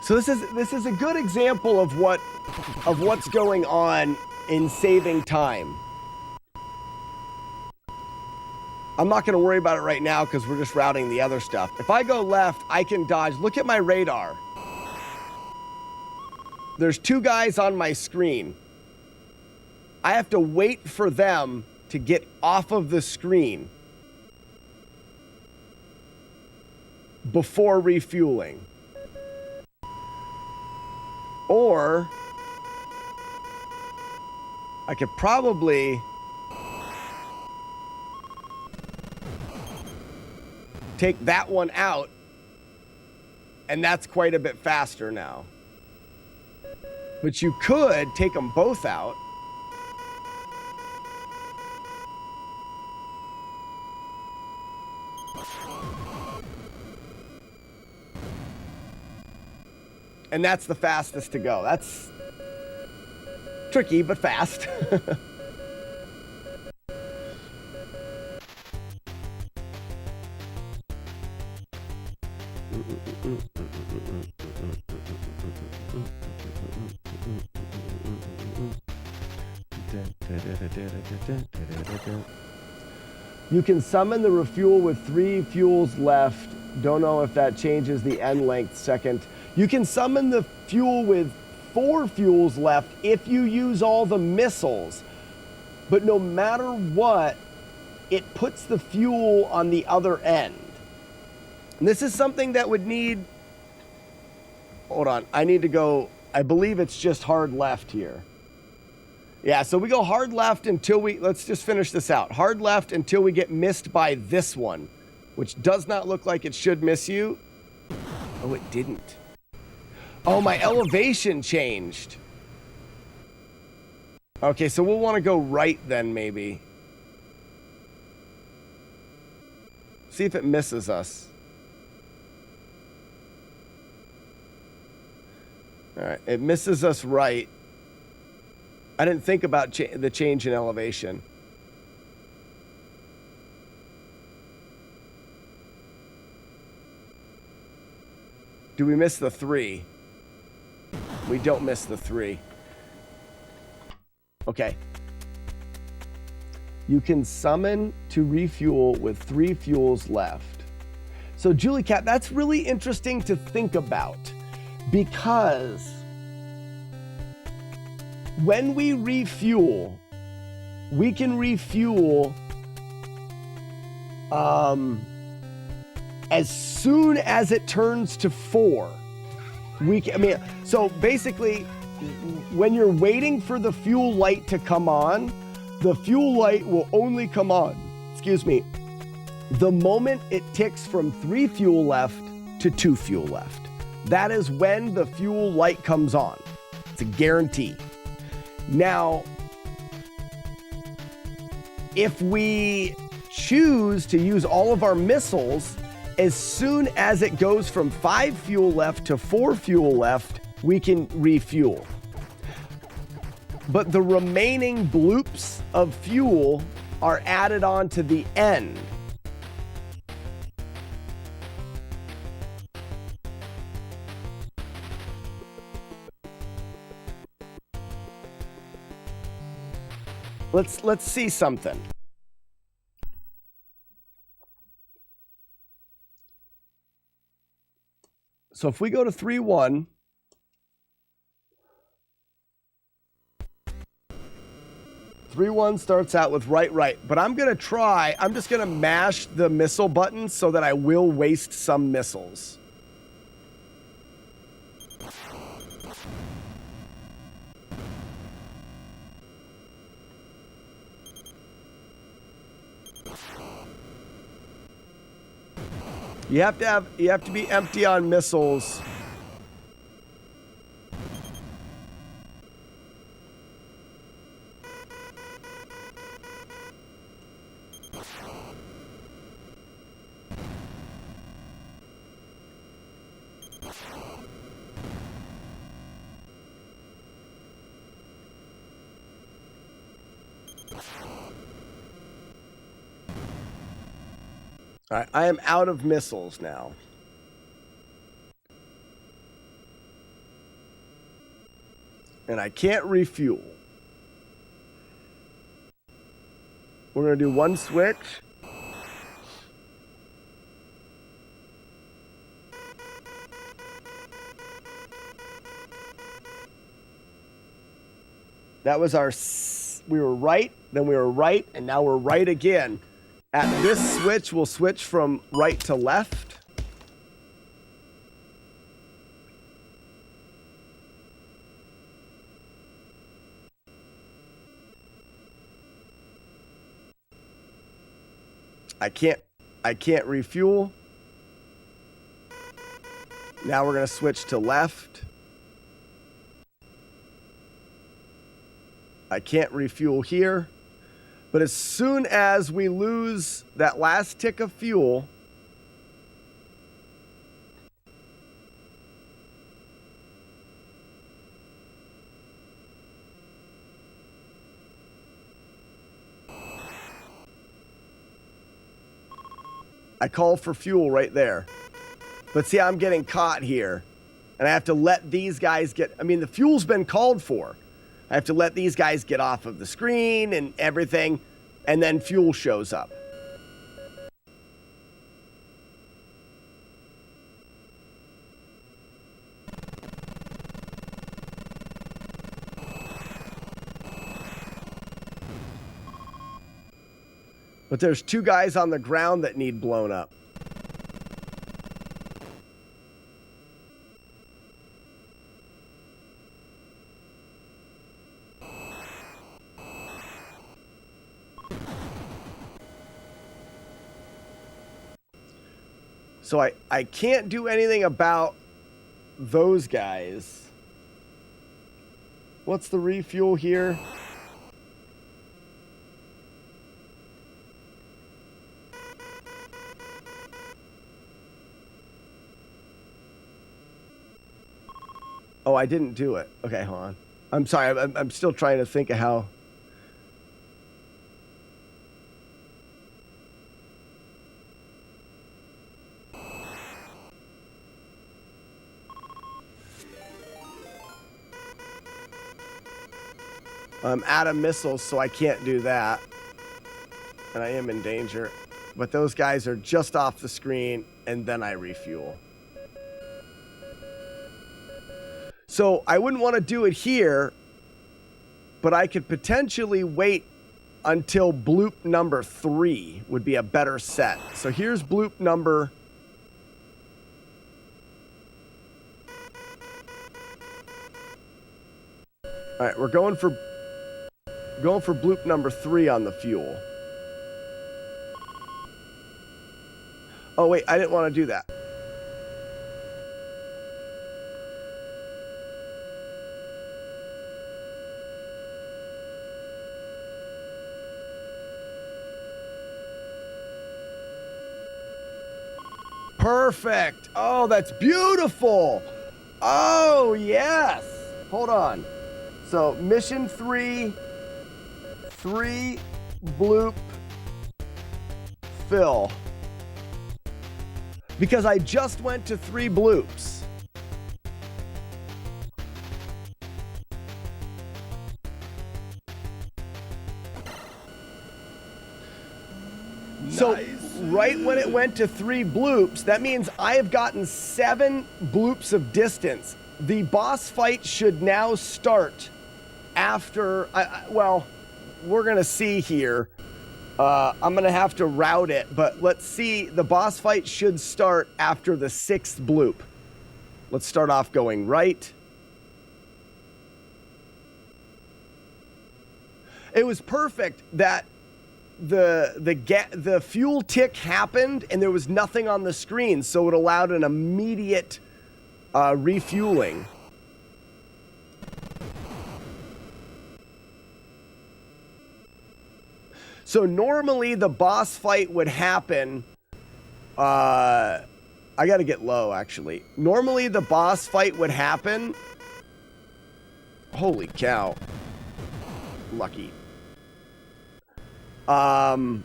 So this is a good example of what's going on in saving time. I'm not going to worry about it right now because we're just routing the other stuff. If I go left, I can dodge. Look at my radar. There's two guys on my screen. I have to wait for them to get off of the screen before refueling. Or I could probably take that one out, and that's quite a bit faster now. But you could take them both out. And that's the fastest to go. That's tricky, but fast. You can summon the refuel with 3 fuels left. Don't know if that changes the end length second. You can summon the fuel with 4 fuels left if you use all the missiles. But no matter what, it puts the fuel on the other end. And this is something that would need... Hold on, I need to go... I believe it's just hard left here. Yeah, so we go hard left until we... Let's just finish this out. Hard left until we get missed by this one, which does not look like it should miss you. Oh, it didn't. Oh, my elevation changed. Okay, so we'll want to go right then, maybe. See if it misses us. All right, it misses us right. I didn't think about the change in elevation. Do we miss the 3? We don't miss the 3. Okay. You can summon to refuel with 3 fuels left. So, Julie Cat, that's really interesting to think about because when we refuel, we can refuel as soon as it turns to 4. I mean, so basically, when you're waiting for the fuel light to come on, the fuel light will only come on, the moment it ticks from 3 fuel left to 2 fuel left. That is when the fuel light comes on. It's a guarantee. Now, if we choose to use all of our missiles, as soon as it goes from 5 fuel left to 4 fuel left, we can refuel. But the remaining bloops of fuel are added on to the end. Let's see something. So if we go to 3-1, starts out with right, but I'm just gonna mash the missile button so that I will waste some missiles. You have to be empty on missiles. All right, I am out of missiles now. And I can't refuel. We're going to do one switch. That was we were right, then we were right, and now we're right again. At this switch, we'll switch from right to left. I can't refuel. Now we're going to switch to left. I can't refuel here. But as soon as we lose that last tick of fuel, I call for fuel right there. But see, I'm getting caught here. And I have to let these guys the fuel's been called for. I have to let these guys get off of the screen and everything, and then fuel shows up. But there's 2 guys on the ground that need blown up. So I can't do anything about those guys. What's the refuel here? Oh, I didn't do it. Okay, hold on. I'm sorry. I'm still trying to think of how. I'm out of missiles, so I can't do that. And I am in danger. But those guys are just off the screen, and then I refuel. So I wouldn't want to do it here, but I could potentially wait until bloop number 3 would be a better set. So here's bloop number All right, we're going for bloop number 3 on the fuel. Oh wait, I didn't want to do that. Perfect. Oh, that's beautiful. Oh, yes. Hold on. So, mission 3 bloop fill. Because I just went to 3 bloops. So, right when it went to 3 bloops, that means I have gotten 7 bloops of distance. The boss fight should now start after, well, we're going to see here. I'm going to have to route it, but let's see. The boss fight should start after the 6th bloop. Let's start off going right. It was perfect that the fuel tick happened and there was nothing on the screen, so it allowed an immediate refueling. So normally the boss fight would happen. I gotta get low, actually. Normally the boss fight would happen. Holy cow. Lucky. The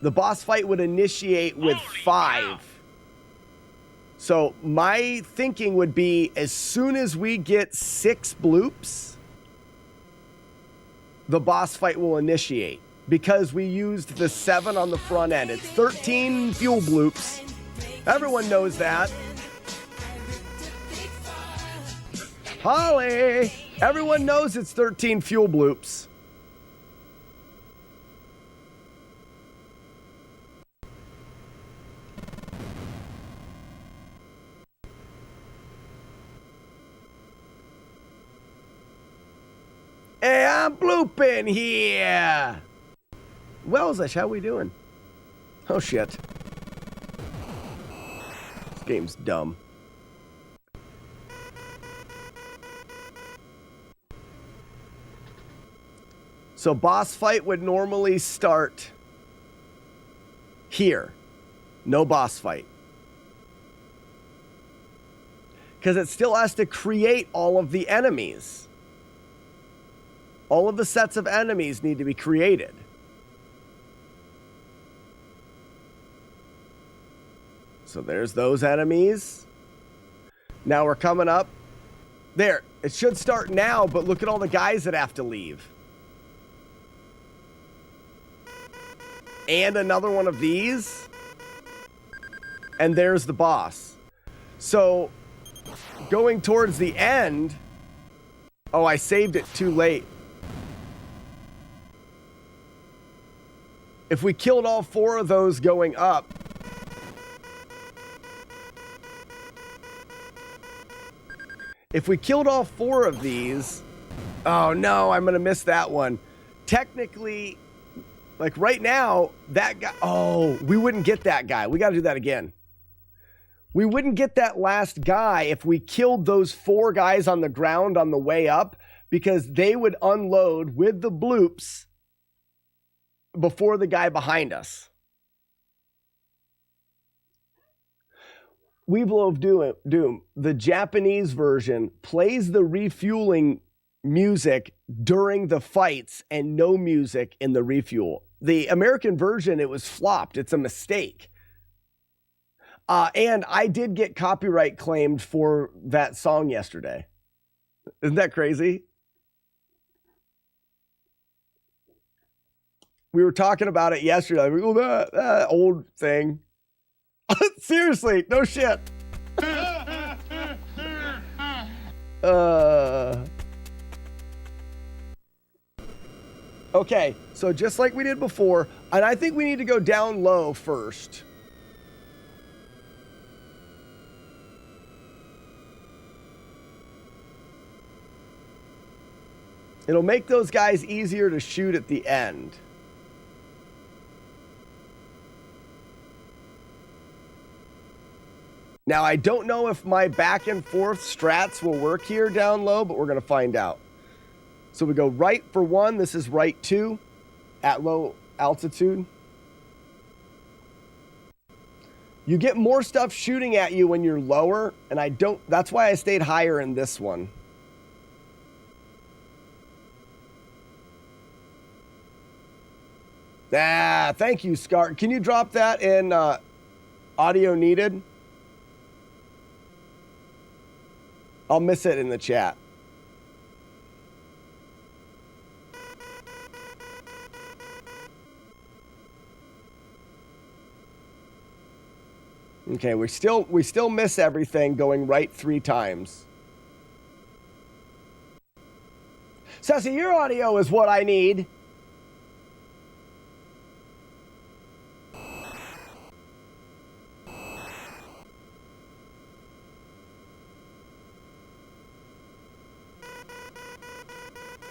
boss fight would initiate with 5. So my thinking would be as soon as we get 6 bloops, the boss fight will initiate because we used the 7 on the front end. It's 13 fuel bloops. Everyone knows that. Holly! Everyone knows it's 13 fuel bloops. Hey, I'm blooping here. Wellsish, how we doing? Oh, shit. This game's dumb. So boss fight would normally start here. No boss fight. Because it still has to create all of the enemies. All of the sets of enemies need to be created. So there's those enemies. Now we're coming up. There, it should start now, but look at all the guys that have to leave. And another one of these. And there's the boss. So, going towards the end. Oh, I saved it too late. If we killed all 4 of those going up. If we killed all 4 of these. Oh no, I'm going to miss that one. Technically, like right now, that guy. Oh, we wouldn't get that guy. We got to do that again. We wouldn't get that last guy if we killed those 4 guys on the ground on the way up, because they would unload with the bloops before the guy behind us. Weeblo of Doom, the Japanese version plays the refueling music during the fights and no music in the refuel. The American version, it was flopped. It's a mistake. And I did get copyright claimed for that song yesterday. Isn't that crazy? We were talking about it yesterday. Like, oh, that old thing. Seriously, no shit. Okay, so just like we did before, and I think we need to go down low first. It'll make those guys easier to shoot at the end. Now, I don't know if my back and forth strats will work here down low, but we're going to find out. So we go right for 1. This is right 2 at low altitude. You get more stuff shooting at you when you're lower, and that's why I stayed higher in this one. Ah, thank you, Scar. Can you drop that in audio needed? I'll miss it in the chat. Okay, we still miss everything going right 3 times. Sassy, your audio is what I need.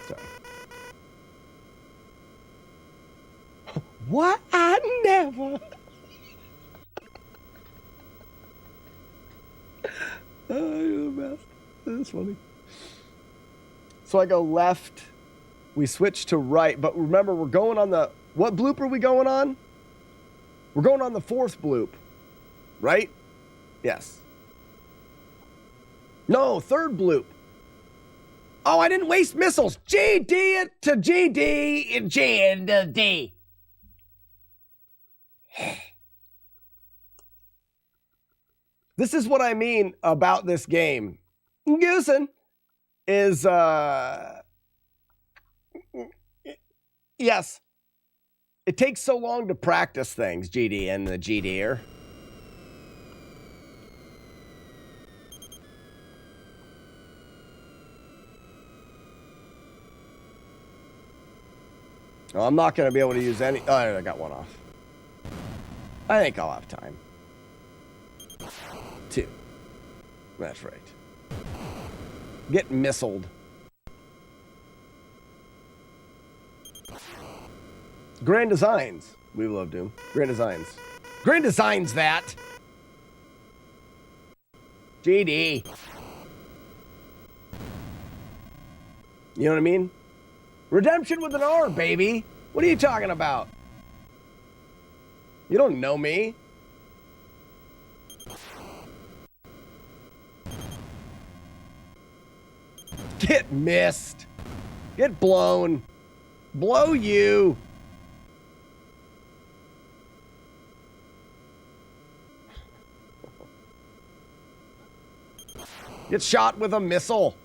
Sorry. What? I never. Oh, you're the best. This is funny. So I go left. We switch to right. But remember, we're going on the... What bloop are we going on? We're going on the 4th bloop. Right? Yes. No, 3rd bloop. Oh, I didn't waste missiles. GD it to GD and G into D. This is what I mean about this game. Goosen is, yes. It takes so long to practice things, GD and the GDer. Oh, I'm not going to be able to use any... Oh, I got one off. I think I'll have time. 2. That's right. Get missiled. Grand Designs. We love Doom. Grand Designs. Grand Designs that. GD. You know what I mean? Redemption with an R, baby. What are you talking about? You don't know me. Get missed. Get blown. Blow you. Get shot with a missile.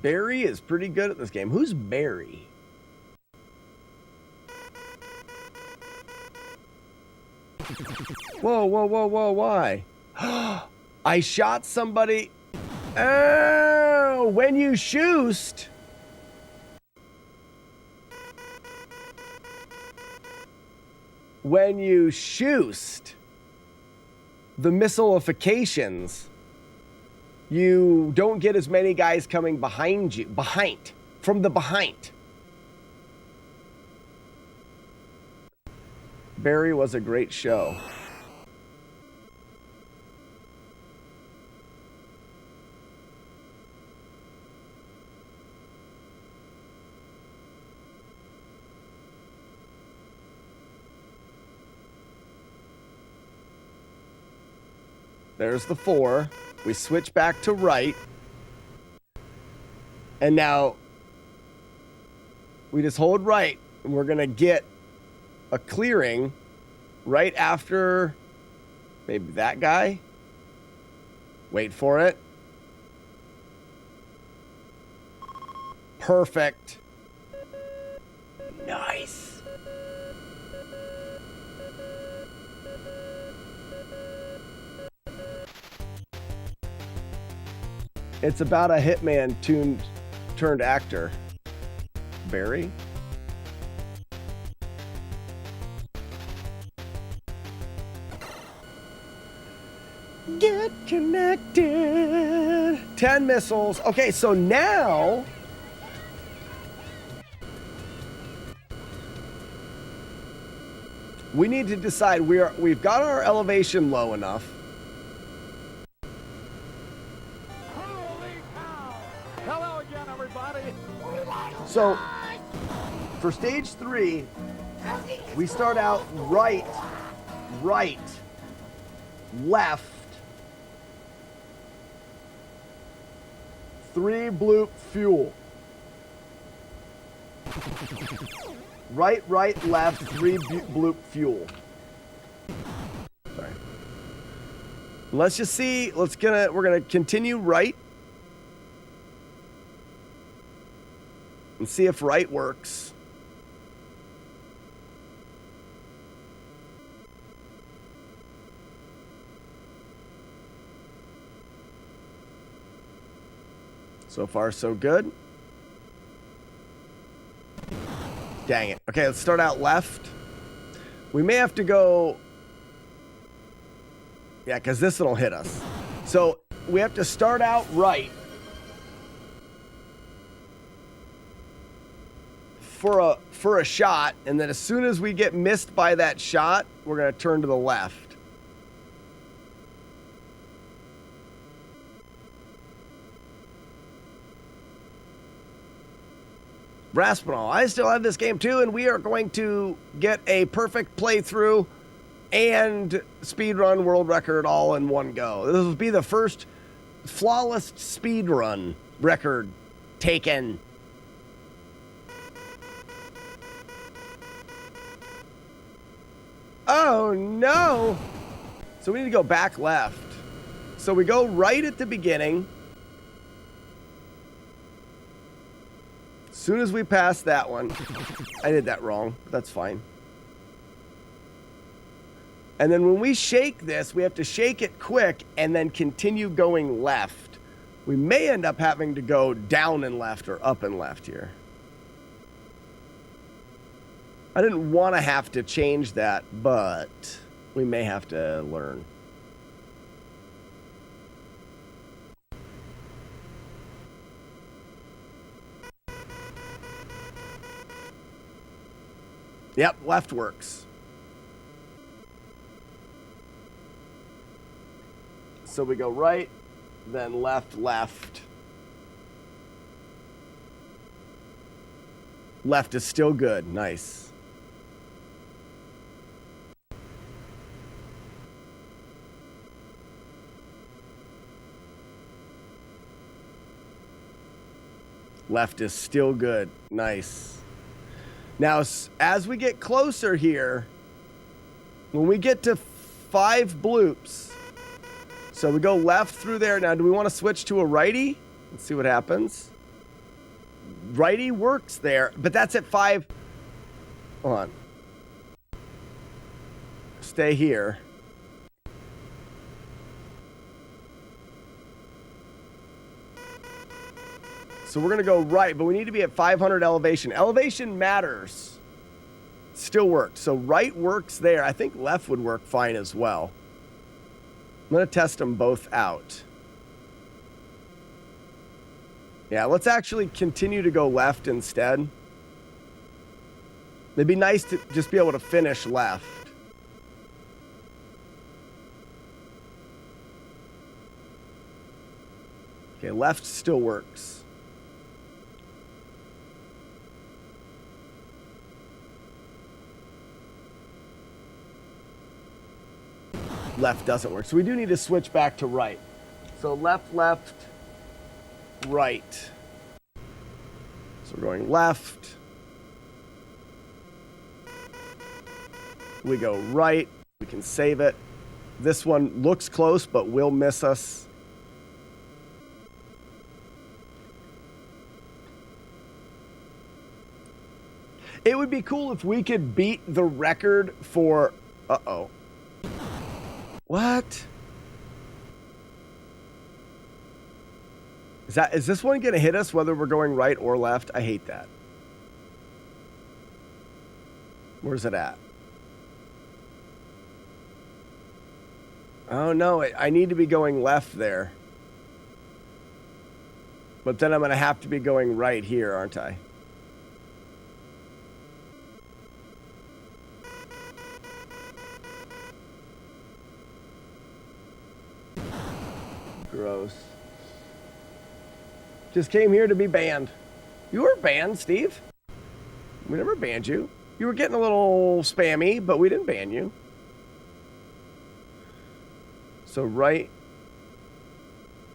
Barry is pretty good at this game. Who's Barry? Whoa, whoa, whoa, whoa, why? I shot somebody. Oh, when you shoot. When you shoot the missileifications, you don't get as many guys coming behind you. From the behind. Barry was a great show. There's the 4. We switch back to right. And now we just hold right. And we're going to get a clearing right after maybe that guy. Wait for it. Perfect. Nice. It's about a hitman turned actor. Barry? Get connected. 10 missiles. Okay, so now we need to decide we've got our elevation low enough. Holy cow! Hello again, everybody. So for stage 3, we start out right, left, 3 bloop fuel. Right, left, 3 bloop fuel. Sorry. Let's just see. We're gonna continue right and see if right works. So far, so good. Dang it. Okay, let's start out left. We may have to go... Yeah, because this one will hit us. So we have to start out right. For a shot, and then as soon as we get missed by that shot, we're going to turn to the left. Raspinall, I still have this game too, and we are going to get a perfect playthrough and speedrun world record all in one go. This will be the first flawless speedrun record taken. Oh no! So we need to go back left. So we go right at the beginning. As soon as we pass that one, I did that wrong, but that's fine. And then when we shake this, we have to shake it quick and then continue going left. We may end up having to go down and left or up and left here. I didn't want to have to change that, but we may have to learn. Yep, left works. So we go right, then left, left. Left is still good. Nice. Left is still good. Nice. Now, as we get closer here, when we get to 5 bloops, so we go left through there. Now, do we want to switch to a righty? Let's see what happens. Righty works there, but that's at 5. Hold on. Stay here. So we're going to go right, but we need to be at 500 elevation. Elevation matters. Still works. So right works there. I think left would work fine as well. I'm going to test them both out. Yeah, let's actually continue to go left instead. It'd be nice to just be able to finish left. Okay, left still works. Left doesn't work. So we do need to switch back to right. So left, left, right. So we're going left. We go right. We can save it. This one looks close, but will miss us. It would be cool if we could beat the record for... Uh-oh. What? Is this one gonna hit us whether we're going right or left? I hate that. Where's it at? Oh no, I need to be going left there. But then I'm gonna have to be going right here, aren't I? Gross. Just came here to be banned. You were banned, Steve. We never banned you. You were getting a little spammy, but we didn't ban you. So right,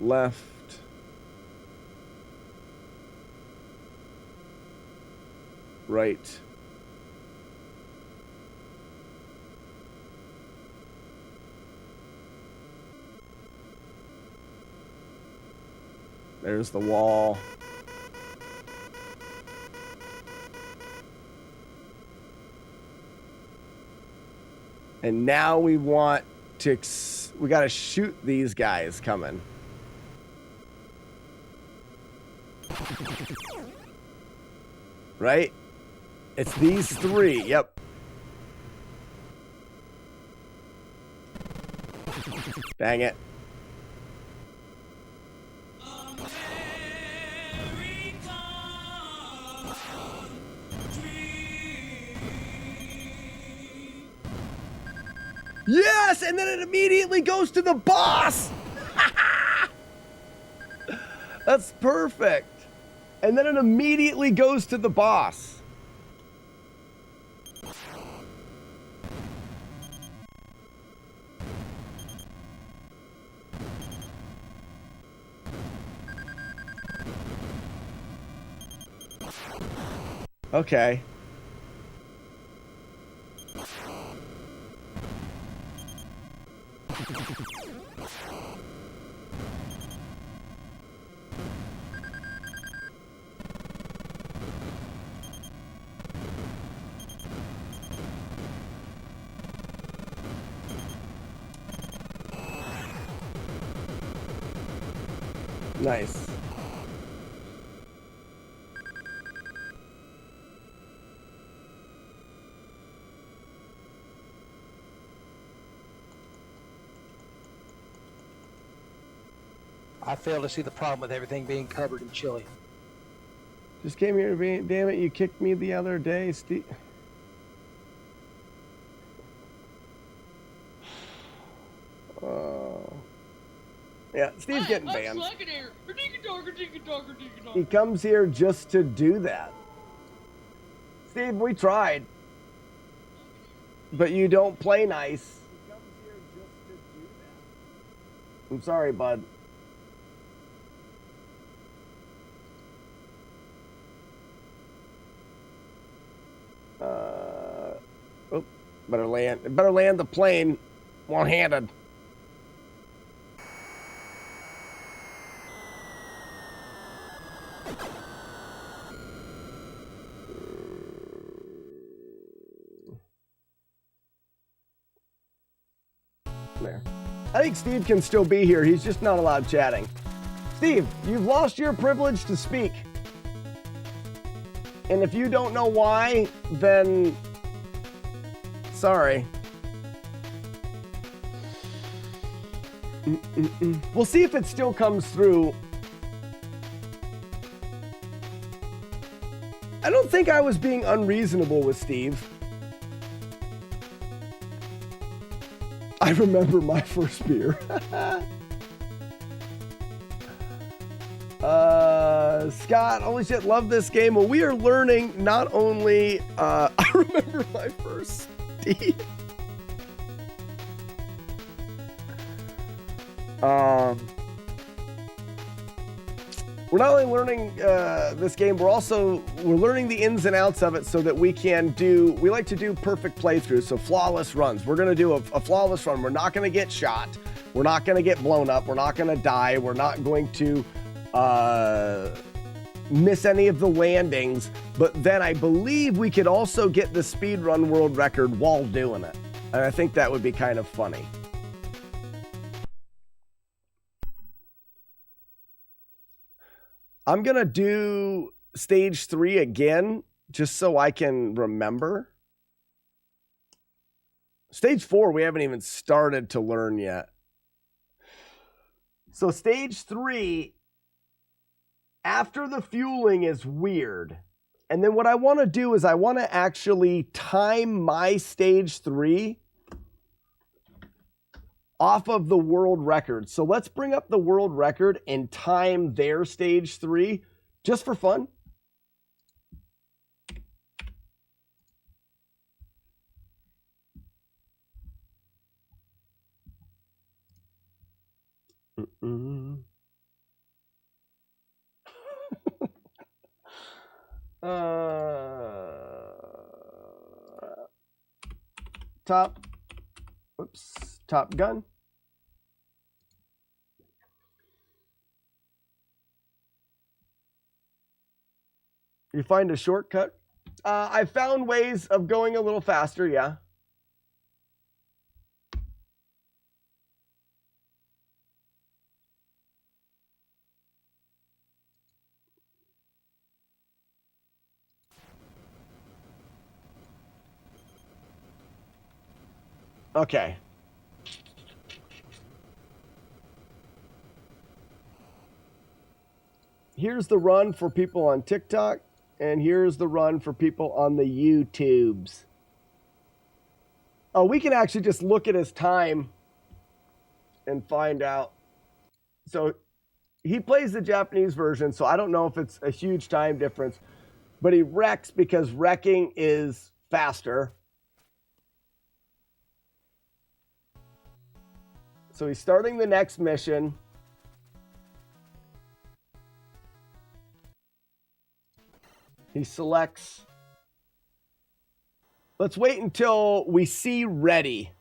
left. Right. There's the wall. And now we want to, we got to shoot these guys coming. Right? It's these three. Yep. Dang it. Yes, and then it immediately goes to the boss. That's perfect. And then it immediately goes to the boss. Okay. Nice. I fail to see the problem with everything being covered in chili. Just came here to be, damn it, you kicked me the other day, Steve. Yeah, Steve's getting banned. He comes here just to do that. Steve, we tried. But you don't play nice. He comes here just to do that. I'm sorry, bud. Oh, better land the plane one-handed. There. I think Steve can still be here. He's just not allowed chatting. Steve, you've lost your privilege to speak. And if you don't know why, then sorry. We'll see if it still comes through. I don't think I was being unreasonable with Steve. I remember my first beer. Scott, holy shit, love this game. Well, we are learning not only, I remember my first Steve. We're not only learning this game, we're learning the ins and outs of it so that we like to do perfect playthroughs, so flawless runs. We're going to do a flawless run. We're not going to get shot. We're not going to get blown up. We're not going to die. We're not going to miss any of the landings. But then I believe we could also get the speedrun world record while doing it. And I think that would be kind of funny. I'm going to do stage 3 again, just so I can remember. Stage 4, we haven't even started to learn yet. So stage 3, after the fueling is weird. And then what I want to do is I want to actually time my stage 3 off of the world record. So let's bring up the world record and time their stage 3 just for fun. Top Gun. You find a shortcut? I found ways of going a little faster, yeah. Okay. Here's the run for people on TikTok, and here's the run for people on the YouTubes. Oh, we can actually just look at his time and find out. So he plays the Japanese version, so I don't know if it's a huge time difference, but he wrecks because wrecking is faster. So he's starting the next mission. He selects. Let's wait until we see ready.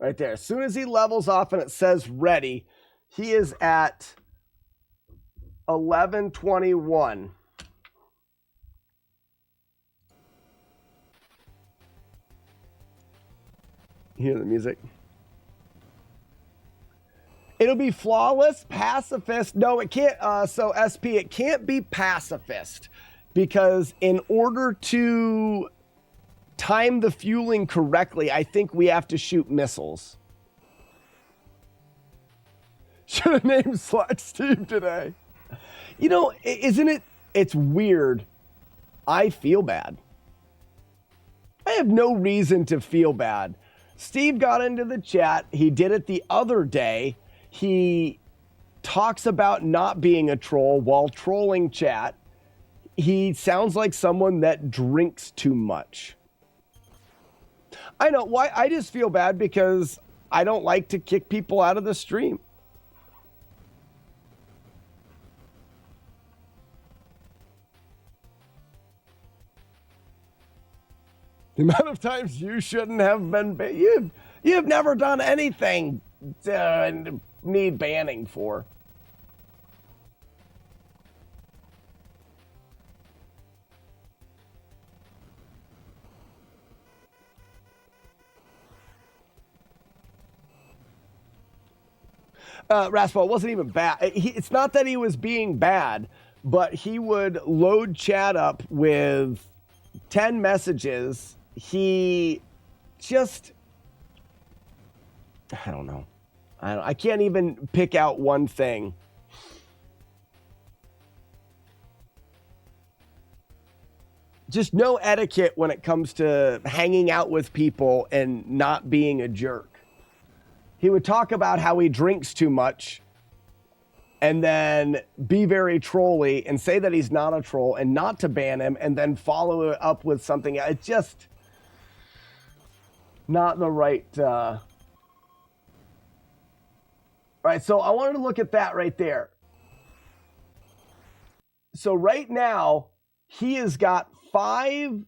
Right there. As soon as he levels off and it says ready, he is at 11:21. Hear the music. It'll be flawless, pacifist. No, it can't. So SP, it can't be pacifist because in order to time the fueling correctly, I think we have to shoot missiles. Should have named Slack Steve today. You know, isn't it? It's weird. I feel bad. I have no reason to feel bad. Steve got into the chat. He did it the other day. He talks about not being a troll while trolling chat. He sounds like someone that drinks too much. I know why. I just feel bad because I don't like to kick people out of the stream. The amount of times you shouldn't have been, you've never done anything to need banning for. Raspal wasn't even bad. It's not that he was being bad, but he would load chat up with 10 messages. He just, I don't know. I can't even pick out one thing. Just no etiquette when it comes to hanging out with people and not being a jerk. He would talk about how he drinks too much and then be very trolly and say that he's not a troll and not to ban him and then follow it up with something. It's just not the right. Right, so I wanted to look at that right there. So right now, he has got 5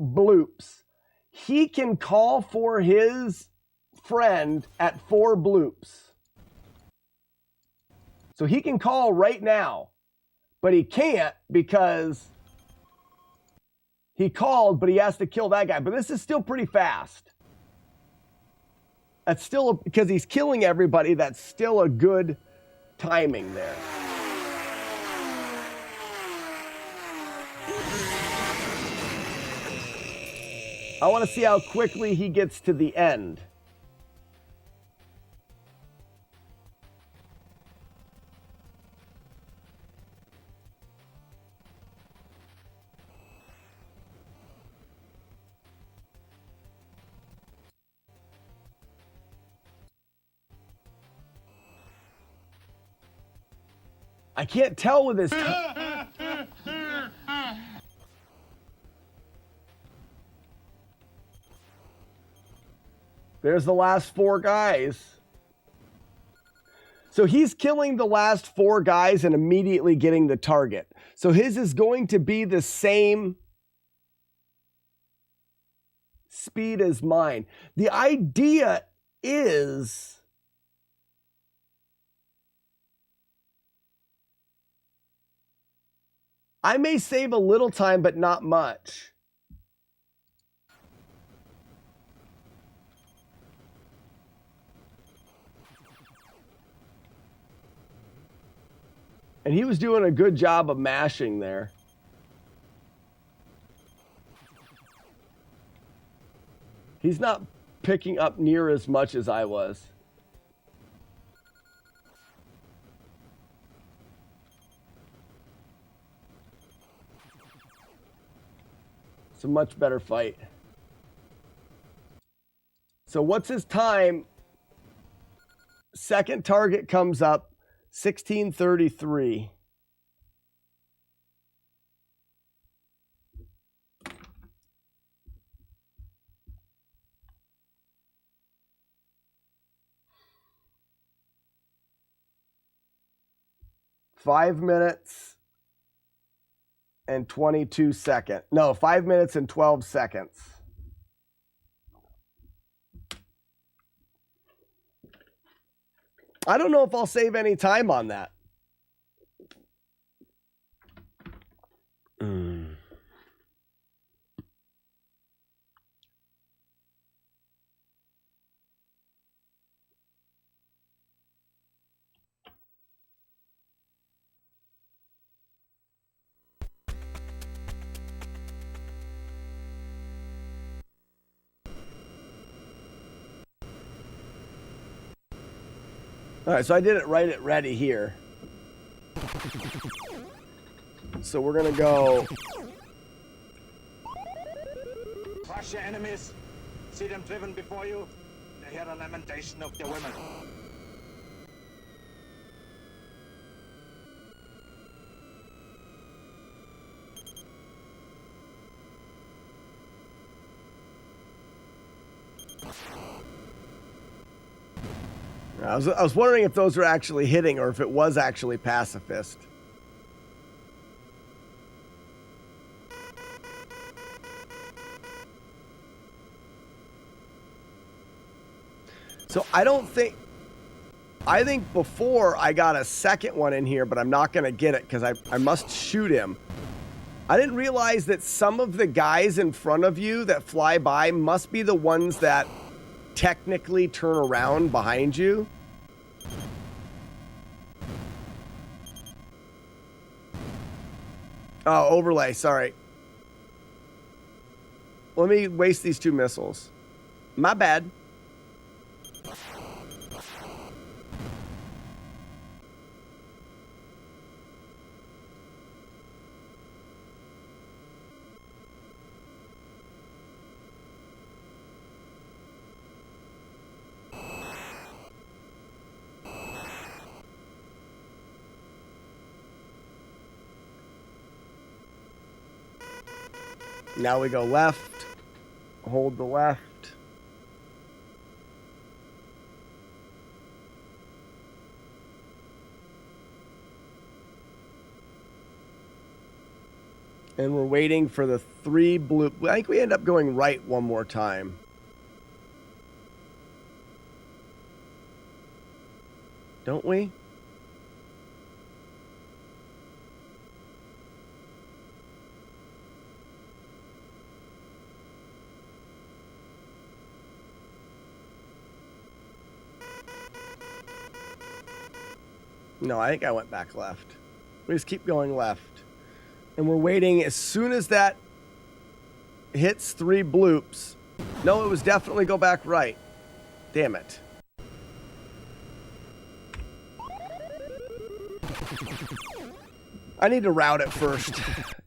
bloops. He can call for his friend at 4 bloops. So he can call right now, but he can't because he called, but he has to kill that guy. But this is still pretty fast. That's still, because he's killing everybody, that's still a good timing there. I want to see how quickly he gets to the end. I can't tell with his... There's the last 4 guys. So he's killing the last 4 guys and immediately getting the target. So his is going to be the same speed as mine. The idea is... I may save a little time, but not much. And he was doing a good job of mashing there. He's not picking up near as much as I was. It's a much better fight. So what's his time? Second target comes up, 16:33. Five minutes and 22 seconds. No, 5 minutes and 12 seconds. I don't know if I'll save any time on that. All right, so I didn't write it ready here. So we're going to go... Crush your enemies. See them driven before you. They hear the lamentation of their women. I was wondering if those were actually hitting or if it was actually pacifist. So I think before I got a second one in here, but I'm not going to get it because I must shoot him. I didn't realize that some of the guys in front of you that fly by must be the ones that technically turn around behind you. Oh, overlay, sorry. Let me waste these 2 missiles. My bad. Now we go left, hold the left. And we're waiting for the 3 blue. I think we end up going right one more time. Don't we? No, I think I went back left. We just keep going left. And we're waiting as soon as that hits 3 bloops. No, it was definitely go back right. Damn it. I need to route it first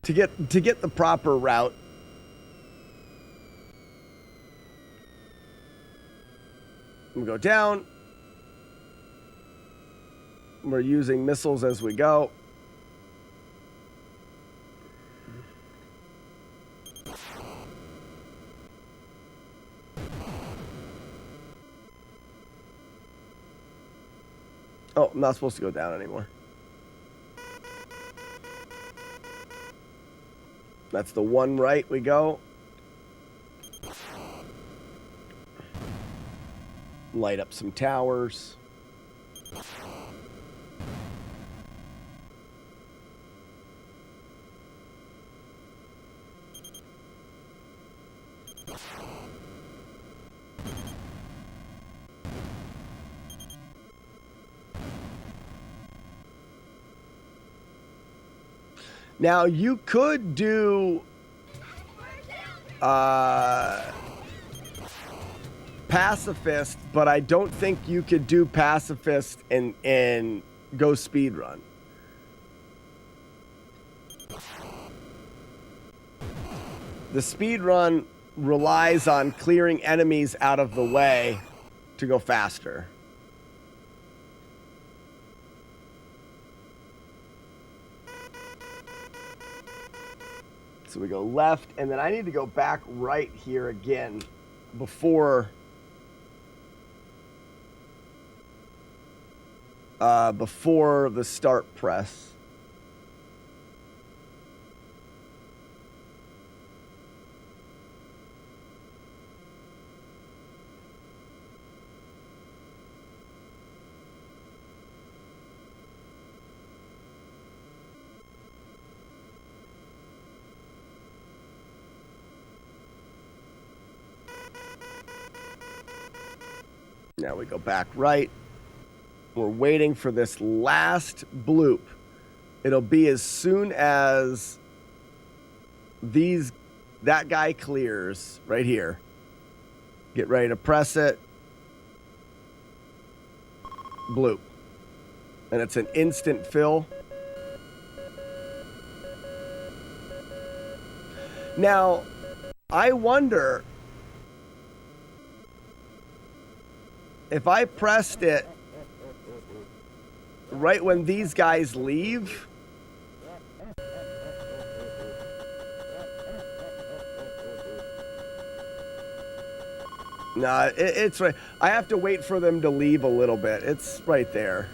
to get the proper route. We go down. We're using missiles as we go. Oh, I'm not supposed to go down anymore. That's the one right we go. Light up some towers. Now, you could do pacifist, but I don't think you could do pacifist and go speedrun. The speedrun relies on clearing enemies out of the way to go faster. So we go left, and then I need to go back right here again before the start press. Now we go back right. We're waiting for this last bloop. It'll be as soon as that guy clears right here. Get ready to press it. Bloop. And it's an instant fill. Now, I wonder if I pressed it right when these guys leave. Nah, it's right. I have to wait for them to leave a little bit. It's right there.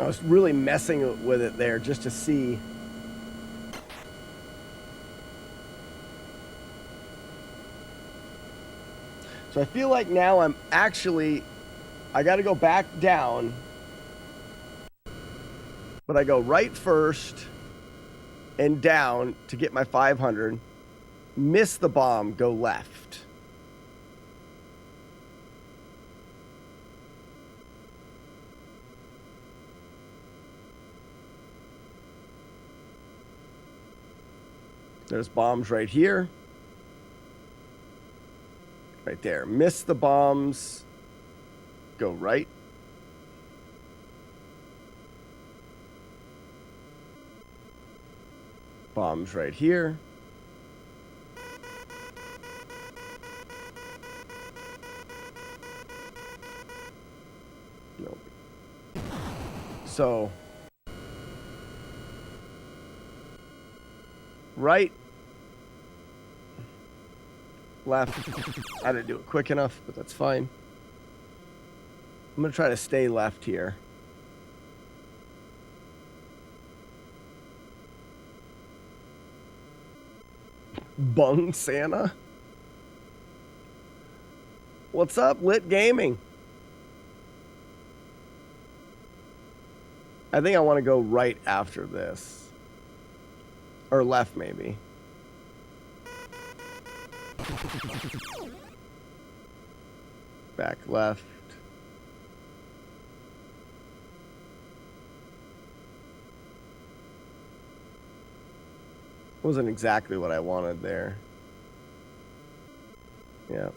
I was really messing with it there just to see. So I feel like now I got to go back down, but I go right first and down to get my 500, miss the bomb, go left. There's bombs right here. Right there. Miss the bombs. Go right. Bombs right here. Nope. So, right. Left. I didn't do it quick enough, but that's fine. I'm gonna try to stay left here. Bung Santa? What's up, Lit Gaming? I think I want to go right after this. Or left, maybe. Back left. Wasn't exactly what I wanted there. Yeah.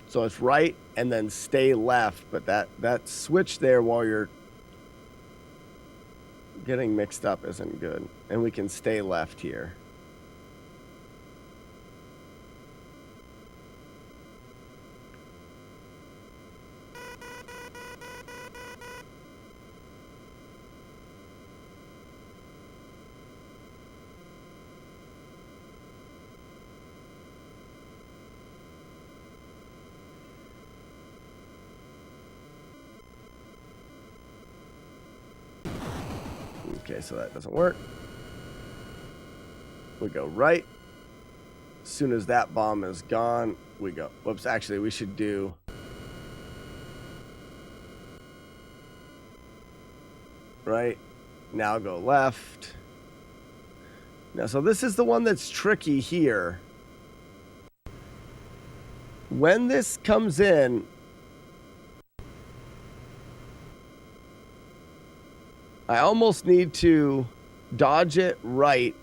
So it's right and then stay left, but that switch there while you're getting mixed up isn't good. And we can stay left here. Okay, so that doesn't work. We go right. As soon as that bomb is gone, we go. Whoops, actually, we should do. Right. Now go left. Now, so this is the one that's tricky here. When this comes in, I almost need to dodge it right.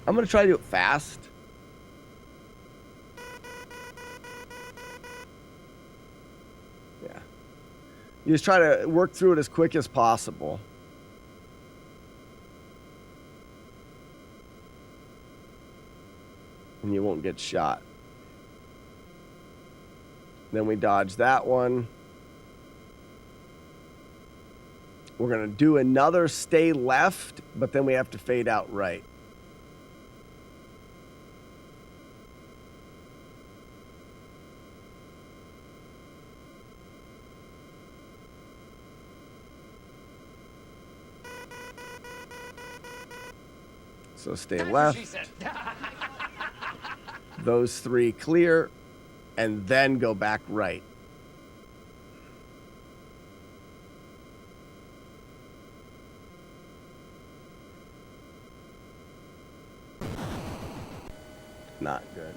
I'm going to try to do it fast. Yeah. You just try to work through it as quick as possible. And you won't get shot. Then we dodge that one. We're going to do another stay left, but then we have to fade out right. So stay left. Those three clear, and then go back right. Not good.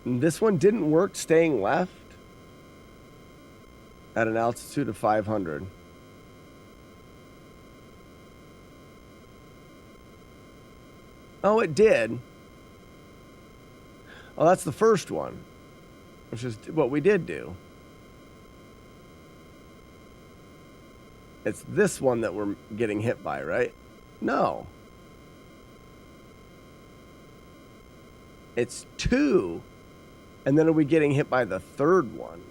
And this one didn't work staying left at an altitude of 500. Oh, it did. Oh, that's the first one, which is what we did do. It's this one that we're getting hit by, right? No. It's two. And then are we getting hit by the third one?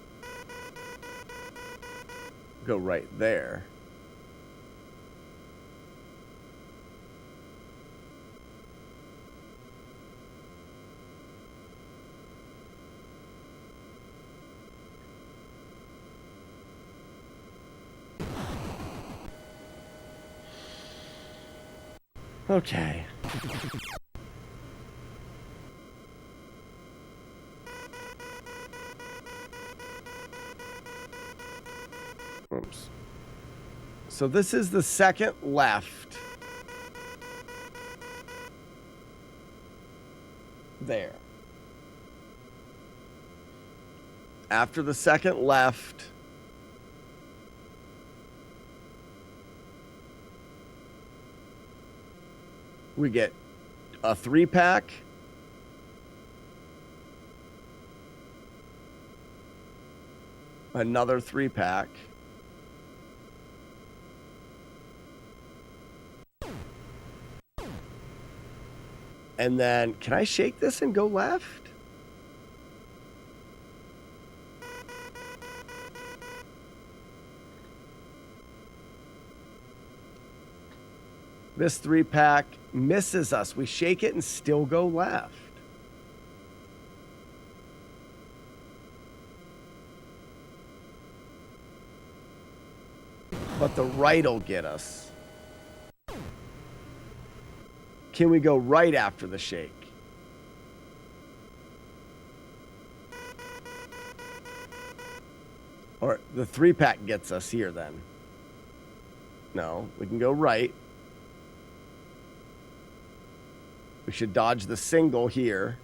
Go right there. Okay. Oops. So this is the second left. There. After the second left, we get a 3-pack. Another 3-pack. And then, can I shake this and go left? This 3-pack misses us. We shake it and still go left. But the right will get us. Can we go right after the shake? Or the 3-pack gets us here then. No, we can go right. We should dodge the single here.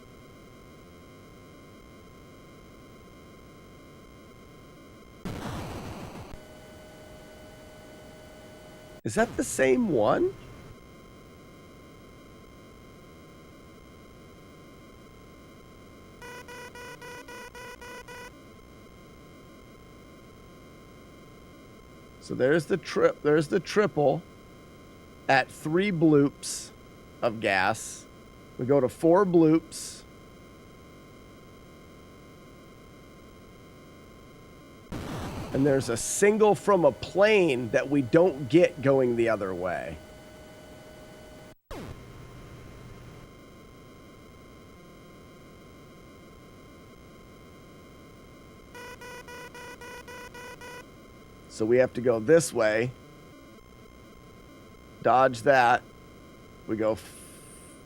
Is that the same one? So there's the triple at 3 bloops of gas. We go to 4 bloops. And there's a single from a plane that we don't get going the other way. So we have to go this way. Dodge that. We go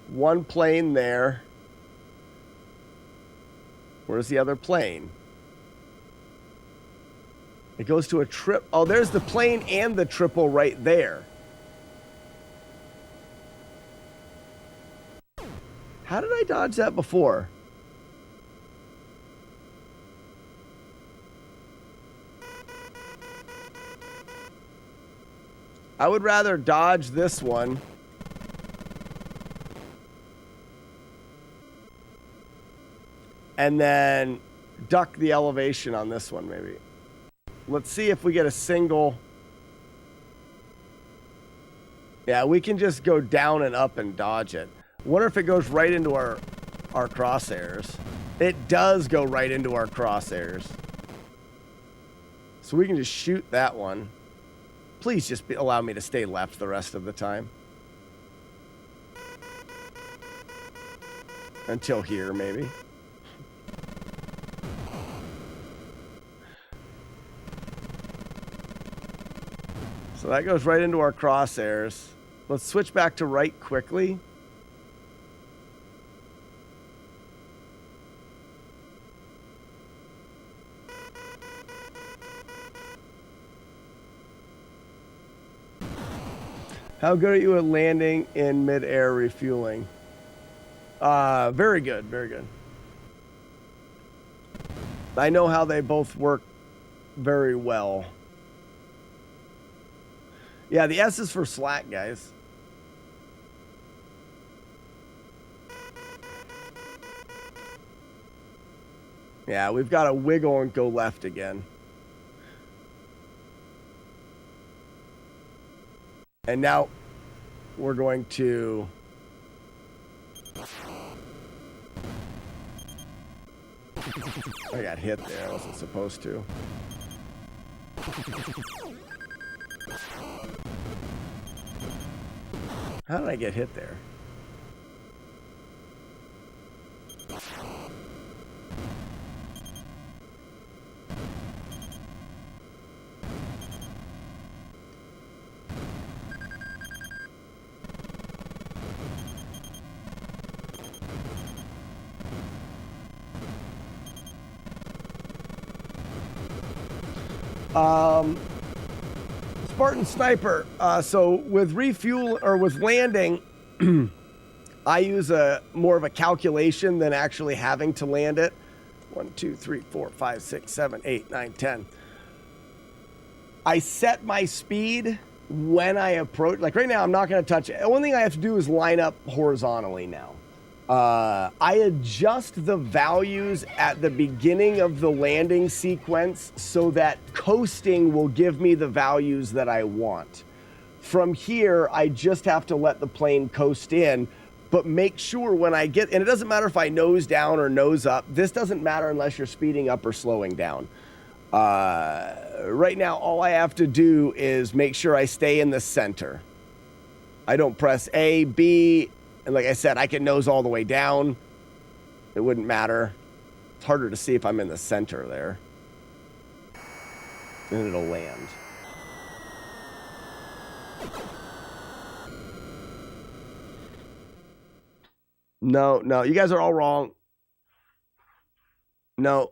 1 plane there. Where's the other plane? It goes to a trip. Oh, there's the plane and the triple right there. How did I dodge that before? I would rather dodge this one. And then duck the elevation on this one, maybe. Let's see if we get a single. Yeah, we can just go down and up and dodge it. Wonder if it goes right into our crosshairs. It does go right into our crosshairs. So we can just shoot that one. Please just allow me to stay left the rest of the time. Until here, maybe. So that goes right into our crosshairs. Let's switch back to right quickly. How good are you at landing in mid-air refueling? Very good, very good. I know how they both work very well. Yeah, the S is for slack, guys. Yeah, we've got to wiggle and go left again. And now we're going to... I got hit there. I wasn't supposed to. How did I get hit there? Spartan Sniper. So with refuel or with landing, I use more of a calculation than actually having to land it. 1, 2, 3, 4, 5, 6, 7, 8, 9, 10. I set my speed when I approach. Like right now, I'm not going to touch it. The only thing I have to do is line up horizontally now. I adjust the values at the beginning of the landing sequence so that coasting will give me the values that I want. From here, I just have to let the plane coast in, but make sure when I get, and it doesn't matter if I nose down or nose up. This doesn't matter unless you're speeding up or slowing down. Right now, all I have to do is make sure I stay in the center. I don't press A, B, and like I said, I can nose all the way down. It wouldn't matter. It's harder to see if I'm in the center there. And it'll land. No, you guys are all wrong. No.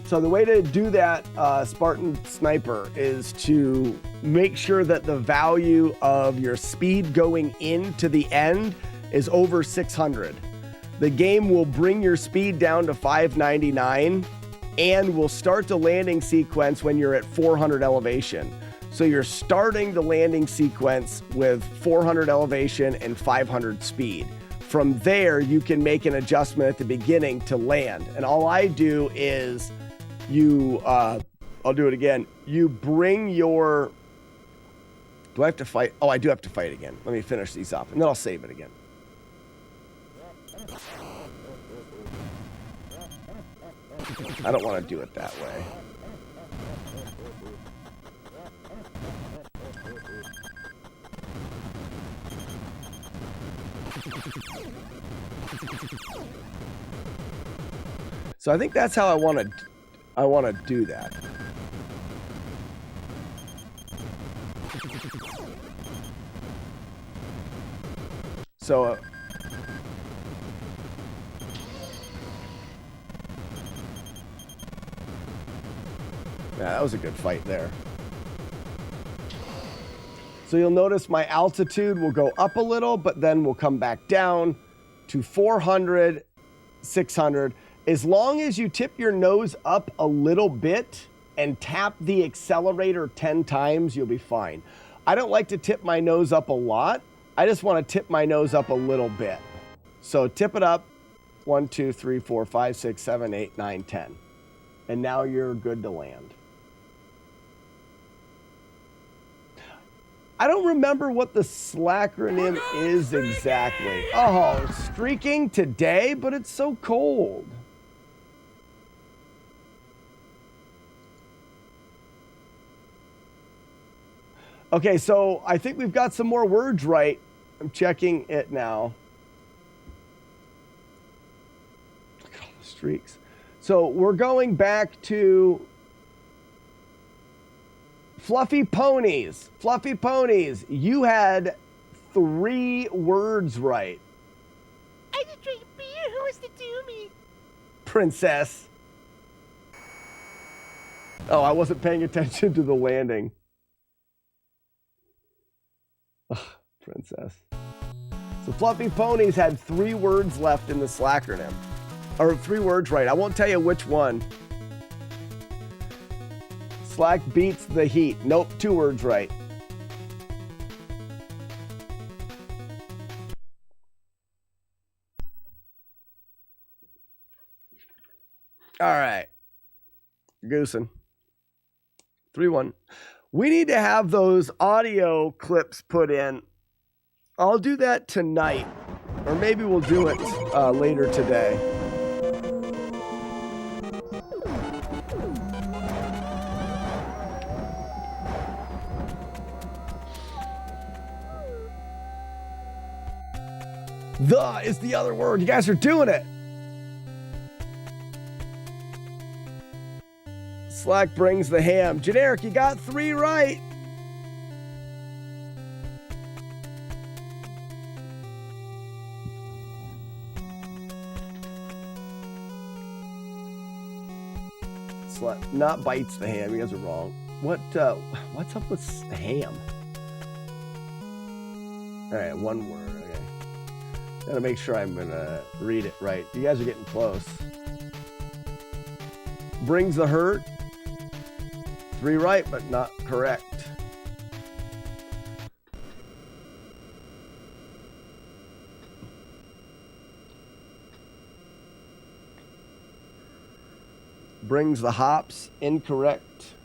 So the way to do that, Spartan Sniper, is to make sure that the value of your speed going into the end is over 600. The game will bring your speed down to 599 and will start the landing sequence when you're at 400 elevation. So you're starting the landing sequence with 400 elevation and 500 speed. From there, you can make an adjustment at the beginning to land. And all I do is I'll do it again. You bring your, do I have to fight? Oh, I do have to fight again. Let me finish these off and then I'll save it again. I don't want to do it that way. So I think that's how I want to do that. So yeah, that was a good fight there. So you'll notice my altitude will go up a little, but then we'll come back down to 400, 600. As long as you tip your nose up a little bit and tap the accelerator 10 times, you'll be fine. I don't like to tip my nose up a lot. I just want to tip my nose up a little bit. So tip it up 1, 2, 3, 4, 5, 6, 7, 8, 9, 10. And now you're good to land. I don't remember what the slackronym is exactly. Oh, streaking today, but it's so cold. Okay, so I think we've got some more words right. I'm checking it now. Look at all the streaks. So we're going back to Fluffy Ponies. Fluffy Ponies, you had 3 words right. I just drank beer. Who was to do me? Princess. Oh, I wasn't paying attention to the landing. Ugh, princess. So Fluffy Ponies had 3 words left in the slackronym. Or 3 words right. I won't tell you which one. Slack beats the heat. Nope, 2 words right. All right. Goosing. 3-1. We need to have those audio clips put in. I'll do that tonight, or maybe we'll do it later today. The is the other word. You guys are doing it. Slack brings the ham. Generic, you got 3 right. Slack not bites the ham. You guys are wrong. What's up with ham? All right, 1 word. Okay. Gotta make sure I'm gonna read it right. You guys are getting close. Brings the hurt. 3 right, but not correct. Brings the hops. Incorrect.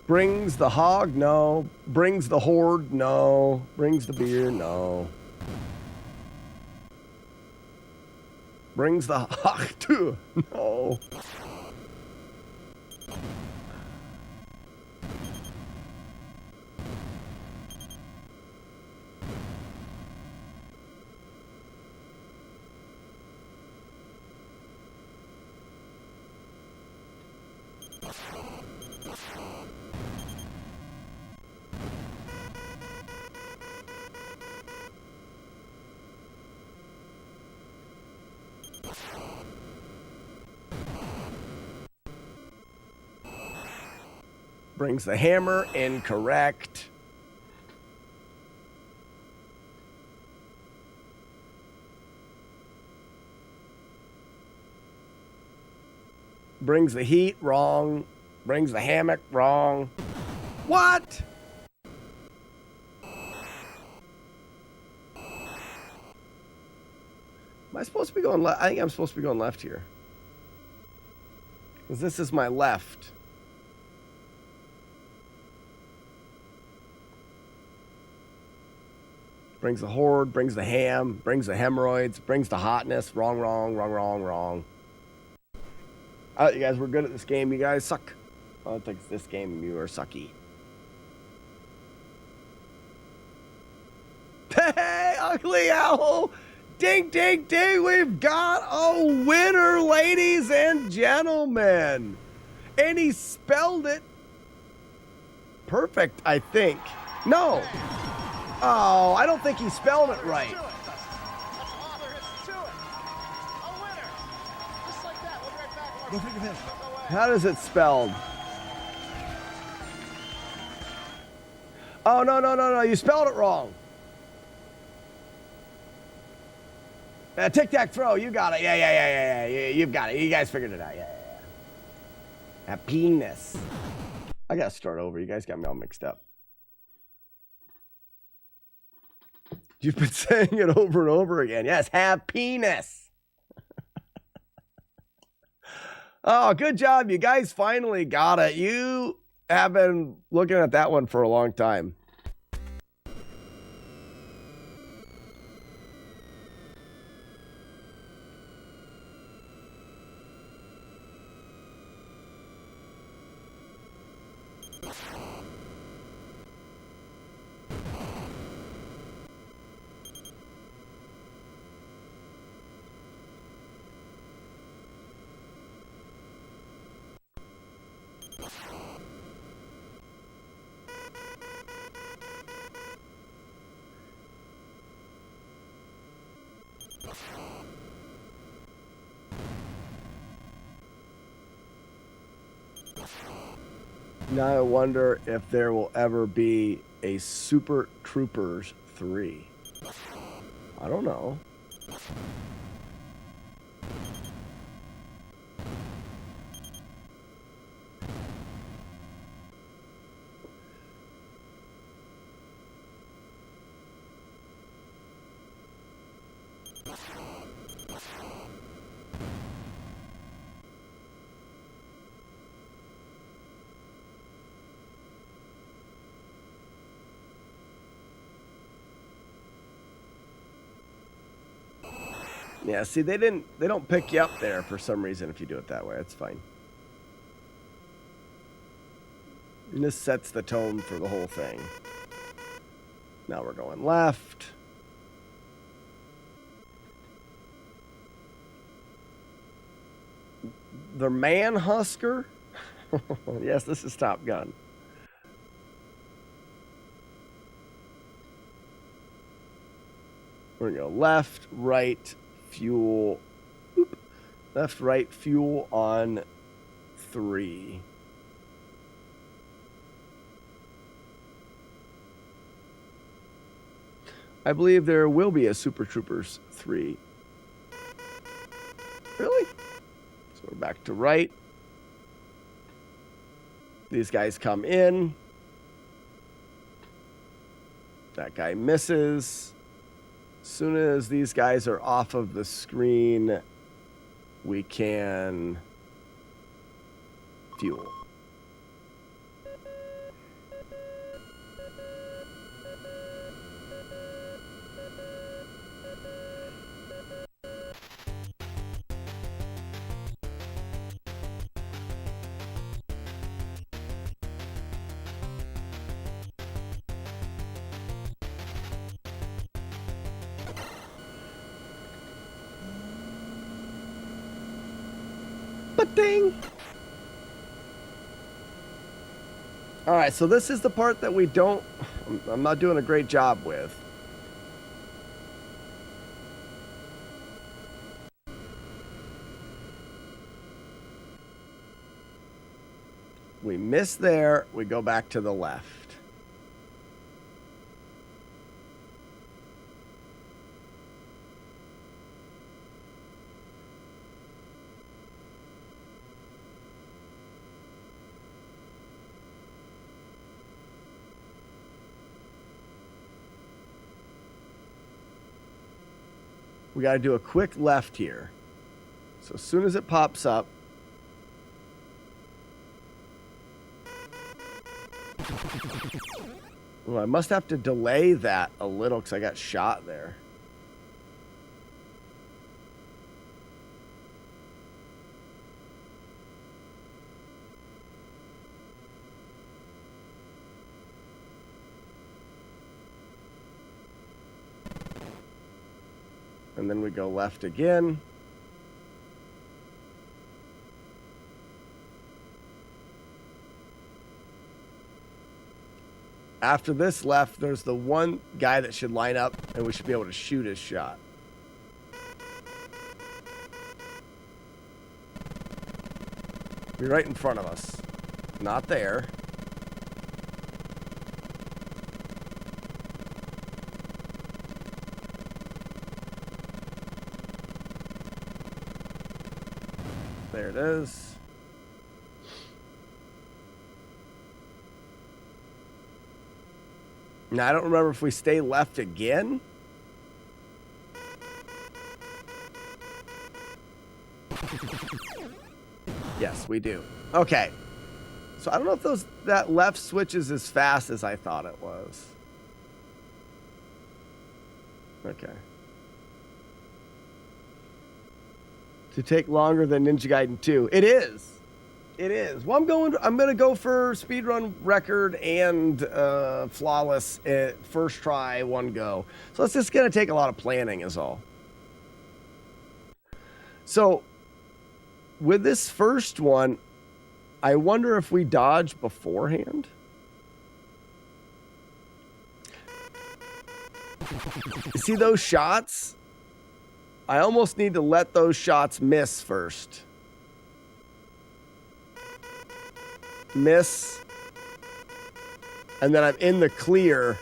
Brings the hog? No. Brings the horde? No. Brings the beer? No. Brings the hog too? No. Brings the hammer. Incorrect. Brings the heat. Wrong. Brings the hammock. Wrong. What? Am I supposed to be going left? I think I'm supposed to be going left here. Because this is my left. Brings the horde, brings the ham, brings the hemorrhoids, brings the hotness. Wrong, wrong, wrong, wrong, wrong. You guys were good at this game. You guys suck. I don't think this game you are sucky. Hey, Ugly Owl! Ding, ding, ding! We've got a winner, ladies and gentlemen! And he spelled it perfect, I think. No! Oh, I don't think he spelled it right. How does it spelled? Oh, no, no, no, no. You spelled it wrong. Tic-tac-throw. You got it. Yeah. You've got it. You guys figured it out. Yeah. Happiness. I got to start over. You guys got me all mixed up. You've been saying it over and over again. Yes, happiness. Oh, good job. You guys finally got it. You have been looking at that one for a long time. Now I wonder if there will ever be a Super Troopers 3. I don't know. Yeah, see, they don't pick you up there for some reason if you do it that way. It's fine. And this sets the tone for the whole thing. Now we're going left. The Manhusker? Yes, this is Top Gun. We're going to go left, right, fuel. Oop. Left, right, fuel on 3. I believe there will be a Super Troopers 3. Really? So we're back to right. These guys come in. That guy misses. As soon as these guys are off of the screen, we can fuel. Ding. All right, so this is the part that I'm not doing a great job with. We miss there, we go back to the left. We got to do a quick left here. So as soon as it pops up, well, I must have to delay that a little because I got shot there. And then we go left again. After this left, there's the one guy that should line up, and we should be able to shoot his shot. Be right in front of us. Not there. There it is. Now, I don't remember if we stay left again. Yes, we do. Okay. So I don't know if that left switch is as fast as I thought it was. Okay. To take longer than Ninja Gaiden 2. It is. It is. Well, I'm going to go for speedrun record and flawless first try, one go. So it's just going to take a lot of planning is all. So with this first one, I wonder if we dodge beforehand. You see those shots? I almost need to let those shots miss first. Miss. And then I'm in the clear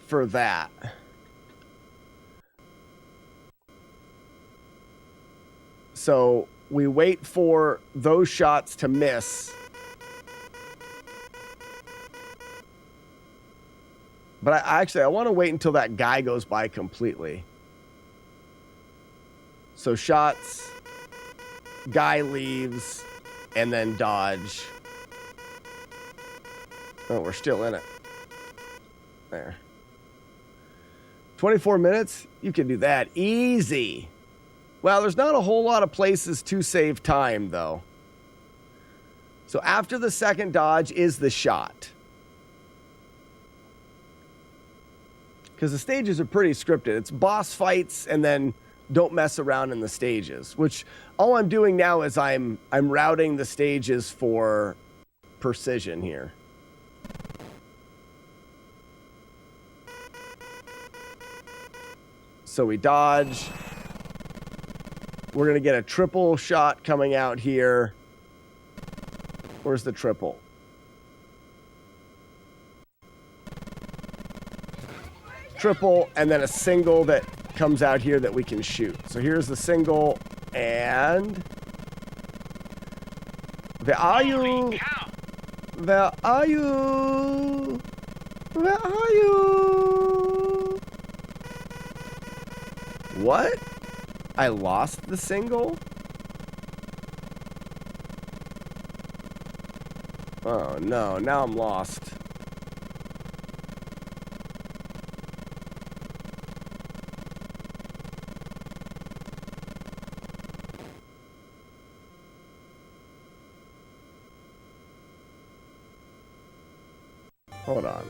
for that. So we wait for those shots to miss. But I want to wait until that guy goes by completely. So shots, guy leaves, and then dodge. Oh, we're still in it. There. 24 minutes? You can do that easy. Well, there's not a whole lot of places to save time, though. So after the second dodge is the shot. Because the stages are pretty scripted. It's boss fights and then don't mess around in the stages, which all I'm doing now is I'm routing the stages for precision here. So we dodge. We're going to get a triple shot coming out here. Where's the triple? triple, and then a single that comes out here that we can shoot. So here's the single, and... Where are you? Where are you? Where are you? What? I lost the single? Oh no, now I'm lost. Hold on.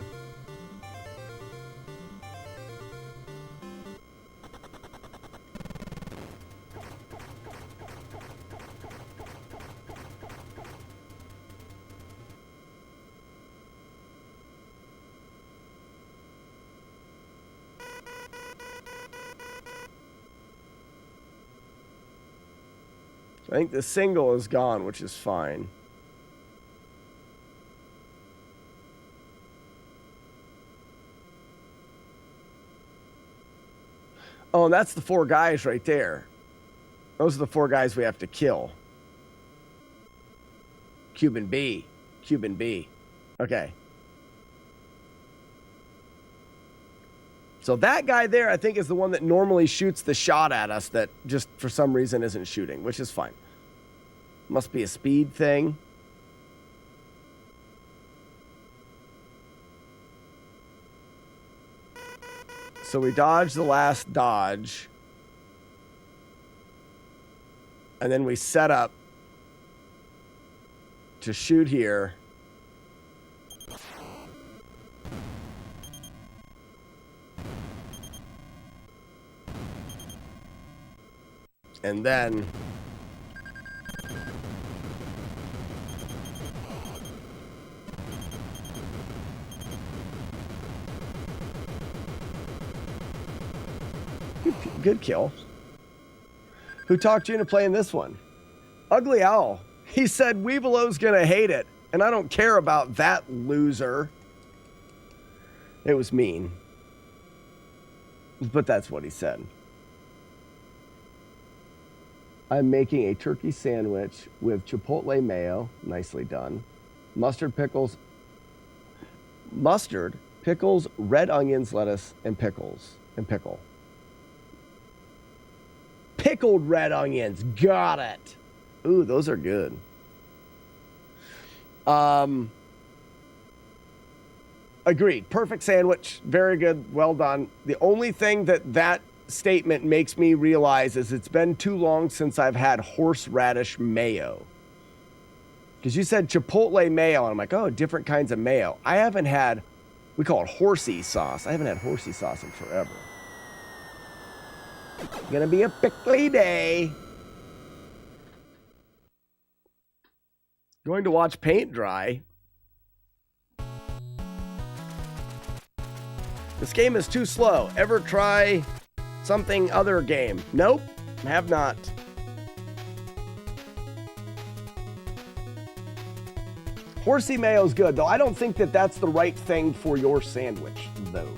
I think the single is gone, which is fine. Oh, and that's the 4 guys right there. Those are the 4 guys we have to kill. Cuban B. Cuban B. Okay. So that guy there, I think, is the one that normally shoots the shot at us that just for some reason isn't shooting, which is fine. Must be a speed thing. So we dodge the last dodge. And then we set up to shoot here. And then good kill. Who talked you into playing this one? Ugly Owl. He said Weevilow's gonna hate it, and I don't care about that loser. It was mean. But that's what he said. I'm making a turkey sandwich with chipotle mayo, nicely done. Mustard, pickles, red onions, lettuce, and pickle. Pickled red onions, got it. Ooh, those are good. Agreed. Perfect sandwich, very good, well done. The only thing that statement makes me realize is it's been too long since I've had horseradish mayo. Because you said chipotle mayo, and I'm like, oh, different kinds of mayo. I haven't had, we call it horsey sauce. I haven't had horsey sauce in forever. Gonna be a pickly day. Going to watch paint dry. This game is too slow. Ever try something other game? Nope, have not. Horsey mayo is good, though. I don't think that that's the right thing for your sandwich, though.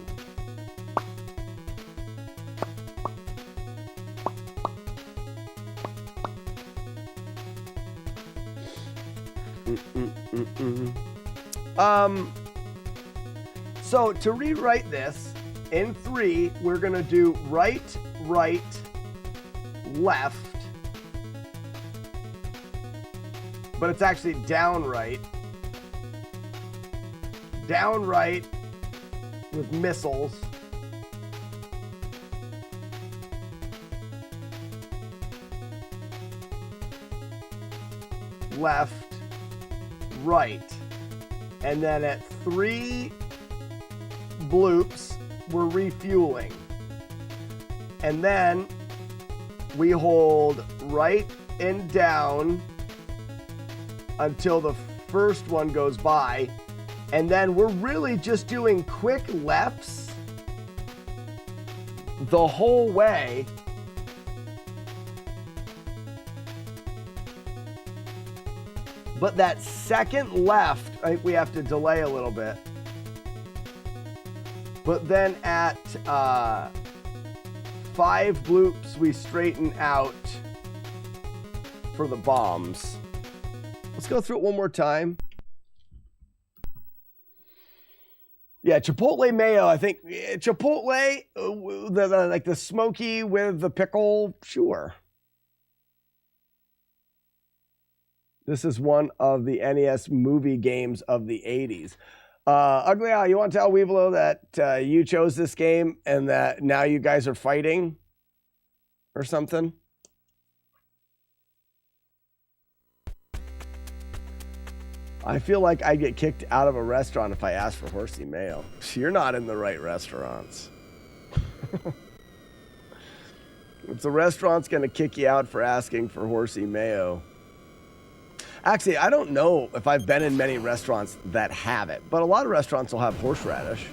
So to rewrite this, in 3, we're gonna do right, right, left. But it's actually down, right. Down, right, with missiles. Left, right. And then at 3 bloops, we're refueling. And then we hold right and down until the first one goes by. And then we're really just doing quick lefts the whole way. But that second left, I think we have to delay a little bit. But then at 5 bloops, we straighten out for the bombs. Let's go through it one more time. Yeah, Chipotle mayo. I think Chipotle, like the smoky with the pickle, sure. This is one of the NES movie games of the 80s. Ugly Al, you want to tell Weevilo that you chose this game and that now you guys are fighting or something? I feel like I'd get kicked out of a restaurant if I asked for horsey mayo. You're not in the right restaurants. If the restaurant's going to kick you out for asking for horsey mayo. Actually, I don't know if I've been in many restaurants that have it, but a lot of restaurants will have horseradish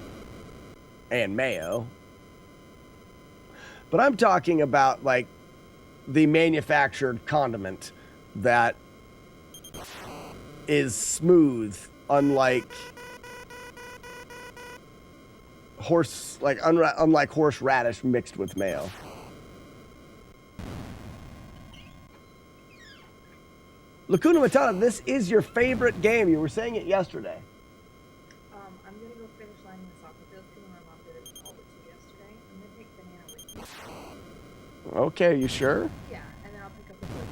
and mayo. But I'm talking about like the manufactured condiment that is smooth, unlike unlike horseradish mixed with mayo. Lacuna Matata, this is your favorite game. You were saying it yesterday. I'm gonna go finish lining the soccer field because my mom did it all the two yesterday. I'm gonna take Banana with me. Okay, you sure? Yeah, and then I'll pick up the book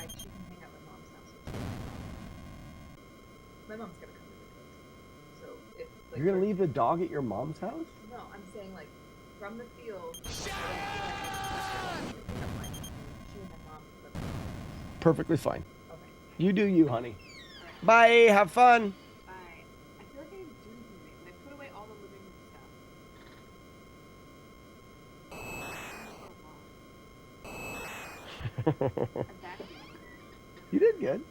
if she can hang out at mom's house. My mom's gonna come visit us. So if like, You're gonna leave the dog at your mom's house? No, I'm saying like from the field. She and my mom live. Perfectly fine. Okay. You do you, honey. Bye. Have fun. Bye. I feel like I didn't do anything, and I put away all the living room stuff. You did good.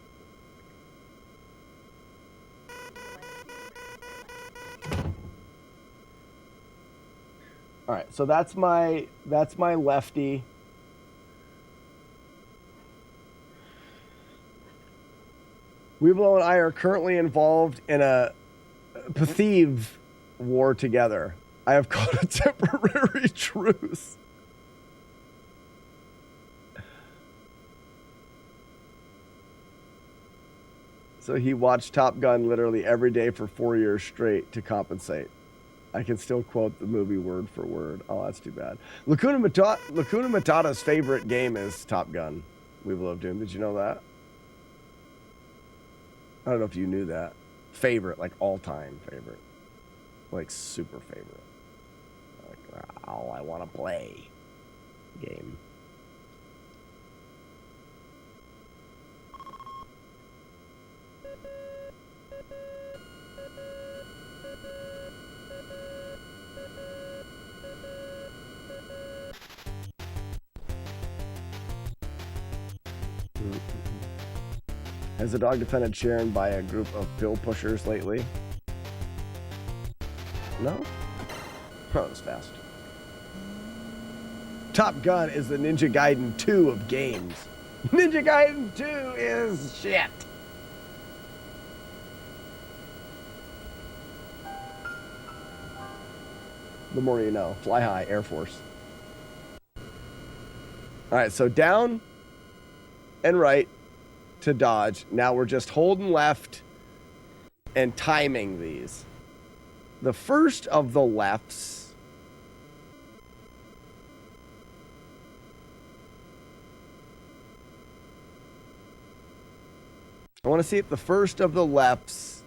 All right, so that's my lefty. Weevil and I are currently involved in a Pathive war together. I have called a temporary truce. So he watched Top Gun literally every day for 4 years straight to compensate. I can still quote the movie word for word. Oh, that's too bad. Lacuna Matata's favorite game is Top Gun. Weevil of Doom. Did you know that? I don't know if you knew that. Favorite, like all-time favorite. Like super favorite. Like, oh, I want to play game. Has the dog defended Sharon by a group of pill pushers lately? No? Oh, that was fast. Top Gun is the Ninja Gaiden 2 of games. Ninja Gaiden 2 is shit. The more you know. Fly high, Air Force. All right, so down and right to dodge. Now we're just holding left and timing these. The first of the lefts I want to see if the first of the lefts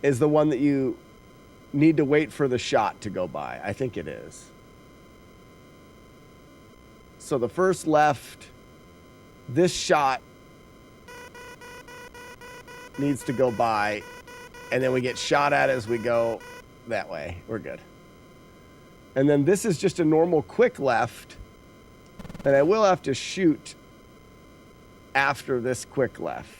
is the one that you need to wait for the shot to go by. I think it is. So the first left, this shot needs to go by, and then we get shot at as we go that way. We're good. And then this is just a normal quick left, and I will have to shoot after this quick left.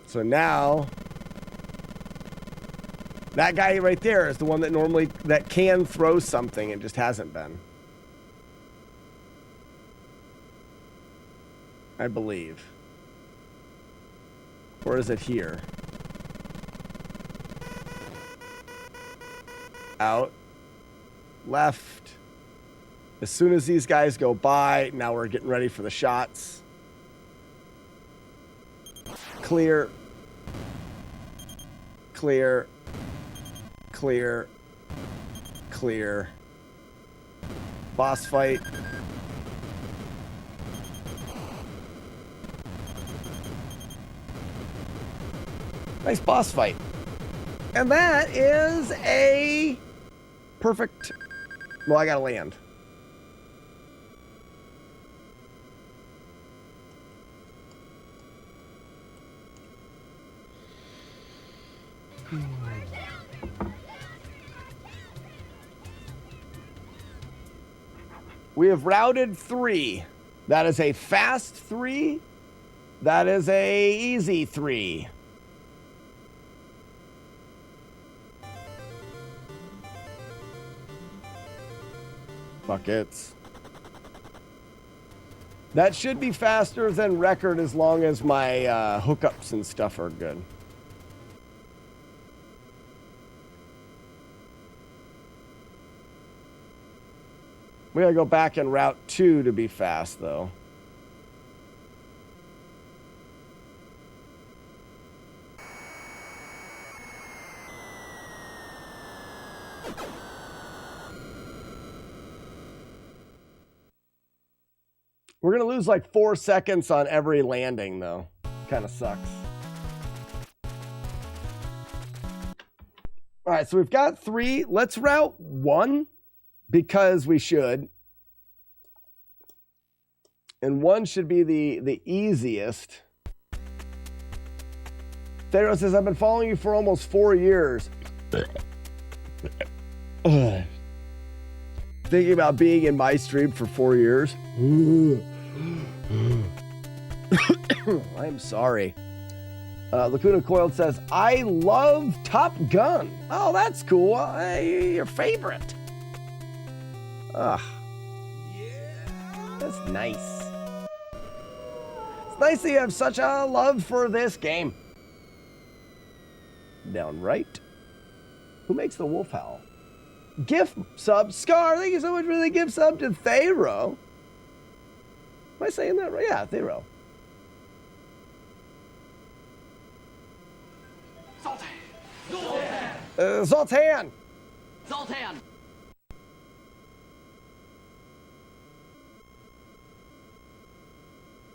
So now, that guy right there is the one that can throw something and just hasn't been. I believe. Or is it here? Out. Left. As soon as these guys go by, now we're getting ready for the shots. Clear. Clear. Clear. Clear. Boss fight. Nice boss fight. And that is a perfect... Well, I gotta land. We have routed 3. That is a fast 3. That is a easy 3. Buckets. That should be faster than record as long as my hookups and stuff are good. We gotta go back and route 2 to be fast, though. We're gonna lose like 4 seconds on every landing, though. Kind of sucks. All right, so we've got 3. Let's route 1 because we should. And 1 should be the easiest. Thero says, I've been following you for almost 4 years. Thinking about being in my stream for 4 years. I'm sorry. Lacuna Coiled says, I love Top Gun. Oh, that's cool. Your favorite. Ugh. That's nice. It's nice that you have such a love for this game. Down right. Who makes the wolf howl? Gift sub. Scar, thank you so much for the gift sub to Thero. Am I saying that right? Yeah, Thero. Zoltan. Zoltan.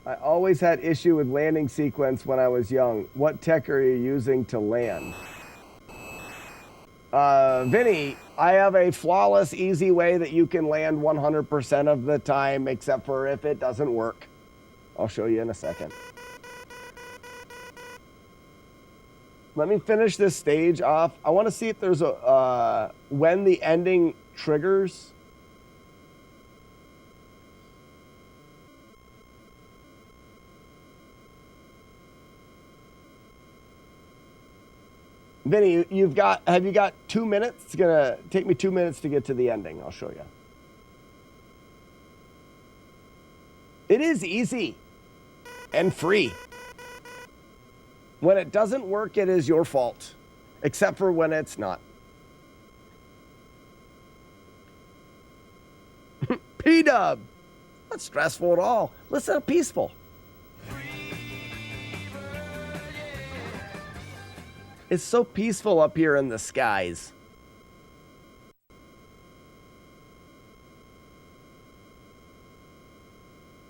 I always had issue with landing sequence when I was young. What tech are you using to land? Vinny, I have a flawless, easy way that you can land 100% of the time, except for if it doesn't work. I'll show you in a second. Let me finish this stage off. I want to see if there's a, when the ending triggers. Vinny, have you got 2 minutes? It's gonna take me 2 minutes to get to the ending. I'll show you. It is easy and free. When it doesn't work, it is your fault, except for when it's not. P-Dub, not stressful at all. Listen to peaceful. It's so peaceful up here in the skies.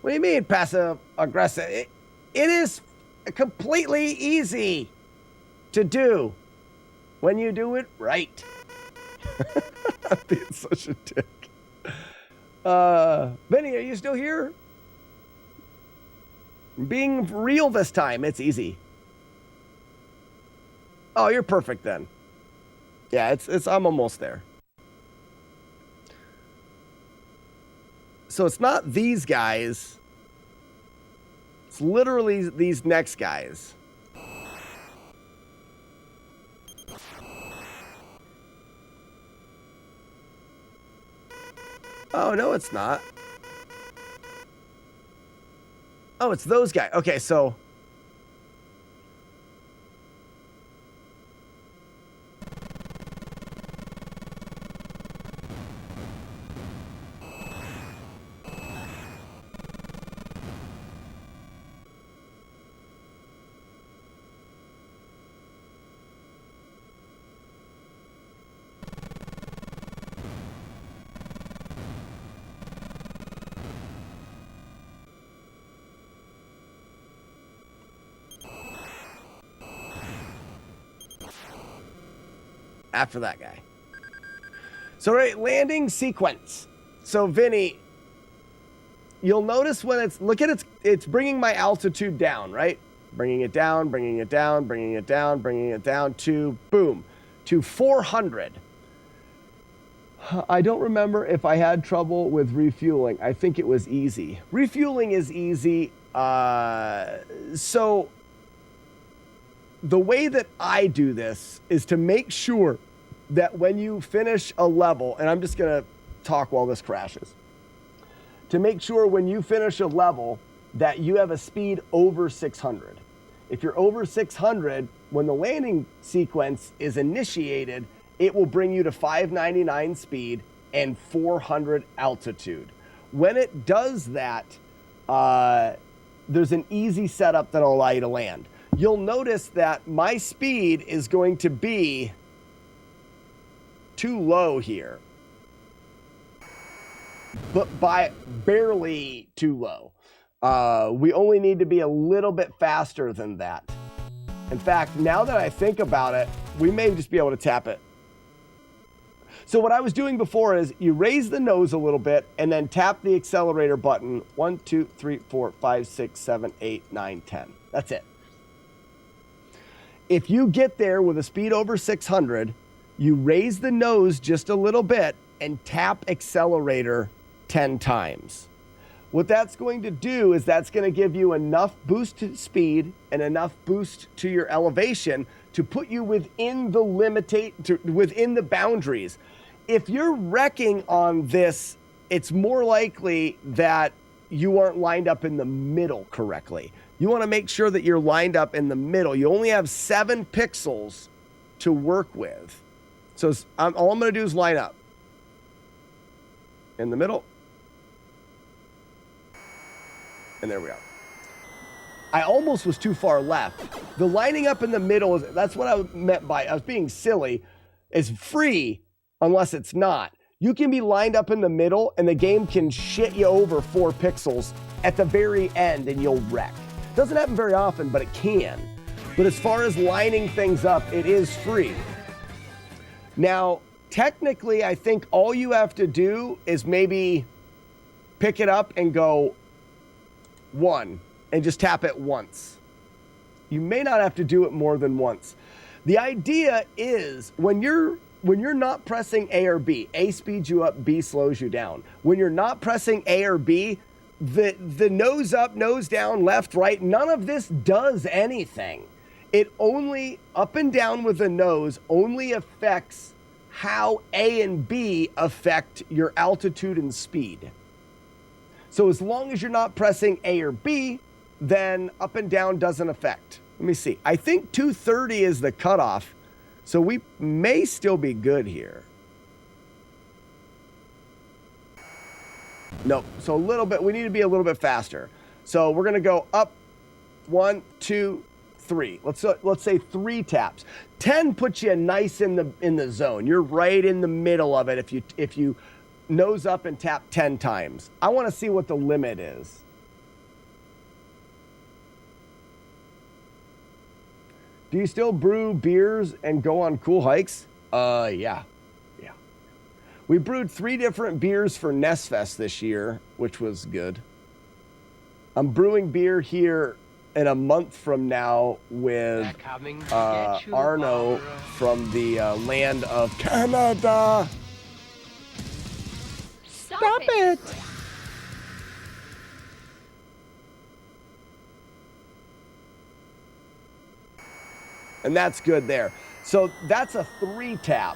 What do you mean passive aggressive? It is completely easy to do when you do it right. I'm being such a dick. Vinny, are you still here? I'm being real this time. It's easy. Oh, you're perfect then. Yeah, I'm almost there. So it's not these guys. It's literally these next guys. Oh, no, it's not. Oh, it's those guys. Okay, so... After that guy. So, right, landing sequence. So, Vinny, you'll notice when it's bringing my altitude down, right? Bringing it down, bringing it down, bringing it down, bringing it down to, boom, to 400. I don't remember if I had trouble with refueling. I think it was easy. Refueling is easy. So the way that I do this is to make sure that when you finish a level, and I'm just going to talk while this crashes, to make sure when you finish a level that you have a speed over 600. If you're over 600, when the landing sequence is initiated, it will bring you to 599 speed and 400 altitude. When it does that, there's an easy setup that'll allow you to land. You'll notice that my speed is going to be too low here, but by barely too low. We only need to be a little bit faster than that. In fact, now that I think about it, we may just be able to tap it. So what I was doing before is you raise the nose a little bit and then tap the accelerator button. 1, 2, 3, 4, 5, 6, 7, 8, 9, 10. That's it. If you get there with a speed over 600, you raise the nose just a little bit and tap accelerator 10 times. What that's going to do is that's going to give you enough boost to speed and enough boost to your elevation to put you within within the boundaries. If you're wrecking on this, it's more likely that you aren't lined up in the middle correctly. You want to make sure that you're lined up in the middle. You only have 7 pixels to work with. So all I'm going to do is line up in the middle. And there we go. I almost was too far left. The lining up in the middle, that's what I meant by, I was being silly, is free unless it's not. You can be lined up in the middle and the game can shit you over 4 pixels at the very end and you'll wreck. Doesn't happen very often, but it can. But as far as lining things up, it is free. Now, technically, I think all you have to do is maybe pick it up and go 1 and just tap it once. You may not have to do it more than once. The idea is when you're not pressing A or B, A speeds you up, B slows you down. When you're not pressing A or B, the nose up, nose down, left, right, none of this does anything. It only, up and down with the nose, only affects how A and B affect your altitude and speed. So as long as you're not pressing A or B, then up and down doesn't affect. Let me see. I think 230 is the cutoff, so we may still be good here. Nope. So a little bit, we need to be a little bit faster. So we're going to go up 1, 2, 3. Let's say 3 taps. 10 puts you nice in the zone. You're right in the middle of it if you nose up and tap 10 times. I want to see what the limit is. Do you still brew beers and go on cool hikes? Yeah. We brewed 3 different beers for NES Fest this year, which was good. I'm brewing beer here in a month from now with Arno from the land of Canada. Stop it! And that's good there. So that's a 3 tap.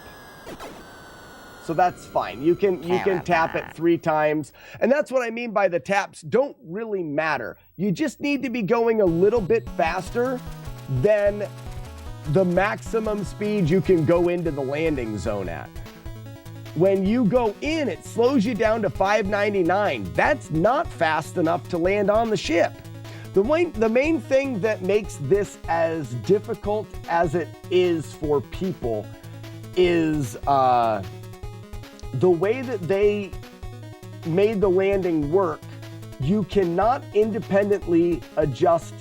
So that's fine. You can tap it 3 times. And that's what I mean by the taps don't really matter. You just need to be going a little bit faster than the maximum speed you can go into the landing zone at. When you go in, it slows you down to 599. That's not fast enough to land on the ship. The main thing that makes this as difficult as it is for people is the way that they made the landing work. You cannot independently adjust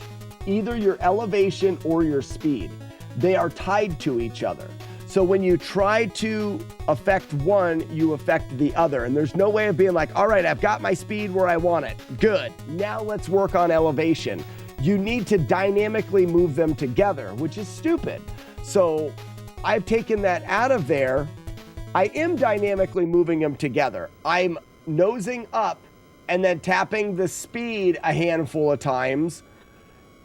either your elevation or your speed. They are tied to each other. So when you try to affect one, you affect the other. And there's no way of being like, all right, I've got my speed where I want it. Good. Now let's work on elevation. You need to dynamically move them together, which is stupid. So I've taken that out of there. I am dynamically moving them together. I'm nosing up and then tapping the speed a handful of times.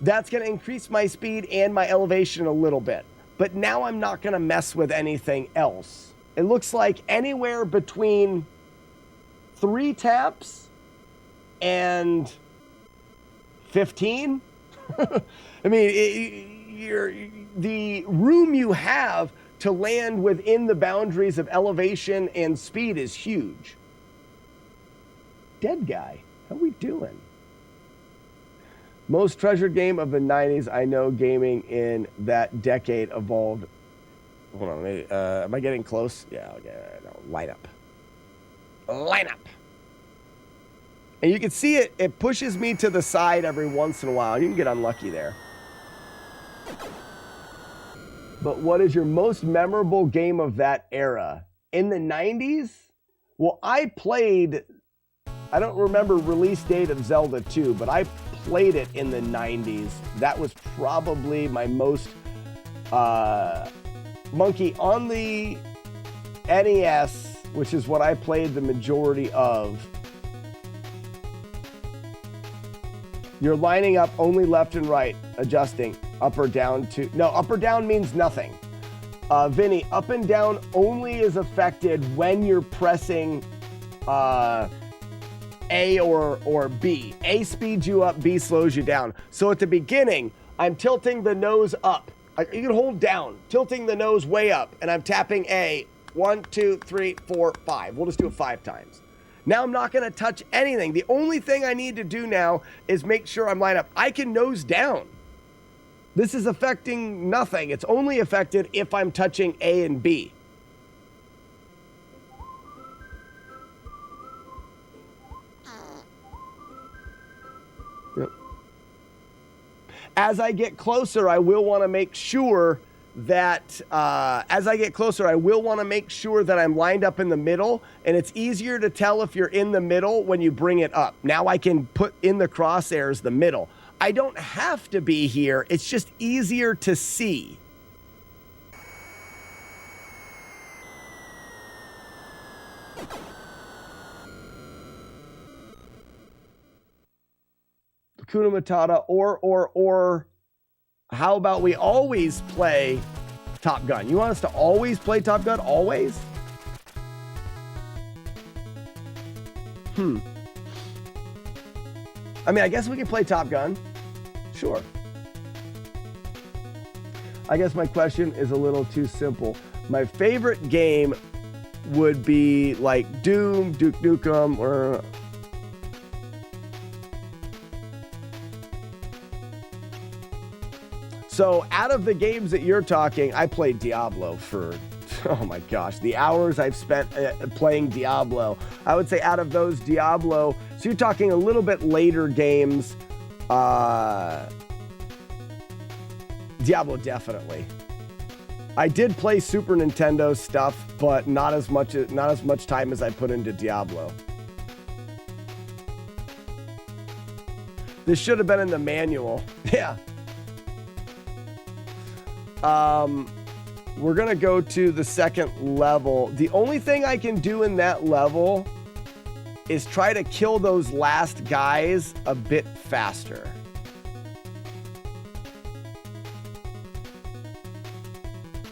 That's going to increase my speed and my elevation a little bit. But now I'm not going to mess with anything else. It looks like anywhere between 3 taps and 15. I mean, the room you have to land within the boundaries of elevation and speed is huge. Dead guy, how we doing? Most treasured game of the 90s. I know gaming in that decade evolved. Hold on, am I getting close? Yeah, okay, no, line up. Line up. And you can see it pushes me to the side every once in a while. You can get unlucky there. But what is your most memorable game of that era? In the 90s? Well, I don't remember release date of Zelda 2, but I played it in the 90s. That was probably my most Monkey on the NES, which is what I played the majority of. You're lining up only left and right, adjusting up or down to... No, up or down means nothing. Vinny, up and down only is affected when you're pressing A or B. A speeds you up, B slows you down. So at the beginning, I'm tilting the nose up. You can hold down, tilting the nose way up, and I'm tapping A. 1, 2, 3, 4, 5. We'll just do it 5 times. Now I'm not going to touch anything. The only thing I need to do now is make sure I'm lined up. I can nose down. This is affecting nothing. It's only affected if I'm touching A and B. Yep. As I get closer, I will want to make sure that I'm lined up in the middle, and it's easier to tell if you're in the middle when you bring it up. Now I can put in the crosshairs the middle. I don't have to be here. It's just easier to see. Hakuna Matata, or how about we always play Top Gun? You want us to always play Top Gun? Always? I mean, I guess we can play Top Gun. Sure. I guess my question is a little too simple. My favorite game would be like Doom, Duke Nukem, or... So out of the games that you're talking, I played Diablo for, oh my gosh, the hours I've spent playing Diablo. I would say out of those, Diablo, so you're talking a little bit later games, Diablo definitely. I did play Super Nintendo stuff, but not as much time as I put into Diablo. This should have been in the manual. Yeah. We're gonna go to the second level. The only thing I can do in that level is try to kill those last guys a bit faster.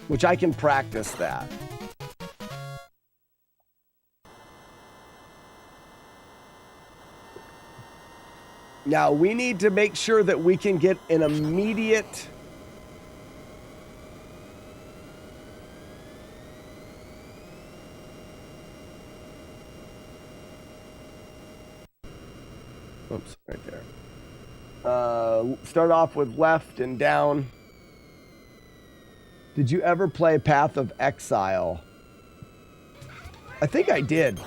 Which I can practice that. Now we need to make sure that we can get an immediate... Oops, right there. Start off with left and down. Did you ever play Path of Exile? I think I did.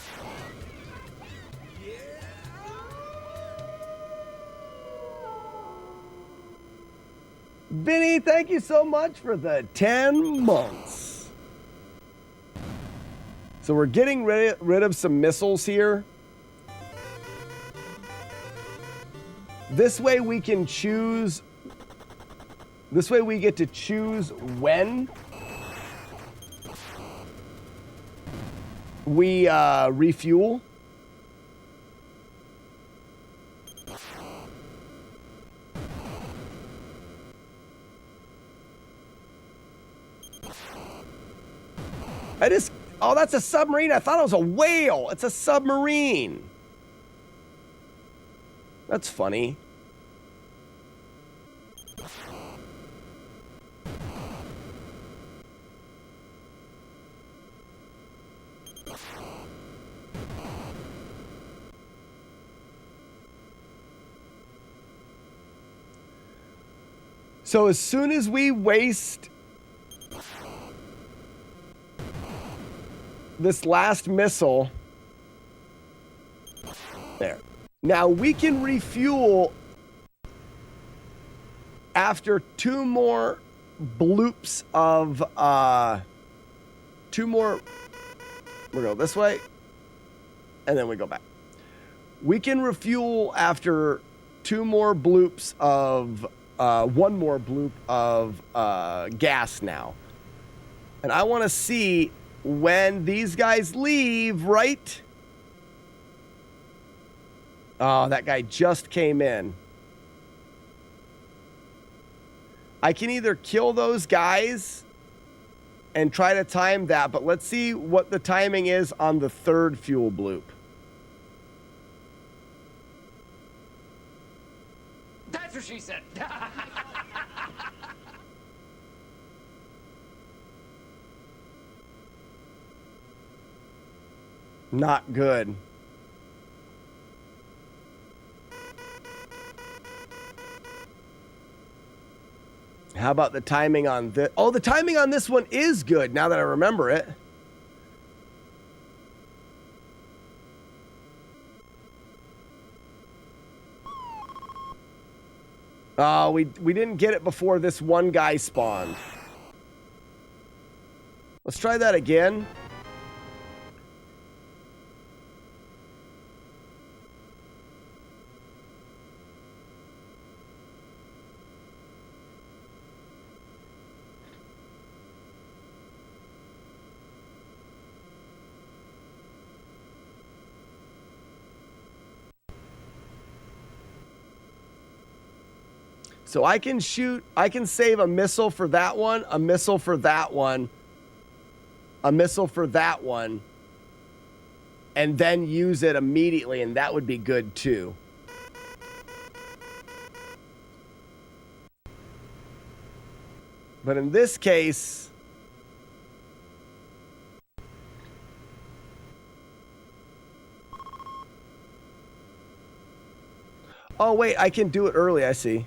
Vinny, thank you so much for the 10 months. So we're getting rid of some missiles here. This way we can choose. This way we get to choose when we refuel. Oh, that's a submarine. I thought it was a whale. It's a submarine. That's funny. So as soon as we waste this last missile, there. Now we can refuel after two more bloops of we go this way and then we go back. We can refuel after two more bloops of one more bloop of gas now. And I want to see when these guys leave, right? Oh, that guy just came in. I can either kill those guys and try to time that, but let's see what the timing is on the third fuel bloop. That's what she said. Not good. How about the timing on this? Oh, the timing on this one is good now that I remember it. Oh, we didn't get it before this one guy spawned. Let's try that again. So I can save a missile for that one, a missile for that one, a missile for that one, and then use it immediately, and that would be good too. But in this case, oh wait, I can do it early, I see.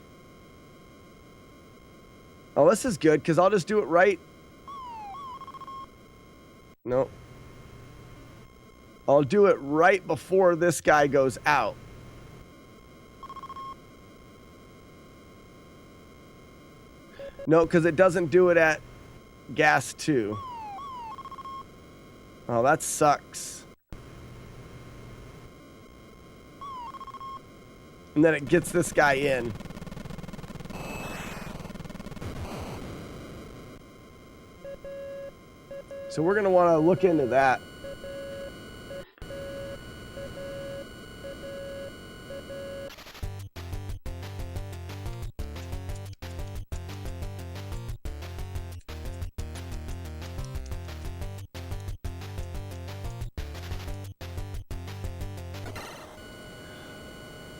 Oh, this is good, because I'll just do it right. Nope. I'll do it right before this guy goes out. No, because it doesn't do it at gas 2. Oh, that sucks. And then it gets this guy in. So we're going to want to look into that.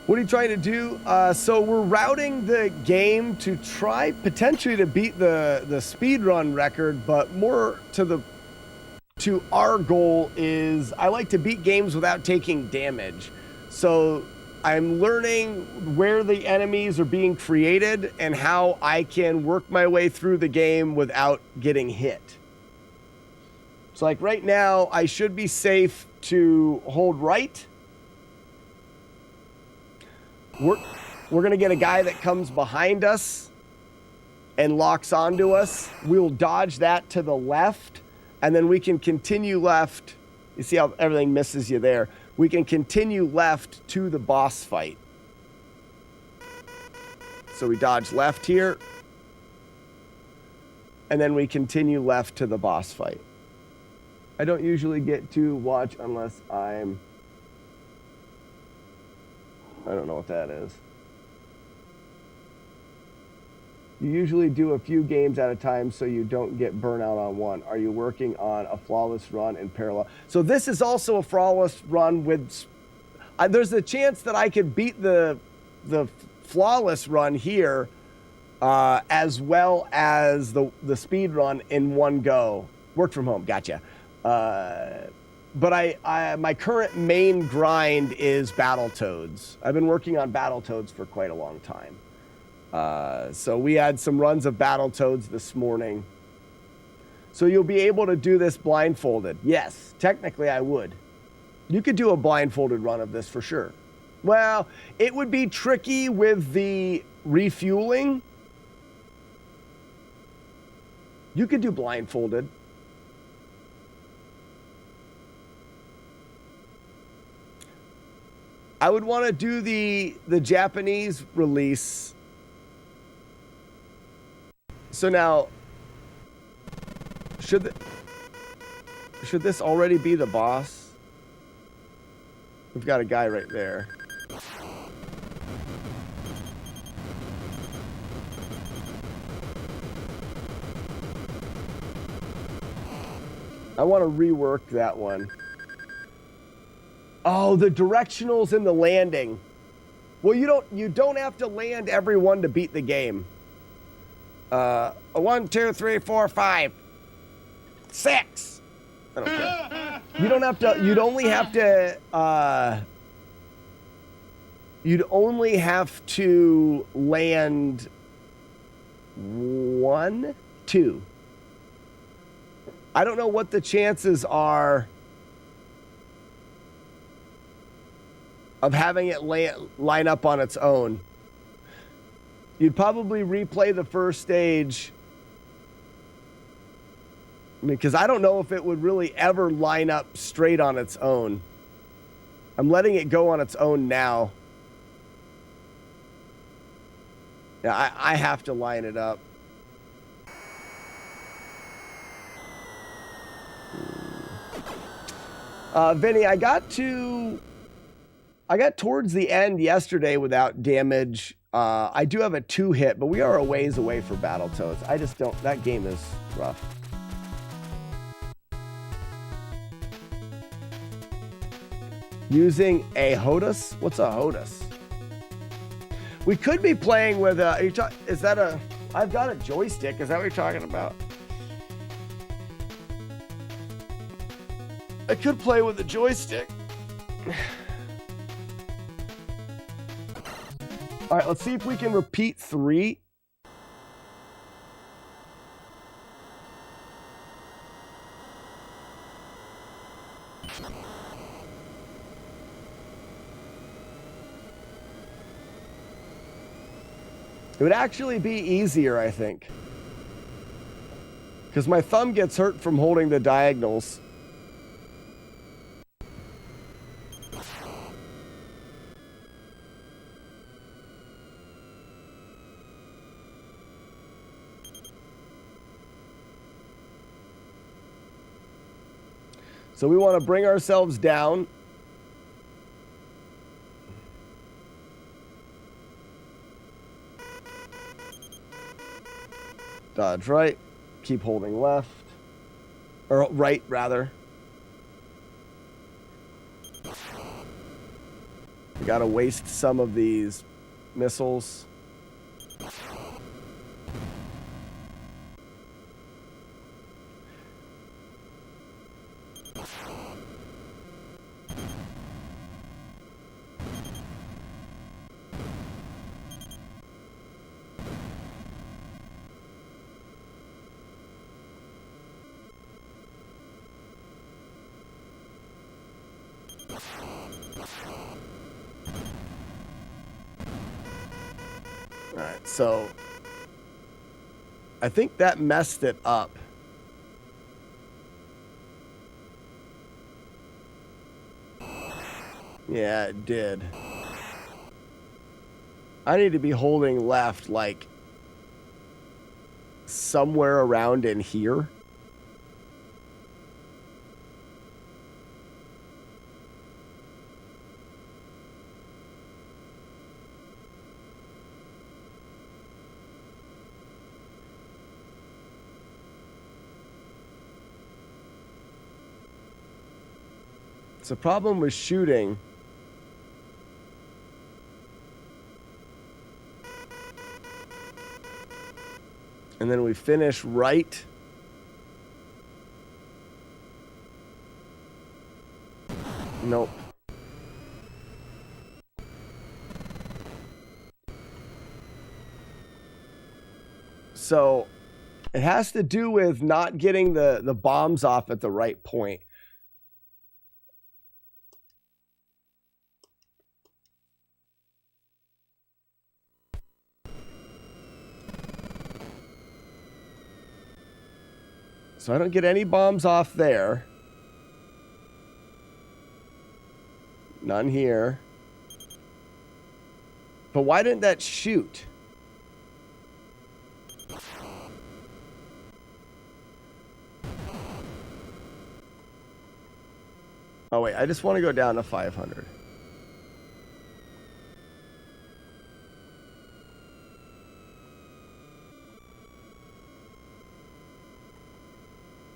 What are you trying to do? So we're routing the game to try potentially to beat the speed run record, but more to our goal is I like to beat games without taking damage. So I'm learning where the enemies are being created and how I can work my way through the game without getting hit. So like right now, I should be safe to hold right. We're going to get a guy that comes behind us and locks onto us. We'll dodge that to the left, and then we can continue left. You see how everything misses you there? We can continue left to the boss fight. So we dodge left here, and then we continue left to the boss fight. I don't usually get to watch unless I don't know what that is. You usually do a few games at a time so you don't get burnout on one. Are you working on a flawless run in parallel? So this is also a flawless run with... there's a chance that I could beat the flawless run here as well as the speed run in one go. Work from home, gotcha. But my current main grind is Battletoads. I've been working on Battletoads for quite a long time. So we had some runs of Battletoads this morning. So you'll be able to do this blindfolded. Yes, technically I would. You could do a blindfolded run of this for sure. Well, it would be tricky with the refueling. You could do blindfolded. I would want to do the Japanese release. So now, should this already be the boss? We've got a guy right there. I want to rework that one. Oh, the directionals in the landing. Well, you don't have to land everyone to beat the game. 1, 2, 3, 4, 5, 6. I don't care. You don't have to. You'd only have to land 1, 2. I don't know what the chances are of having it line up on its own. You'd probably replay the first stage. I mean, because I don't know if it would really ever line up straight on its own. I'm letting it go on its own now. Yeah, I have to line it up. Vinny, I got towards the end yesterday without damage. I do have a 2-hit, but we are a ways away for Battletoads. I just don't... That game is rough. Using a HOTUS? What's a HOTUS? We could be playing with a... Is that a... I've got a joystick. Is that what you're talking about? I could play with a joystick. All right, let's see if we can repeat 3. It would actually be easier, I think. Because my thumb gets hurt from holding the diagonals. So we want to bring ourselves down. Dodge right. Keep holding left. Or right, rather. We gotta waste some of these missiles. Alright, so I think that messed it up. Yeah, it did. I need to be holding left, like, somewhere around in here. It's a problem with shooting. And then we finish right. Nope. So it has to do with not getting the bombs off at the right point. So I don't get any bombs off there. None here. But why didn't that shoot? Oh wait, I just want to go down to 500.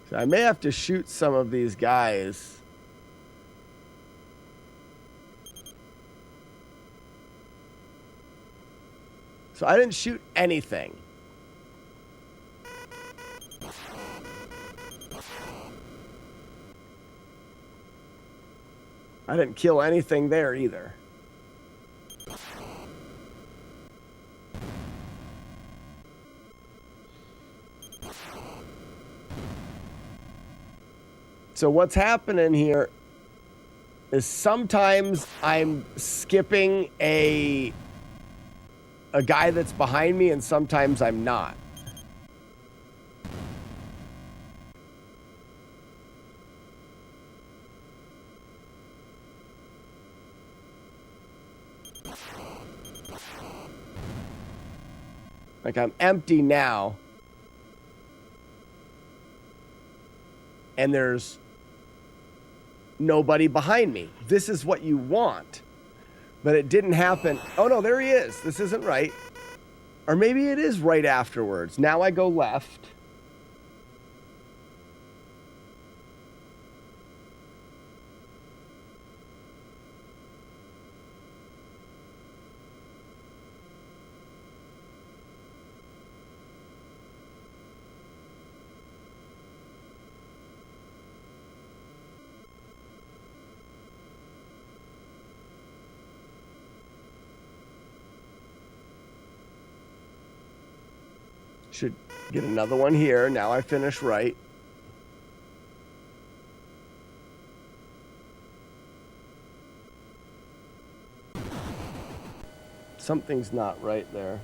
So I may have to shoot some of these guys. So I didn't shoot anything. I didn't kill anything there either. So what's happening here is sometimes I'm skipping a guy that's behind me and sometimes I'm not. Like I'm empty now. And there's nobody behind me. This is what you want. But it didn't happen. Oh no, there he is. This isn't right. Or maybe it is right afterwards. Now I go left. Should get another one here. Now I finish right. Something's not right there.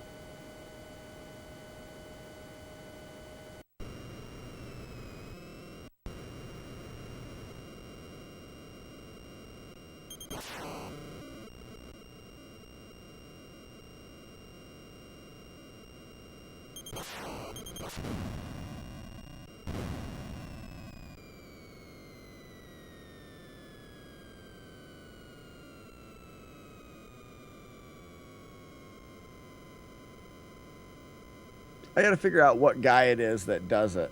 I gotta figure out what guy it is that does it.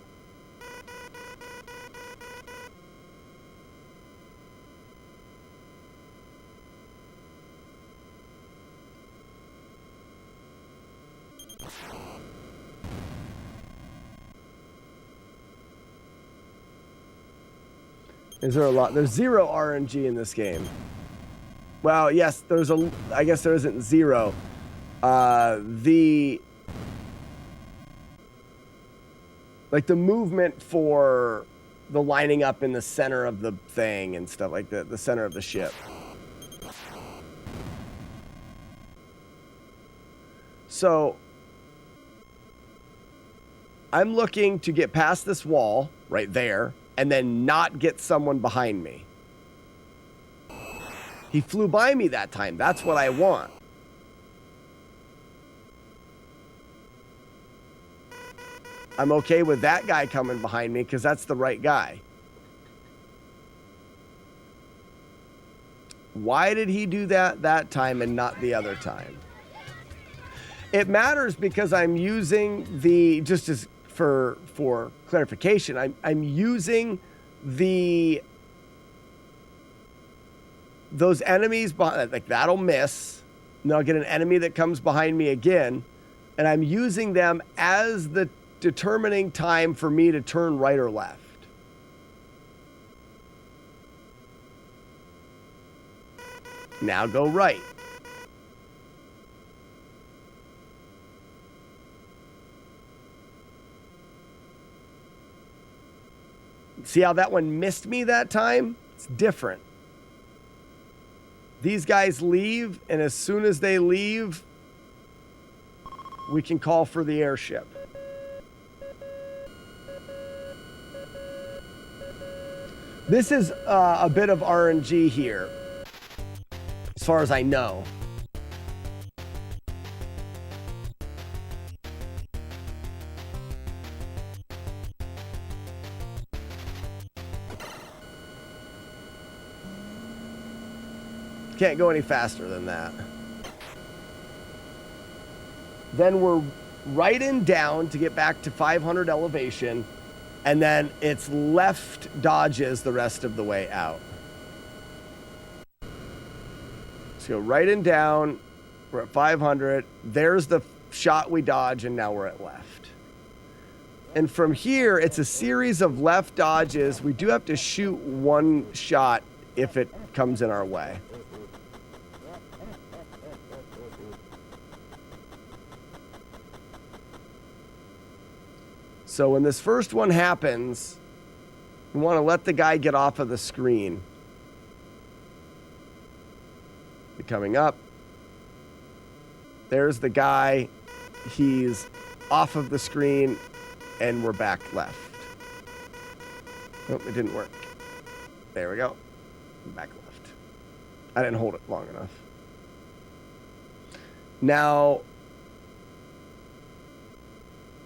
Is there a lot? There's 0 RNG in this game. Well, yes, I guess there isn't 0. The movement for the lining up in the center of the thing and stuff like the center of the ship. So I'm looking to get past this wall right there and then not get someone behind me. He flew by me that time. That's what I want. I'm okay with that guy coming behind me because that's the right guy. Why did he do that time and not the other time? It matters because I'm using the, just as for clarification, I'm using those enemies behind, like that'll miss. And I'll get an enemy that comes behind me again. And I'm using them as the determining time for me to turn right or left. Now go right. See how that one missed me that time? It's different. These guys leave, and as soon as they leave, we can call for the airship. This is a bit of RNG here, as far as I know. Can't go any faster than that. Then we're right and down to get back to 500 elevation, and then it's left dodges the rest of the way out. So go right and down. We're at 500. There's the shot we dodge, and now we're at left. And from here, it's a series of left dodges. We do have to shoot one shot if it comes in our way. So when this first one happens, we want to let the guy get off of the screen. Coming up. There's the guy. He's off of the screen, and we're back left. Nope, it didn't work. There we go. Back left. I didn't hold it long enough. Now,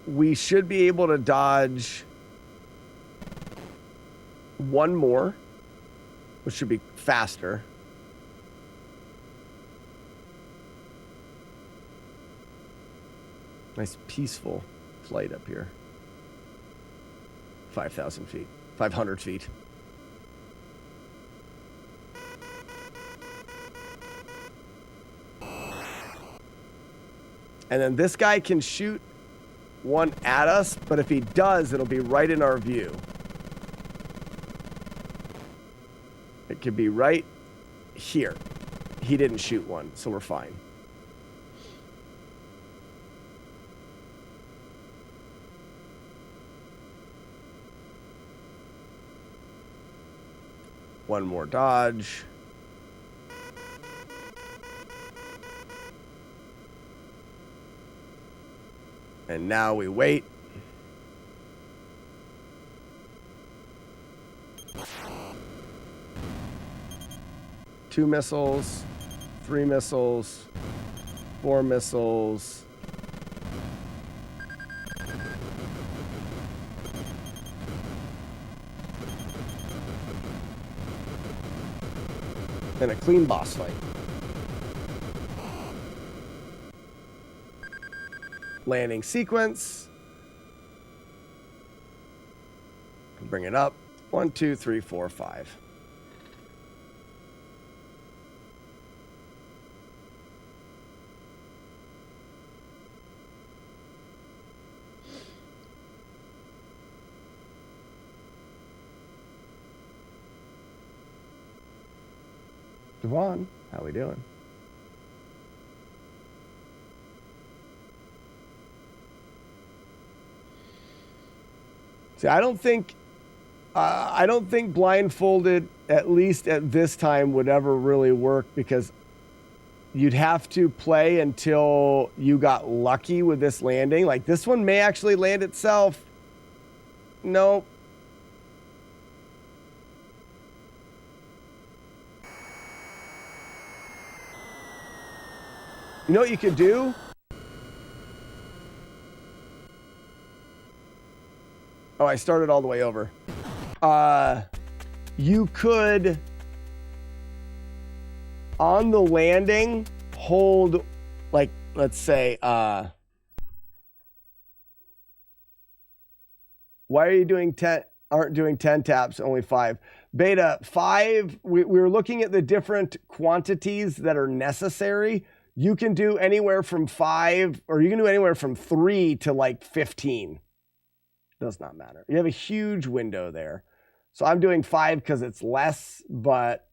we should be able to dodge one more, which should be faster. Nice peaceful flight up here. 5,000 feet. 500 feet. And then this guy can shoot one at us, but if he does, it'll be right in our view. It could be right here. He didn't shoot one, so we're fine. One more dodge. And now we wait. Two missiles, 3 missiles, 4 missiles. And a clean boss fight. Landing sequence. Bring it up. 1, 2, 3, 4, 5. Devon, how we doing? See, I don't think blindfolded, at least at this time, would ever really work because you'd have to play until you got lucky with this landing. Like, this one may actually land itself. Nope. You know what you could do? Oh, I started all the way over. You could, on the landing, hold, like, let's say, why are you doing 10, aren't doing 10 taps, only 5? Beta, 5, we were looking at the different quantities that are necessary. You can do anywhere from 5, or you can do anywhere from 3 to like 15. Does not matter. You have a huge window there. So I'm doing 5 because it's less, but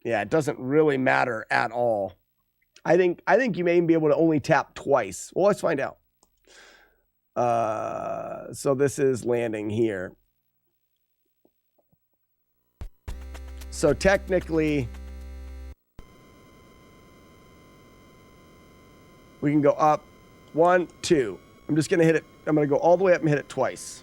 yeah, it doesn't really matter at all. I think you may even be able to only tap twice. Well, let's find out. So this is landing here. So technically, we can go up 1, 2. I'm just going to hit it. I'm going to go all the way up and hit it twice.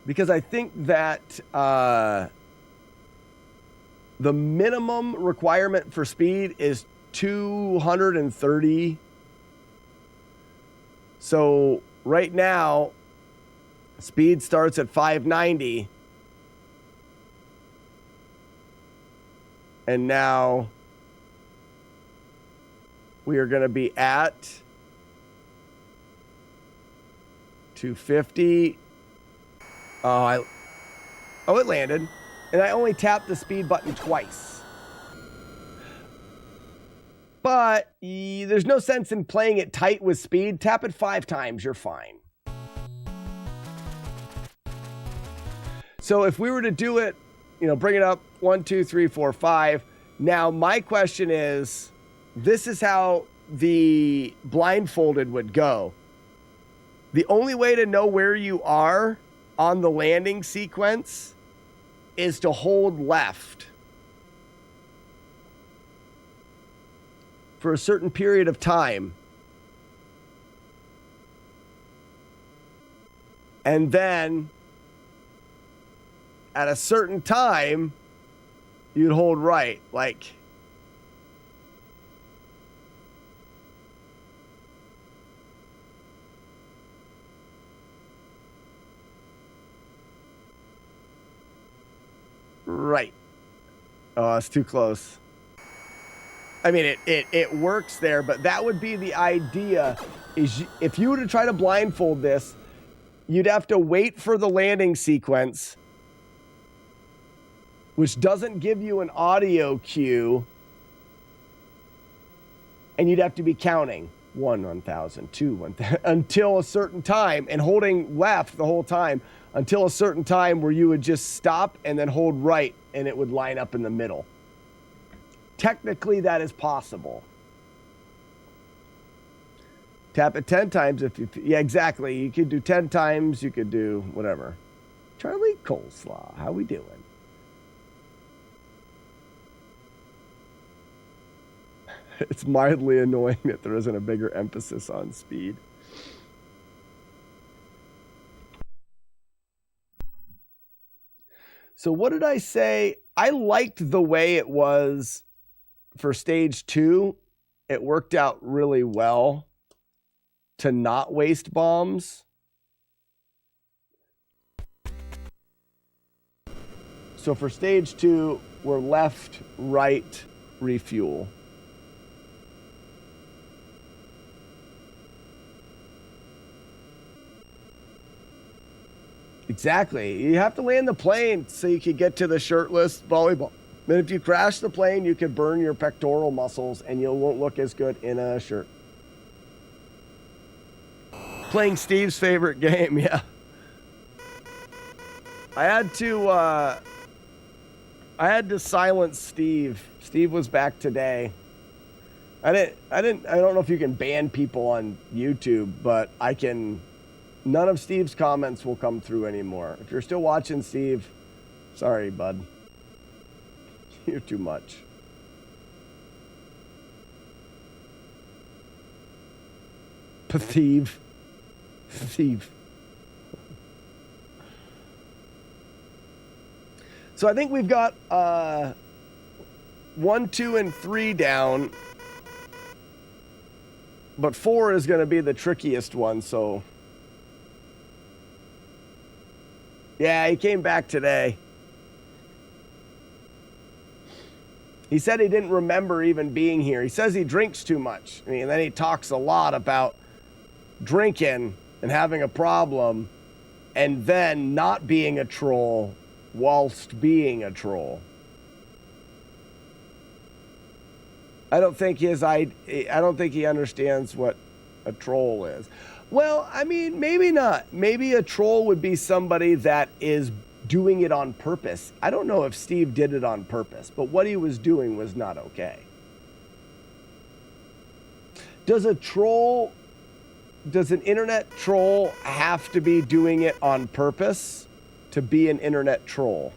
Because I think that the minimum requirement for speed is 230. So right now, speed starts at 590. And now we are going to be at 250. Oh, it landed. And I only tapped the speed button twice. But there's no sense in playing it tight with speed. Tap it 5 times, you're fine. So if we were to do it, bring it up 1, 2, 3, 4, 5. Now, my question is, this is how the blindfolded would go. The only way to know where you are on the landing sequence is to hold left for a certain period of time. And then at a certain time, you'd hold right. Like, right. Oh, it's too close. I mean, it works there, but that would be the idea. Is if you were to try to blindfold this, you'd have to wait for the landing sequence, which doesn't give you an audio cue, and you'd have to be counting 1, 1,000, 2, 1,000 until a certain time, and holding left the whole time until a certain time where you would just stop and then hold right, and it would line up in the middle. Technically, that is possible. Tap it 10 times if you... Yeah, exactly. You could do 10 times. You could do whatever. Charlie Coleslaw, how we doing? It's mildly annoying that there isn't a bigger emphasis on speed. So what did I say? I liked the way it was for stage 2. It worked out really well to not waste bombs. So for stage 2, we're left, right, refuel. Exactly. You have to land the plane so you can get to the shirtless volleyball. Then if you crash the plane, you could burn your pectoral muscles and you won't look as good in a shirt. Playing Steve's favorite game, yeah. I had to silence Steve. Steve was back today. I don't know if you can ban people on YouTube, but I can. None of Steve's comments will come through anymore. If you're still watching, Steve, sorry, bud. You're too much. Thief. So I think we've got 1, 2, and 3 down. But 4 is going to be the trickiest one, so. Yeah, he came back today. He said he didn't remember even being here. He says he drinks too much. I mean, then he talks a lot about drinking and having a problem and then not being a troll whilst being a troll. I don't think he understands what a troll is. Well, I mean, maybe not. Maybe a troll would be somebody that is doing it on purpose. I don't know if Steve did it on purpose, but what he was doing was not okay. Does an internet troll have to be doing it on purpose to be an internet troll?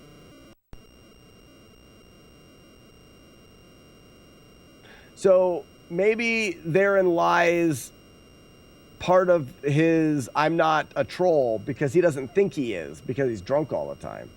So maybe therein lies part of his I'm not a troll because he doesn't think he is because he's drunk all the time.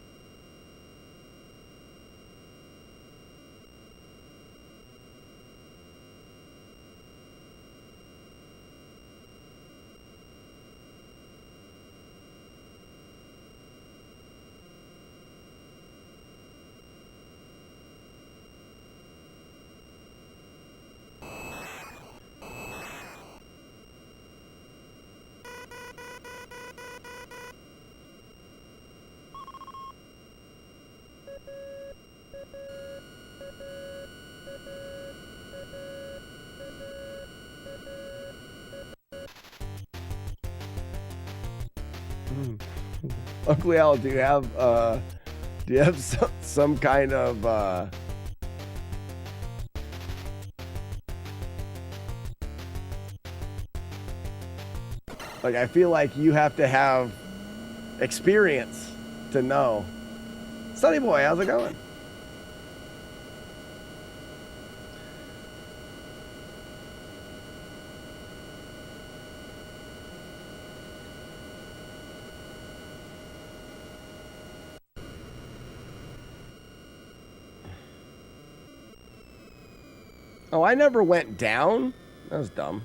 Uncle Al, do you have some kind of like I feel like you have to have experience to know. Sunny boy, how's it going? Oh, I never went down? That was dumb.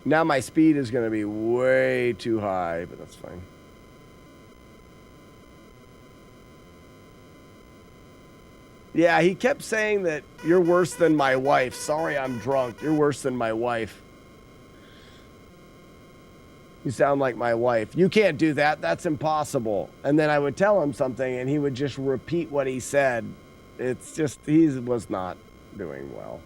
Now my speed is going to be way too high, but that's fine. Yeah, he kept saying that you're worse than my wife. Sorry, I'm drunk. You're worse than my wife. You sound like my wife. You can't do that. That's impossible. And then I would tell him something and he would just repeat what he said. It's just, he was not doing well.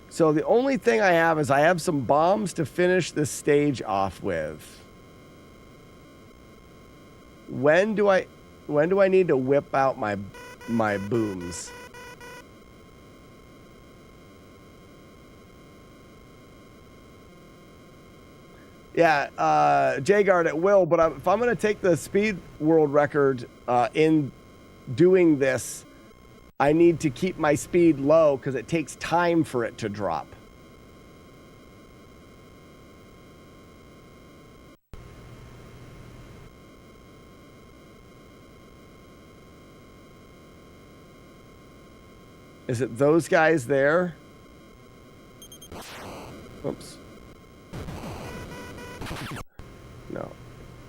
So the only thing I have is I have some bombs to finish this stage off with. When do I need to whip out my booms? Yeah, J-Guard, it will, but if I'm going to take the speed world record in doing this, I need to keep my speed low because it takes time for it to drop. Is it those guys there? Oops. No.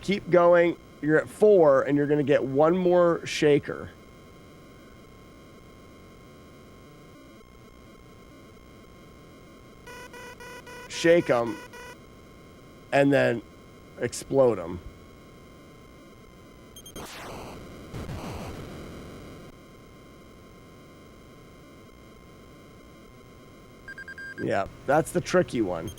Keep going. You're at 4, and you're going to get one more shaker. Shake them. and then explode them. Yeah, that's the tricky one.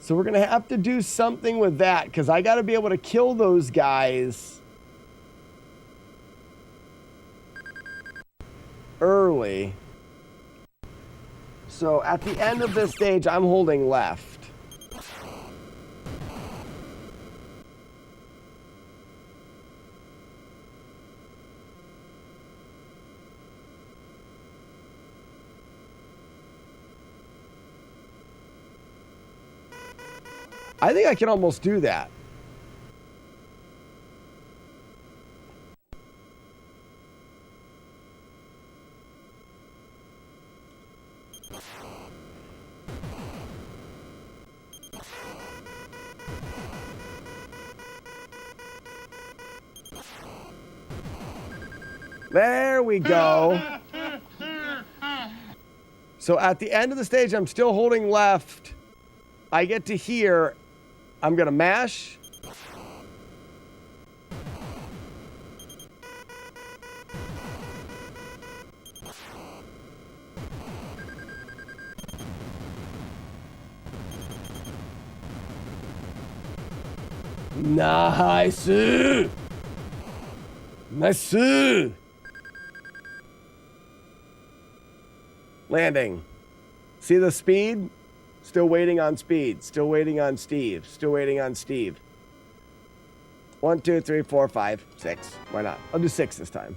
So we're going to have to do something with that because I got to be able to kill those guys early. So at the end of this stage, I'm holding left. I think I can almost do that. There we go. So at the end of the stage, I'm still holding left. I get to here. I'm going to mash. Nice. Nice. Landing. See the speed? Still waiting on speed. Still waiting on Steve. Still waiting on Steve. 1, 2, 3, 4, 5, 6. Why not? I'll do 6 this time.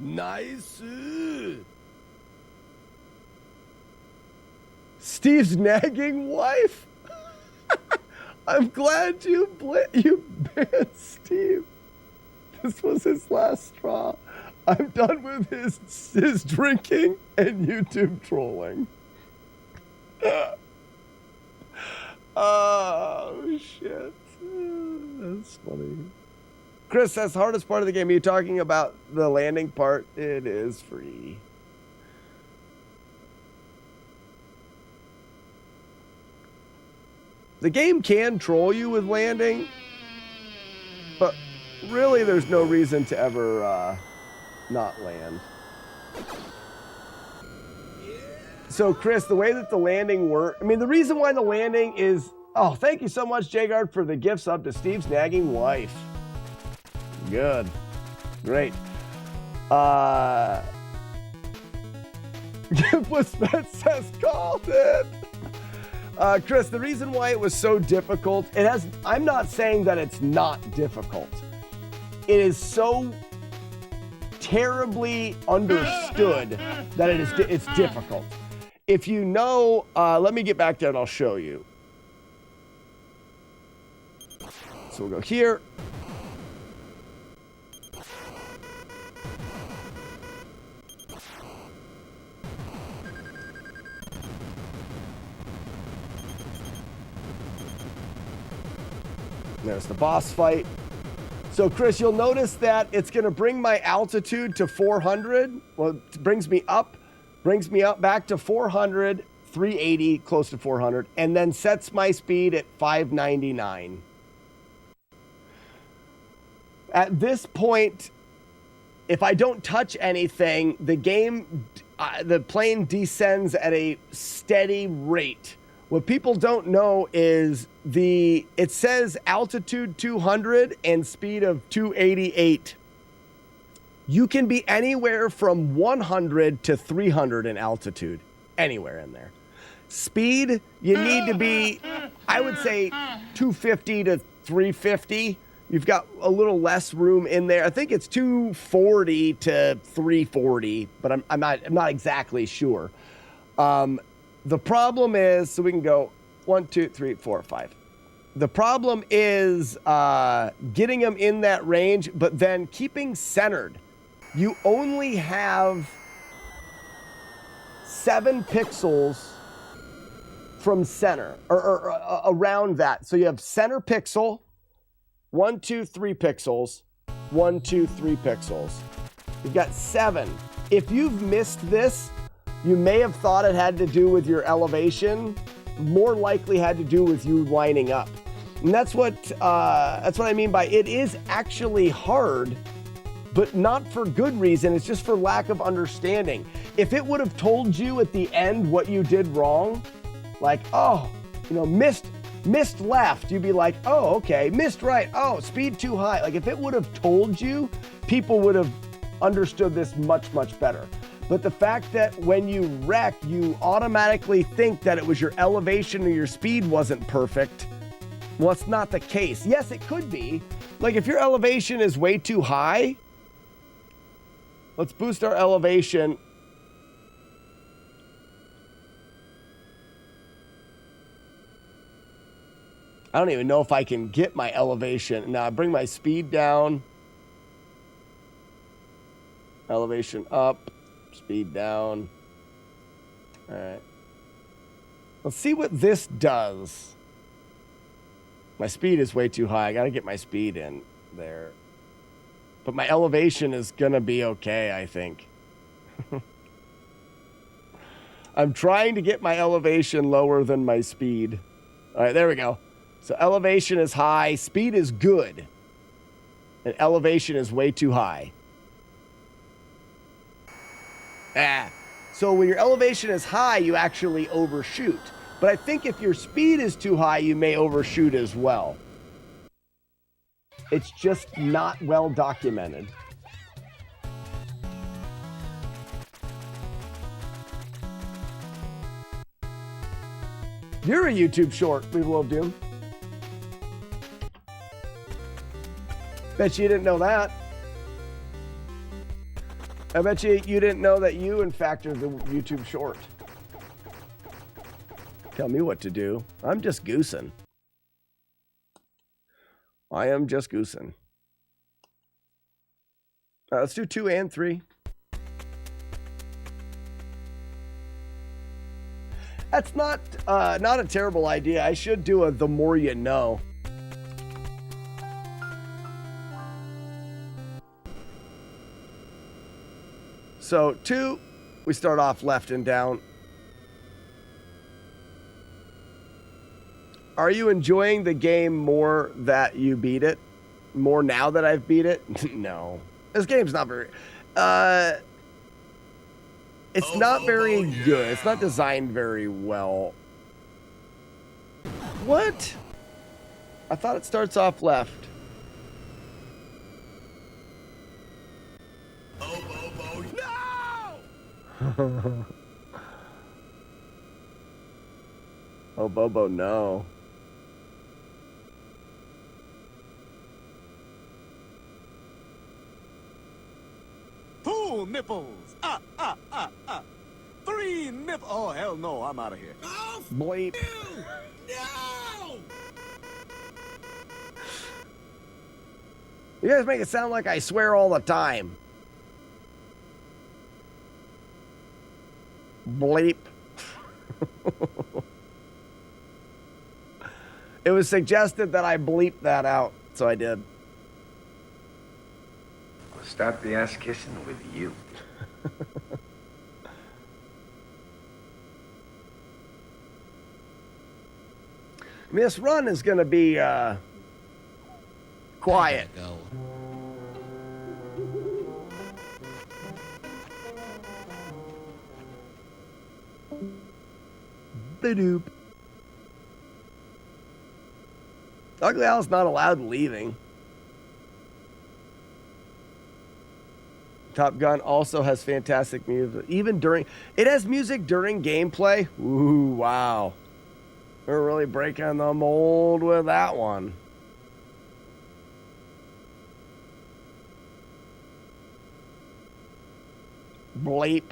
Nice. Steve's nagging wife. I'm glad you banned Steve. This was his last straw. I'm done with his drinking and YouTube trolling. Oh, shit. That's funny. Chris, that's the hardest part of the game. Are you talking about the landing part? It is free. The game can troll you with landing, but really there's no reason to ever not land. So Chris, the way that the landing works, I mean, the reason why the landing is, oh, thank you so much, Jagard, for the gifts up to Steve's nagging wife. Good. Great. Gibless says called it. Chris, the reason why it was so difficult, I'm not saying that it's not difficult. It is so terribly understood that it's difficult. If you know, let me get back there and I'll show you. So we'll go here. There's the boss fight. So Chris, you'll notice that it's going to bring my altitude to 400. Well, it brings me up back to 400, 380, close to 400, and then sets my speed at 599. At this point, if I don't touch anything, the plane descends at a steady rate. What people don't know is it says altitude 200 and speed of 288. You can be anywhere from 100 to 300 in altitude, anywhere in there. Speed, you need to be, I would say 250 to 350. You've got a little less room in there. I think it's 240 to 340, but I'm not exactly sure. The problem is, so we can go 1, 2, 3, 4, 5. The problem is getting them in that range, but then keeping centered. You only have 7 pixels from center or around that. So you have center pixel, 1, 2, 3 pixels, 1, 2, 3 pixels. You've got 7. If you've missed this, you may have thought it had to do with your elevation. More likely had to do with you lining up. And that's what I mean by it is actually hard, but not for good reason. It's just for lack of understanding. If it would have told you at the end what you did wrong, like, oh, missed left, you'd be like, oh, okay, missed right, oh, speed too high. Like if it would have told you, people would have understood this much, much better. But the fact that when you wreck, you automatically think that it was your elevation or your speed wasn't perfect. Well, it's not the case. Yes, it could be. Like if your elevation is way too high, let's boost our elevation. I don't even know if I can get my elevation. Now I bring my speed down. Elevation up. Speed down. All right. Let's see what this does. My speed is way too high. I got to get my speed in there. But my elevation is going to be okay, I think. I'm trying to get my elevation lower than my speed. All right, there we go. So elevation is high, speed is good, and elevation is way too high. So when your elevation is high, you actually overshoot. But I think if your speed is too high, you may overshoot as well. It's just not well documented. You're a YouTube short, Weevil of Doom. Bet you didn't know that. I bet you didn't know that you, in fact, are the YouTube short. Tell me what to do. I'm just goosing. I am just goosing. Let's do 2 and 3. That's not a terrible idea. I should do a the more you know. So 2, we start off left and down. Are you enjoying the game more that you beat it? More now that I've beat it? No. This game's not very... it's not very good. It's not designed very well. What? I thought it starts off left. Oh, Bobo, no. Two nipples. 3 nipples. Oh, hell no. I'm out of here. Bleep. No! You guys make it sound like I swear all the time. Bleep. It was suggested that I bleep that out, so I did. I'll start the ass kissing with you. I mean, this run is going to be quiet. Badoop. Ugly Al's not allowed leaving. Top Gun also has fantastic music. Even during... It has music during gameplay. Ooh, wow. We're really breaking the mold with that one. Bleep.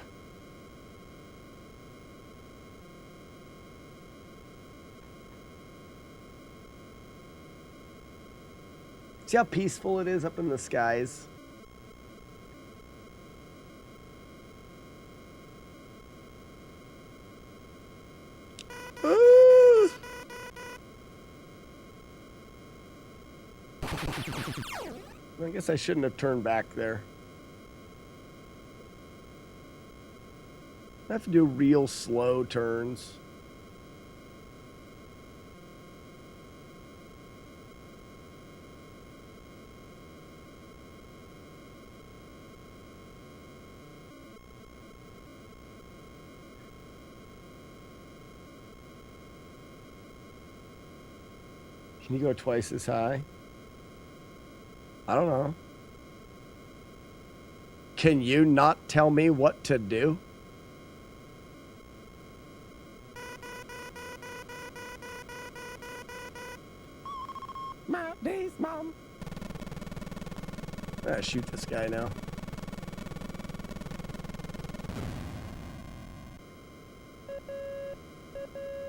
See how peaceful it is up in the skies? I guess I shouldn't have turned back there. I have to do real slow turns. Can you go twice as high? I don't know. Can you not tell me what to do? My days, Mom. I gotta shoot this guy now.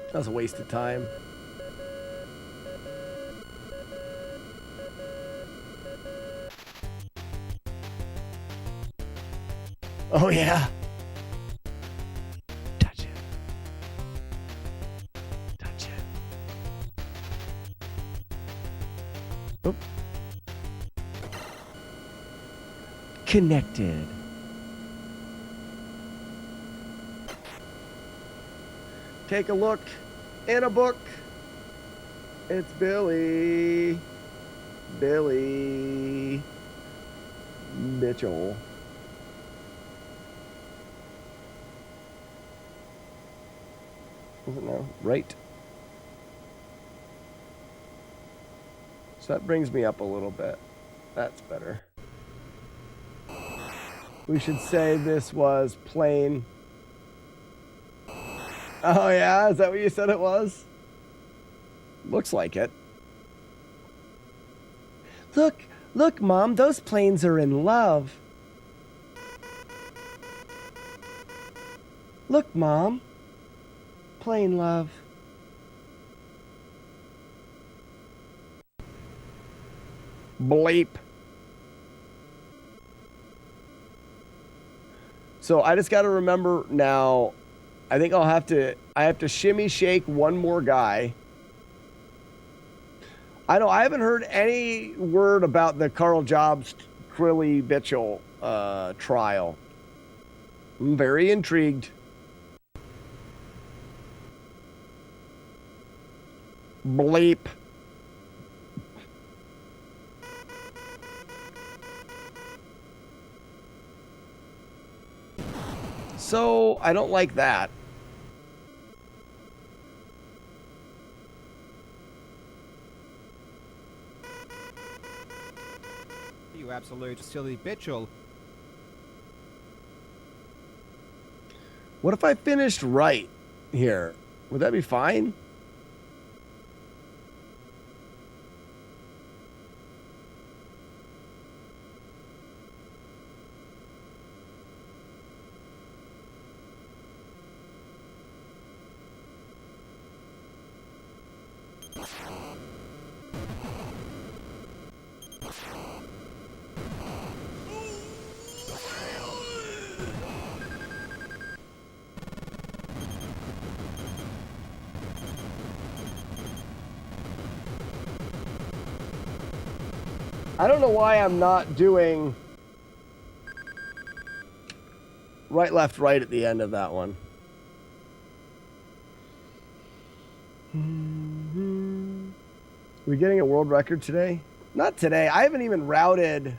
That was a waste of time. Oh, yeah. Touch it. Touch it. Oop. Connected. Take a look in a book. It's Billy. Billy Mitchell. Is it now? Right. So that brings me up a little bit. That's better. We should say this was plain. Oh yeah, is that what you said it was? Looks like it. Look, Mom, those planes are in love. Look, Mom. Plain love. Bleep. So I just got to remember now. I think I have to shimmy shake one more guy. I know I haven't heard any word about the Carl Jobs Crilly Bitchel trial. I'm very intrigued. Bleep. So I don't like that. You absolute silly bitchel. What if I finished right here? Would that be fine? I don't know why I'm not doing right, left, right at the end of that one. We getting a world record today? Not today. I haven't even routed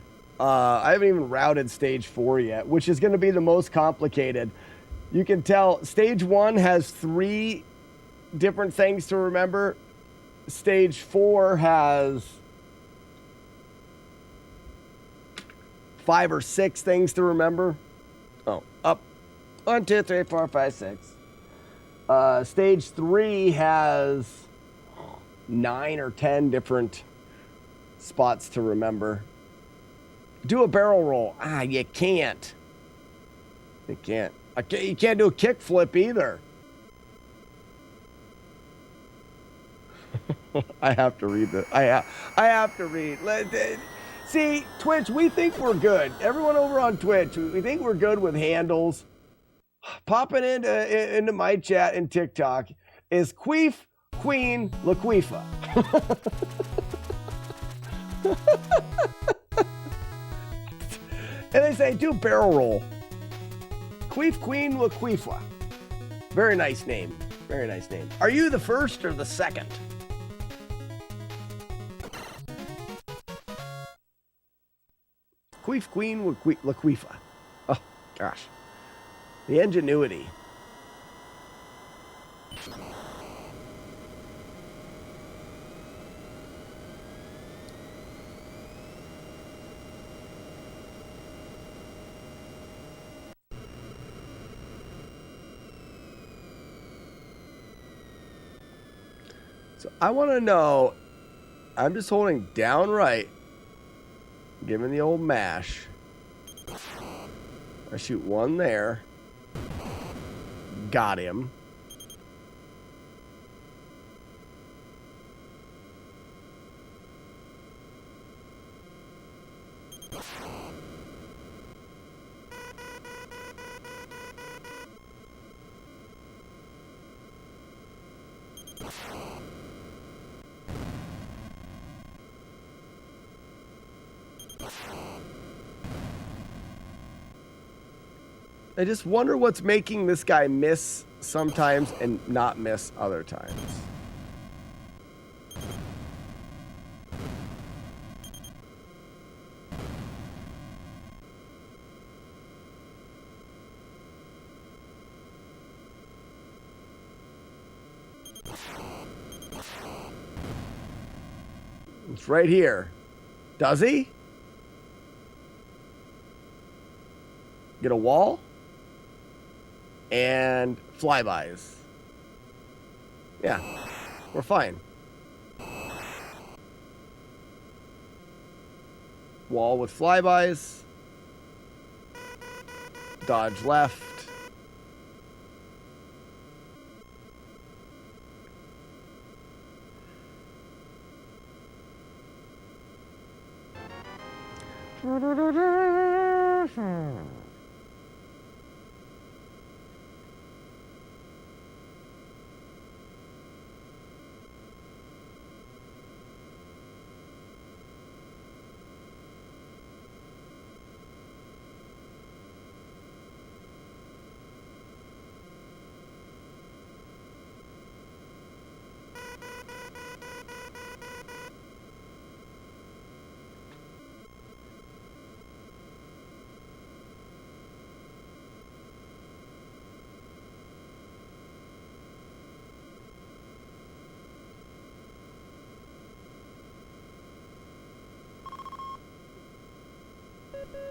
stage 4 yet, which is going to be the most complicated. You can tell stage 1 has 3 different things to remember. Stage 4 has 5 or 6 things to remember. Oh, up. 1, 2, 3, 4, 5, 6. Stage 3 has 9 or 10 different spots to remember. Do a barrel roll. You can't. You can't. You can't do a kick flip either. I have to read this. I have to read. See, Twitch, we think we're good. Everyone over on Twitch, we think we're good with handles. Popping into my chat and TikTok is Queef Queen Laquifa. And they say, do barrel roll. Queef Queen Laquifa. Very nice name. Very nice name. Are you the first or the second? Queef Queen Laquifa. Oh, gosh. The ingenuity. So I want to know, I'm just holding down right, giving the old mash. I shoot one there. Got him. I just wonder what's making this guy miss sometimes and not miss other times. It's right here. Does he? Get a wall? And flybys. Yeah, we're fine. Wall with flybys. Dodge left.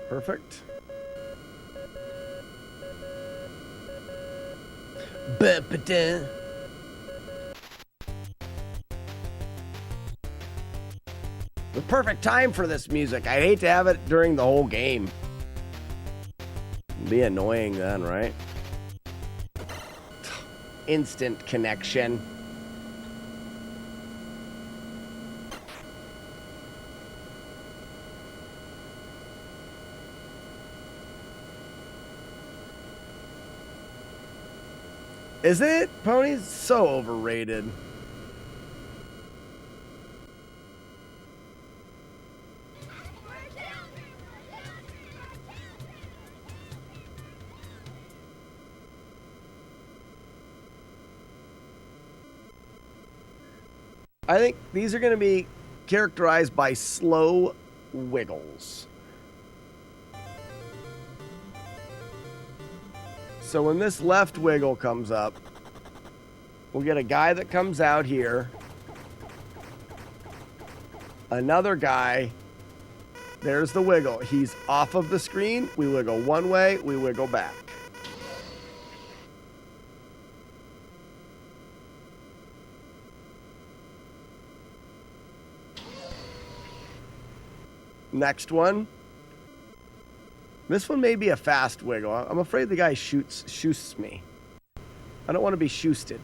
Perfect. Ba-ba-da. The perfect time for this music. I'd hate to have it during the whole game. It'd be annoying then, right? Instant connection. Is it? Pony's so overrated. I think these are going to be characterized by slow wiggles. So when this left wiggle comes up, we'll get a guy that comes out here. Another guy. There's the wiggle. He's off of the screen. We wiggle one way, we wiggle back. Next one. This one may be a fast wiggle. I'm afraid the guy shoots me. I don't want to be shoosted.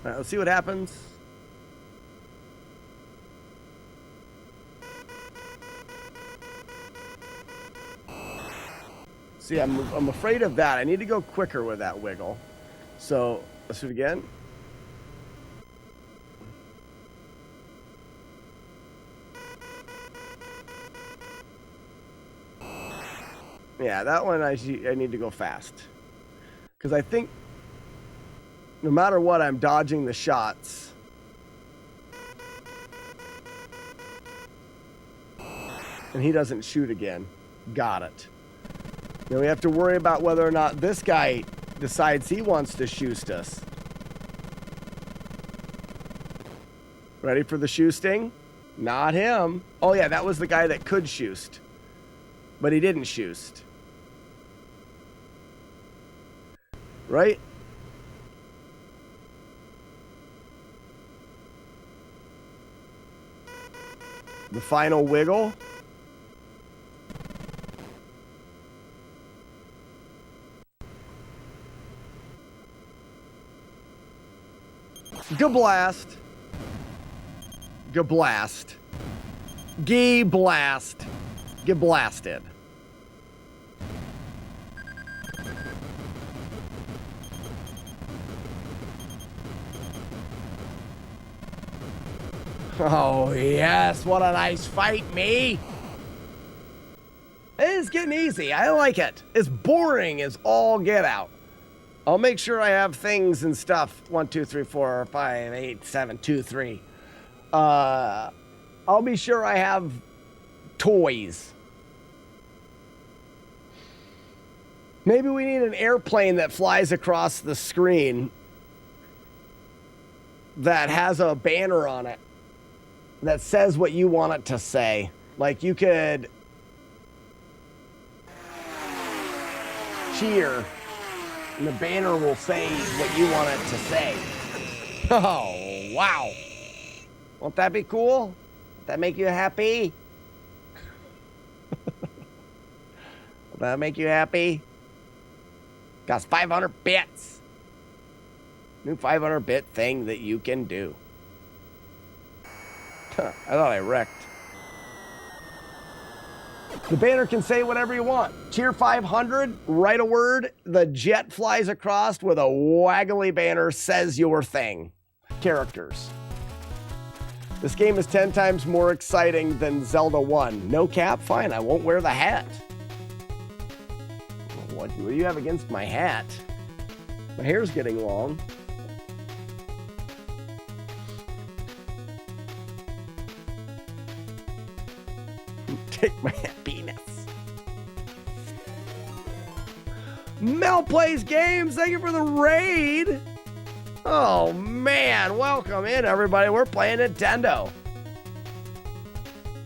All right, let's see what happens. See, I'm afraid of that. I need to go quicker with that wiggle. So let's do it again. Yeah, that one I need to go fast. Because I think no matter what, I'm dodging the shots. And he doesn't shoot again. Got it. Now we have to worry about whether or not this guy decides he wants to shoot us. Ready for the shoosting? Not him. Oh yeah, that was the guy that could shoot. But he didn't shoot. Right? The final wiggle. Gablast. Gablast. Gablast. Geblasted. Oh, yes. What a nice fight, me. It's getting easy. I like it. It's boring as all get out. I'll make sure I have things and stuff. 1, 2, 3, 4, 5, 8, 7, 2, 3. I'll be sure I have toys. Maybe we need an airplane that flies across the screen that has a banner on it that says what you want it to say. Like you could cheer and the banner will say what you want it to say. Oh, wow. Won't that be cool? Won't that make you happy? Will that make you happy? Costs 500 bits. New 500-bit thing that you can do. I thought I wrecked. The banner can say whatever you want. Tier 500, write a word, the jet flies across with a waggly banner, says your thing. Characters. This game is 10 times more exciting than Zelda 1. No cap? Fine, I won't wear the hat. What do you have against my hat? My hair's getting long. Take my happiness. Mel Plays Games, thank you for the raid. Oh man, welcome in everybody. We're playing Nintendo.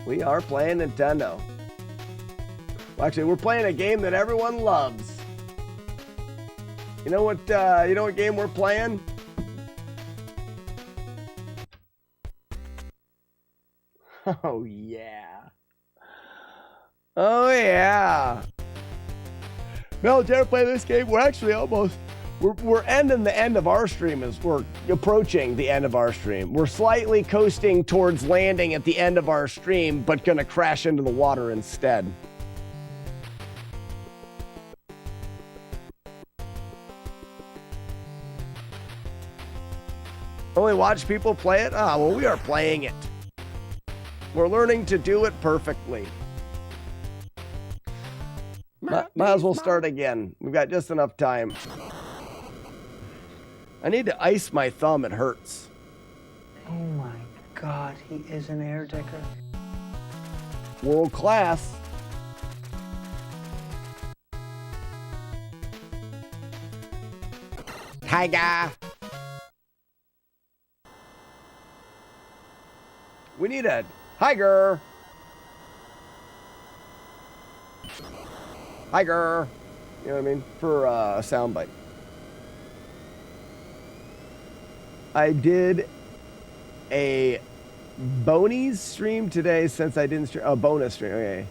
We are playing Nintendo. Well, actually, we're playing a game that everyone loves. You know what game we're playing? Oh yeah. Oh yeah. Mel, did you ever play this game? We're actually we're ending the end of our stream as we're approaching the end of our stream. We're slightly coasting towards landing at the end of our stream, but gonna crash into the water instead. Only watch people play it? Ah, well, we are playing it. We're learning to do it perfectly. Might as well start again. We've got just enough time. I need to ice my thumb. It hurts. Oh my God, he is an air dicker. World class. Tiger. We need a tiger. Tiger. You know what I mean? For a soundbite. I did a Bonies stream today since I didn't stream. Oh, bonus stream. Okay.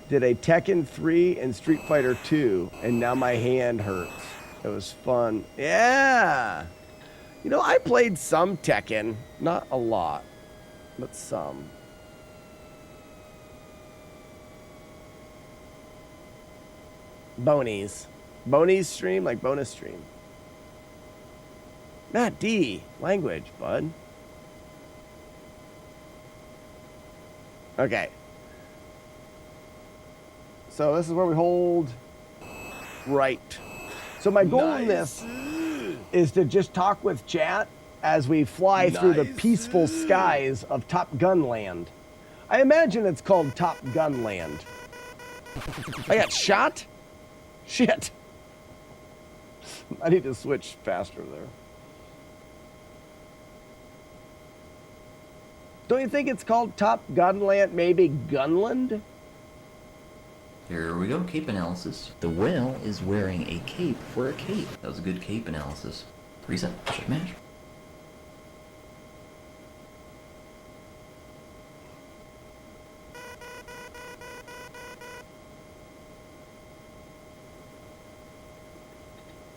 Did a Tekken 3 and Street Fighter 2, and now my hand hurts. It was fun. Yeah. You know, I played some Tekken. Not a lot, but some. Bonies. Bonies stream, like bonus stream. Matt D. Language, bud. Okay. So this is where we hold right. So my goal in this is to just talk with chat as we fly through the peaceful skies of Top Gun Land. I imagine it's called Top Gun Land. I got shot? Shit. I need to switch faster there. Don't you think it's called Top Gunland, maybe Gunland? Here we go, cape analysis. The whale is wearing a cape for a cape. That was a good cape analysis. Reset, check match.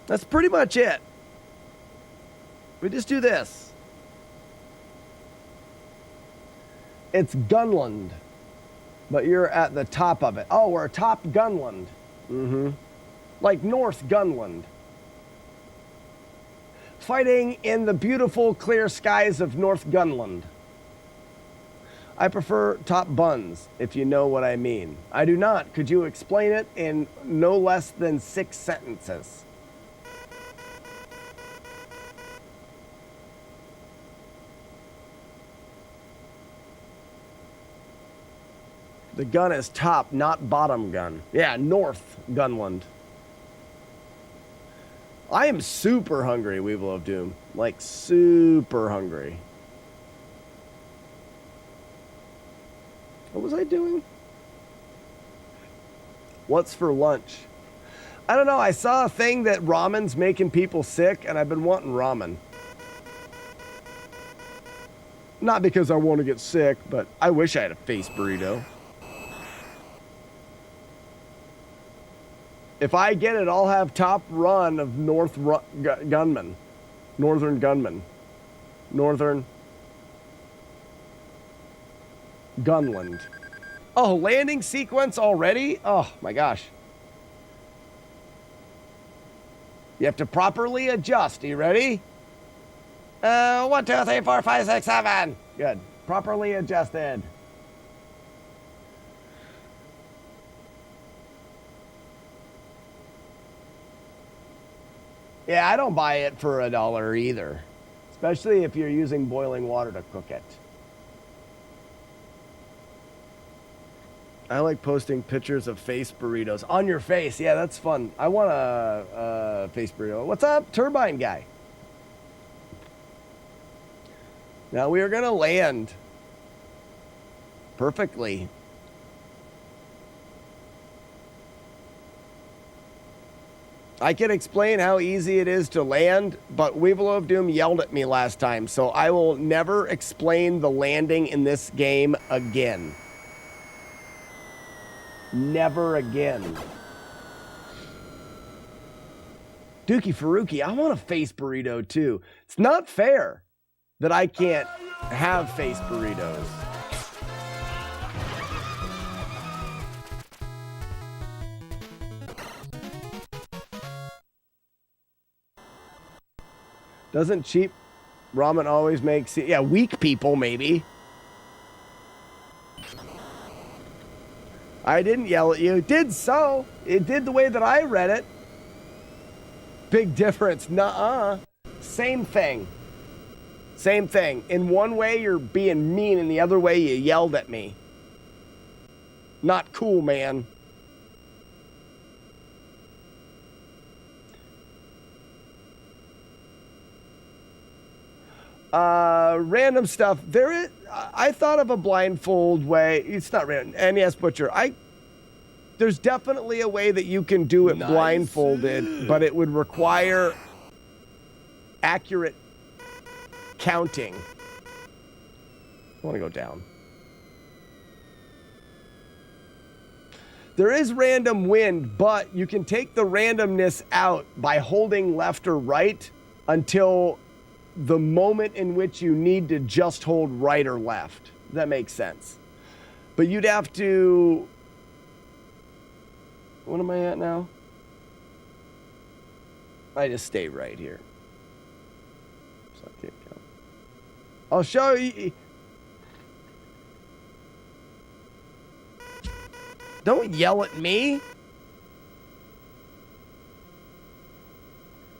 That's pretty much it. We just do this. It's Gunland, but you're at the top of it. Oh, we're top Gunland. Mm-hmm. Like North Gunland. Fighting in the beautiful, clear skies of North Gunland. I prefer top buns, if you know what I mean. I do not. Could you explain it in no less than 6 sentences? The gun is top, not bottom gun. Yeah, North Gunland. I am super hungry, Weevil of Doom. Like, super hungry. What was I doing? What's for lunch? I don't know. I saw a thing that ramen's making people sick, and I've been wanting ramen. Not because I want to get sick, but I wish I had a face burrito. If I get it, I'll have top run of Gunman. Northern Gunman. Northern Gunland. Oh, landing sequence already? Oh, my gosh. You have to properly adjust. Are you ready? 1, 2, 3, 4, 5, 6, 7. Good. Properly adjusted. Yeah, I don't buy it for $1 either. Especially if you're using boiling water to cook it. I like posting pictures of face burritos. On your face. Yeah, that's fun. I want a face burrito. What's up, Turbine Guy? Now we are going to land perfectly. I can explain how easy it is to land, but Weevil of Doom yelled at me last time, so I will never explain the landing in this game again. Never again. Dookie Faruqi, I want a face burrito too. It's not fair that I can't have face burritos. Doesn't cheap ramen always make... Yeah, weak people, maybe. I didn't yell at you. It did so. It did the way that I read it. Big difference. Nuh-uh. Same thing. Same thing. In one way, you're being mean. In the other way, you yelled at me. Not cool, man. Random stuff. I thought of a blindfold way. It's not random. And yes, Butcher. There's definitely a way that you can do it blindfolded, but it would require accurate counting. I want to go down. There is random wind, but you can take the randomness out by holding left or right until the moment in which you need to just hold right or left. That makes sense. But you'd have to... What am I at now? I just stay right here. So I can't count. I'll show you. Don't yell at me.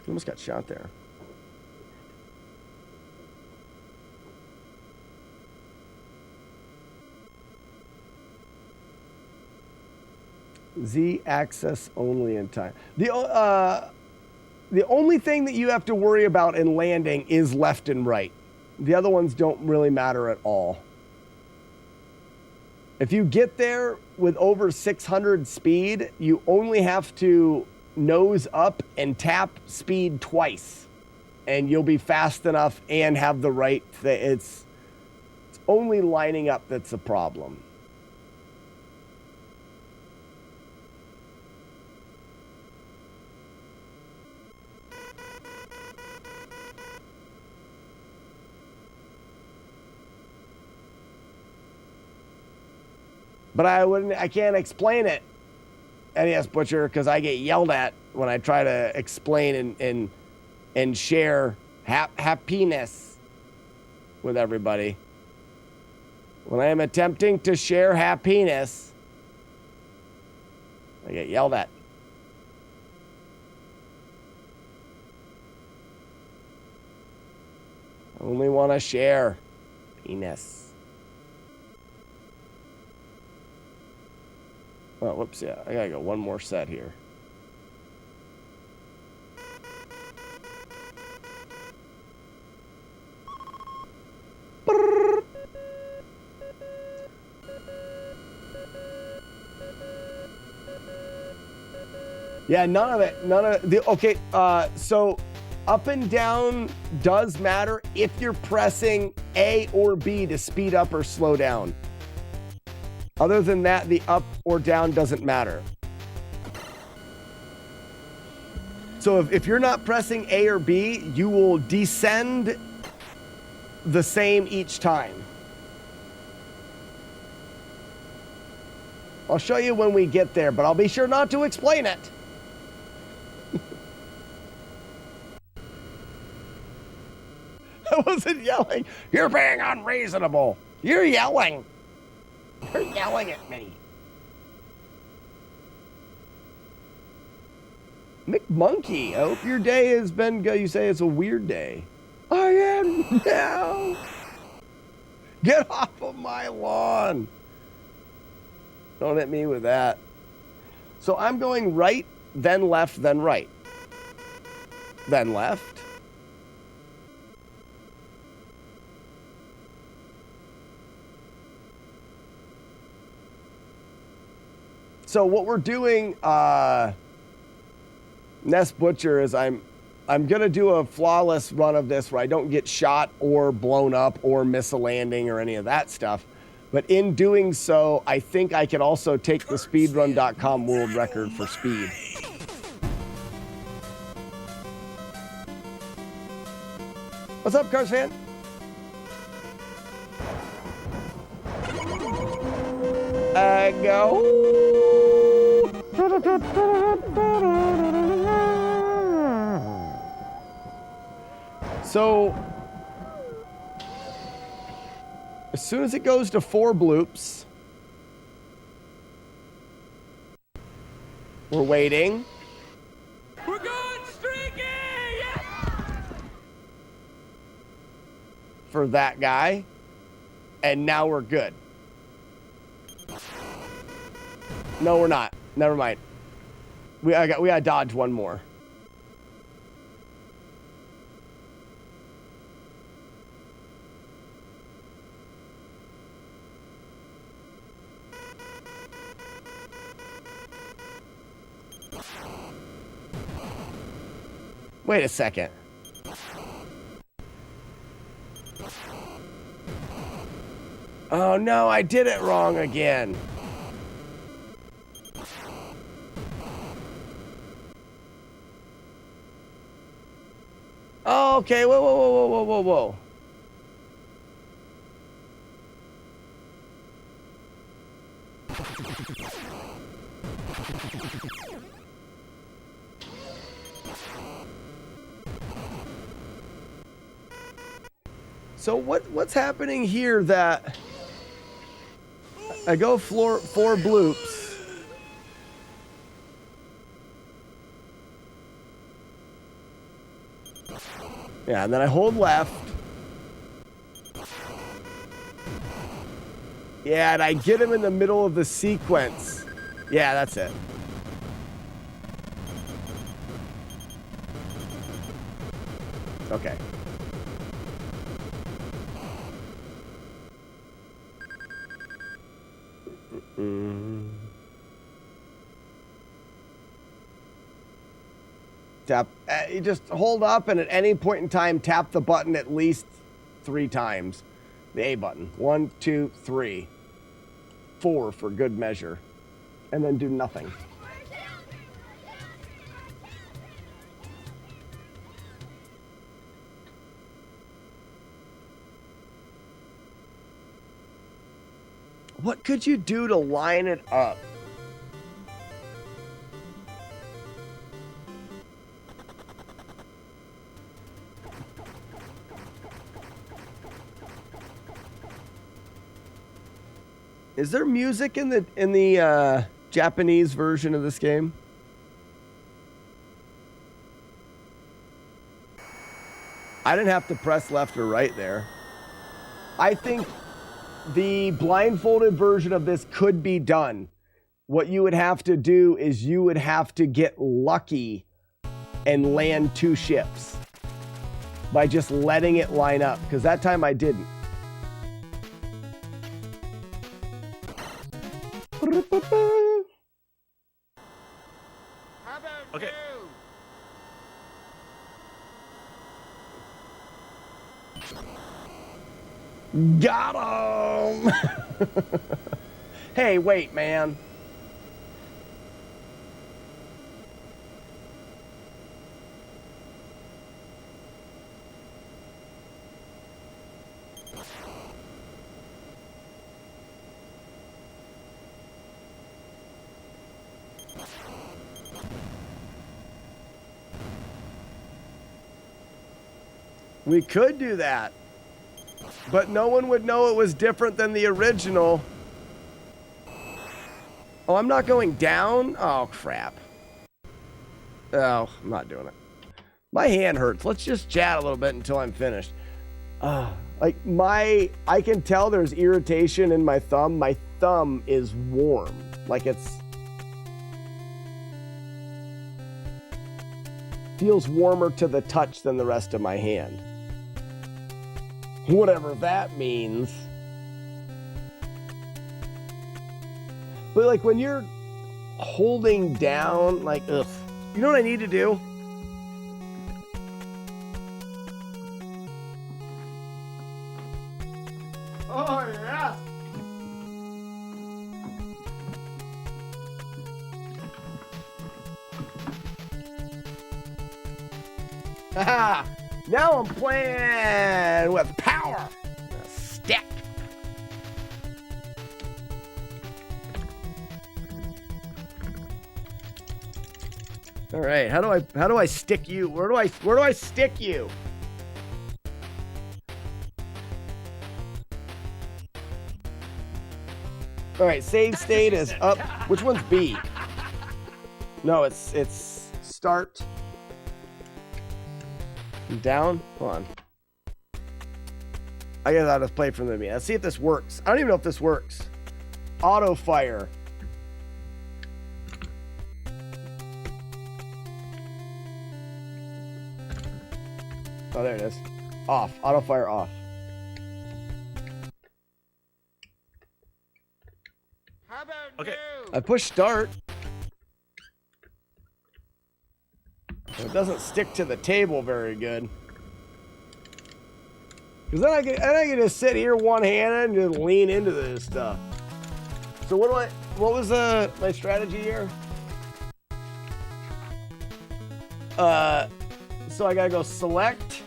Almost got shot there. Z access only in time. The only thing that you have to worry about in landing is left and right. The other ones don't really matter at all. If you get there with over 600 speed, you only have to nose up and tap speed twice, and you'll be fast enough and have the right thing. It's only lining up that's a problem. But I can't explain it, NES Butcher, because I get yelled at when I try to explain and share happiness with everybody. When I am attempting to share happiness, I get yelled at. I only want to share penis. Oh, whoops, yeah. I gotta go one more set here. Yeah, none of it. None of the. Okay, so up and down does matter if you're pressing A or B to speed up or slow down. Other than that, the up or down doesn't matter. So if you're not pressing A or B, you will descend the same each time. I'll show you when we get there, but I'll be sure not to explain it. I wasn't yelling. You're being unreasonable. You're yelling. You're yelling at me. McMonkey, I hope your day has been good. You say it's a weird day. I am now. Get off of my lawn. Don't hit me with that. So I'm going right, then left, then right. Then left. So what we're doing, Nest Butcher, is I'm gonna do a flawless run of this where I don't get shot or blown up or miss a landing or any of that stuff. But in doing so, I think I can also take the speedrun.com world record for speed. What's up, Cars fan? I go. So, as soon as it goes to 4 bloops, we're waiting. We're going streaky! Yes! For that guy, and now we're good. No, we're not. Never mind. We gotta dodge one more. Wait a second. Oh no, I did it wrong again. Oh Okay, whoa. So what's happening here that I go four bloops. Yeah, and then I hold left. Yeah, and I get him in the middle of the sequence. Yeah, that's it. Okay. Tap. You just hold up and at any point in time tap the button at least 3 times. The A button. 1, 2, 3. 4 for good measure. And then do nothing. What could you do to line it up? Is there music in the Japanese version of this game? I didn't have to press left or right there. I think the blindfolded version of this could be done. What you would have to do is you would have to get lucky and land 2 ships by just letting it line up, because that time I didn't. Okay. Got him! Hey, wait, man. We could do that, but no one would know it was different than the original. Oh, I'm not going down? Oh, crap. Oh, I'm not doing it. My hand hurts. Let's just chat a little bit until I'm finished. I can tell there's irritation in my thumb. My thumb is warm. Like feels warmer to the touch than the rest of my hand. Whatever that means. But like when you're holding down, like, ugh. You know what I need to do? Oh, yeah. Haha. Now I'm playing with power. A stick. All right. How do I stick you? Where do I stick you? All right. Save state is up. Which one's B? No, it's start. Down? Hold on. I guess I'll just play from the beginning. Let's see if this works. I don't even know if this works. Auto fire. Oh, there it is. Off. Auto fire off. Okay. I push start. It doesn't stick to the table very good. Because then I can just sit here one-handed and just lean into this stuff. So what was my strategy here? So I gotta go select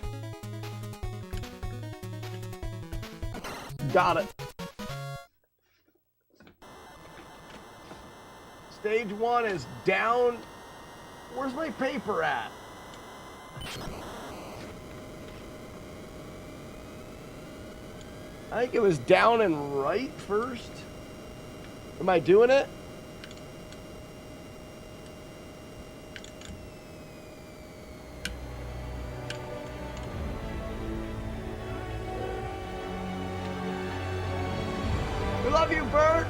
Got it. Stage 1 is down. Where's my paper at? I think it was down and right first. Am I doing it? We love you, Bert.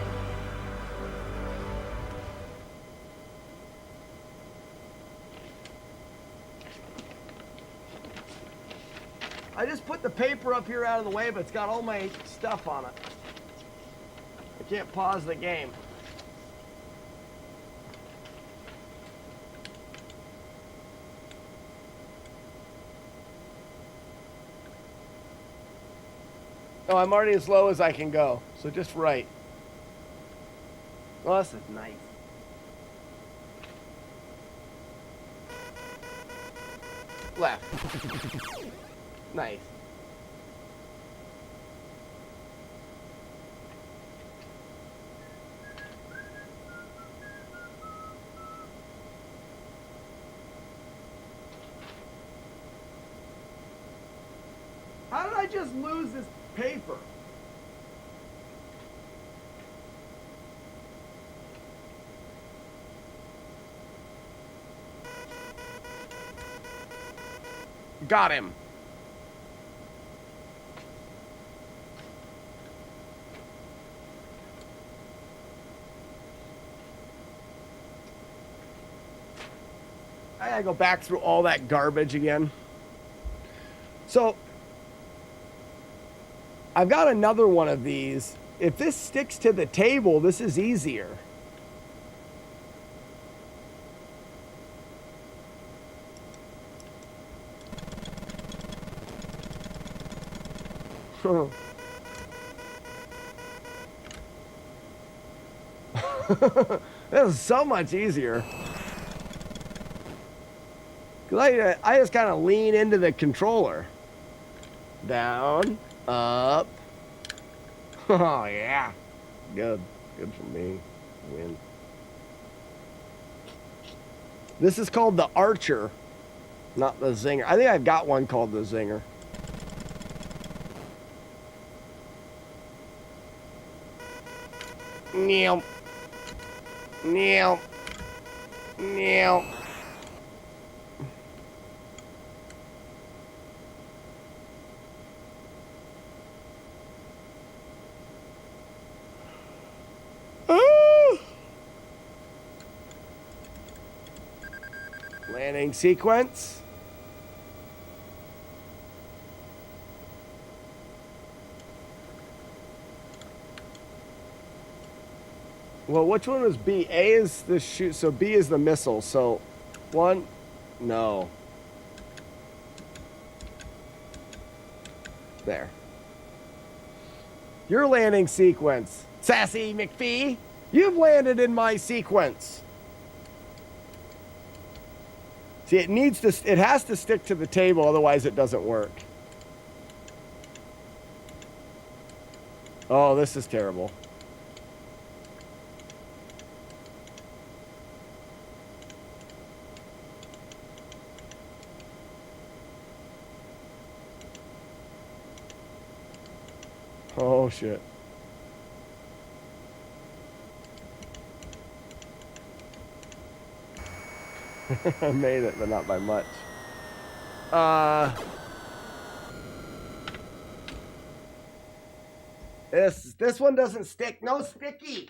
I just put the paper up here out of the way, but it's got all my stuff on it. I can't pause the game. Oh, I'm already as low as I can go, so just right. Oh, this is nice. Left. Nice. How did I just lose this paper? Got him. I gotta go back through all that garbage again. So, I've got another one of these. If this sticks to the table, this is easier. This is so much easier. Cause I just kind of lean into the controller. Down, up. Oh yeah, good for me. Win. This is called the Archer, not the Zinger. I think I've got one called the Zinger. Meow. Meow. Meow. Landing sequence. Well, which one was B? A is the shoot, so B is the missile. So, one, no. There. Your landing sequence. Sassy McPhee, you've landed in my sequence. See, it has to stick to the table, otherwise it doesn't work. Oh, this is terrible. Oh, shit. I made it, but not by much. This one doesn't stick. No sticky.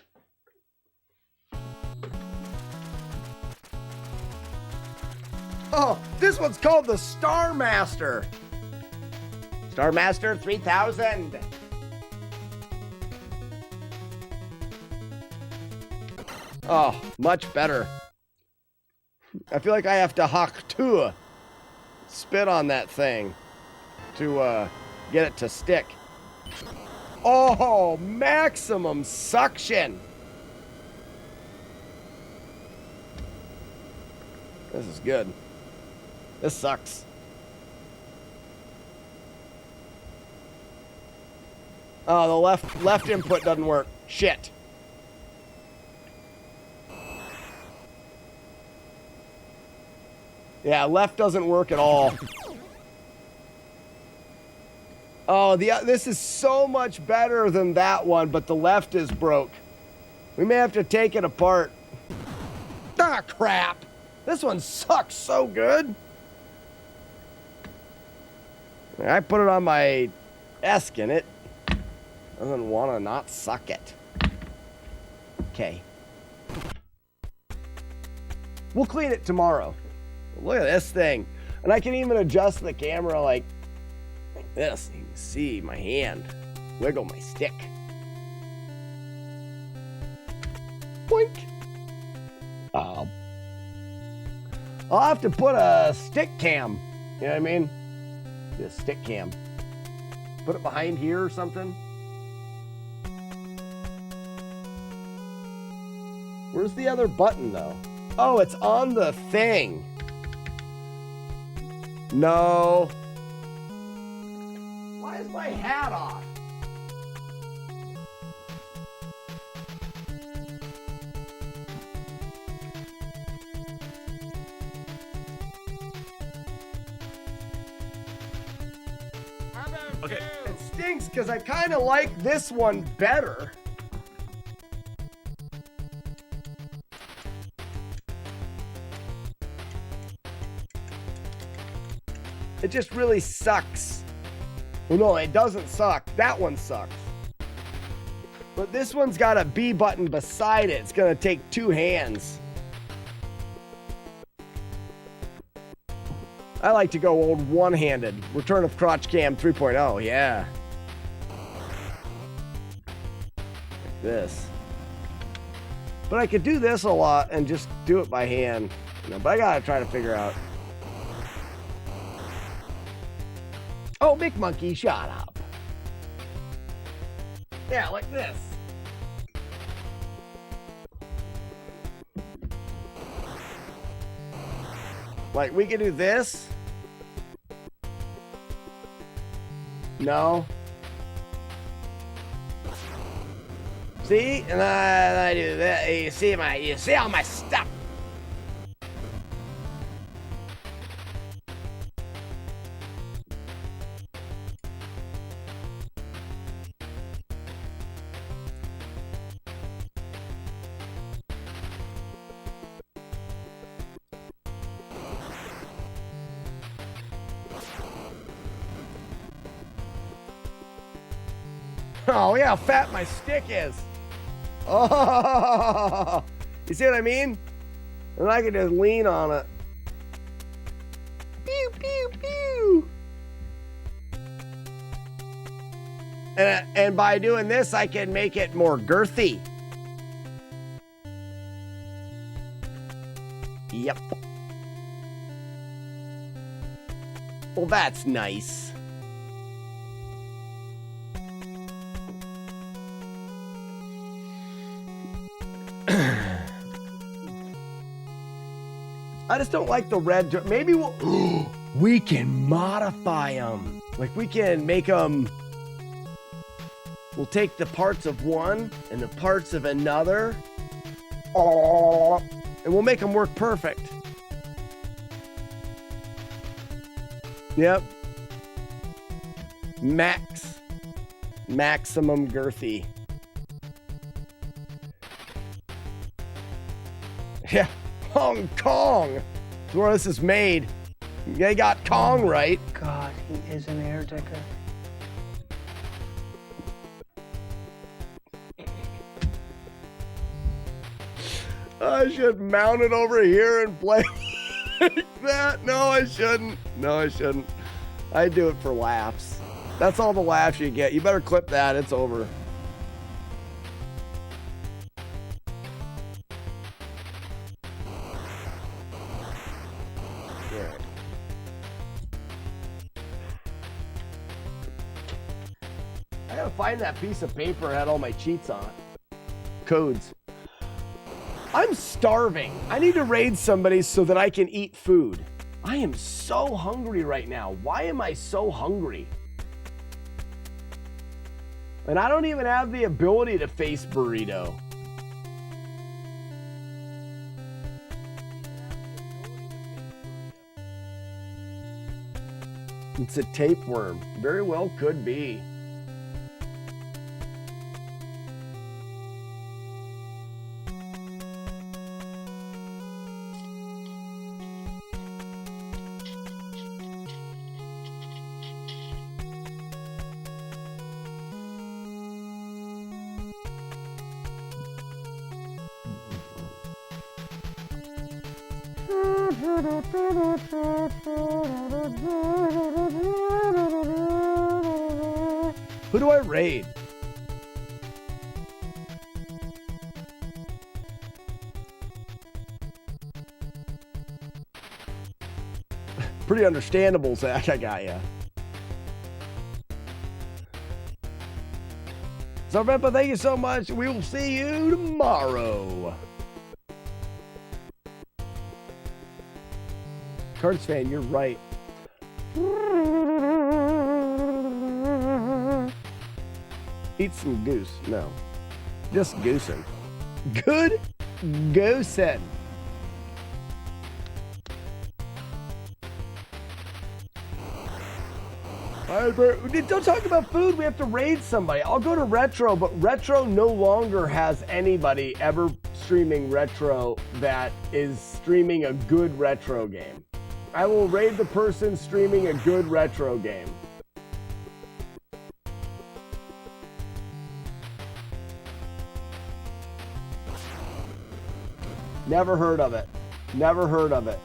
Oh, this one's called the Star Master. Star Master 3000. Oh, much better. I feel like I have to spit on that thing to get it to stick. Oh, maximum suction. This is good. This sucks. Oh, the left input doesn't work. Shit. Yeah, left doesn't work at all. Oh, this is so much better than that one, but the left is broke. We may have to take it apart. Ah, crap. This one sucks so good. I put it on my desk and it doesn't want to not suck it. Okay. We'll clean it tomorrow. Look at this thing. And I can even adjust the camera like this. You can see my hand. Wiggle my stick. Boink. I'll have to put a stick cam. You know what I mean? A stick cam. Put it behind here or something. Where's the other button though? Oh, it's on the thing. No. Why is my hat off? Okay. It stinks because I kind of like this one better. It just really sucks. Well, no, it doesn't suck. That one sucks. But this one's got a B button beside it. It's going to take 2 hands. I like to go old one-handed. Return of Crotch Cam 3.0, yeah. Like this. But I could do this a lot and just do it by hand. You know, but I gotta try to figure out. Oh, Big Monkey, shut up. Yeah, like this. Like, we can do this. No. See? And I do that. You see all my stuff. Oh, yeah, how fat my stick is. Oh, you see what I mean? And I can just lean on it. Pew, pew, pew. And by doing this, I can make it more girthy. Yep. Well, that's nice. I just don't like the red. Maybe we can modify them. Like we can make them. We'll take the parts of one and the parts of another. And we'll make them work perfect. Yep. Maximum girthy. Yeah. Hong Kong. That's where this is made. They got Kong right. God, he is an air dicker. I should mount it over here and play like that. No, I shouldn't. No, I shouldn't. I do it for laughs. That's all the laughs you get. You better clip that. It's over. I gotta find that piece of paper that had all my cheats on it. Codes. I'm starving. I need to raid somebody so that I can eat food. I am so hungry right now. Why am I so hungry? And I don't even have the ability to face burrito. It's a tapeworm. Very well could be. Who do I raid? Pretty understandable, Zach. I got ya. So, Peppa, thank you so much. We will see you tomorrow. Cards fan, you're right. Eat some goose. No. Just goosing. Good goosing. Don't talk about food. We have to raid somebody. I'll go to Retro, but Retro no longer has anybody ever streaming Retro that is streaming a good Retro game. I will raid the person streaming a good Retro game. Never heard of it. Never heard of it.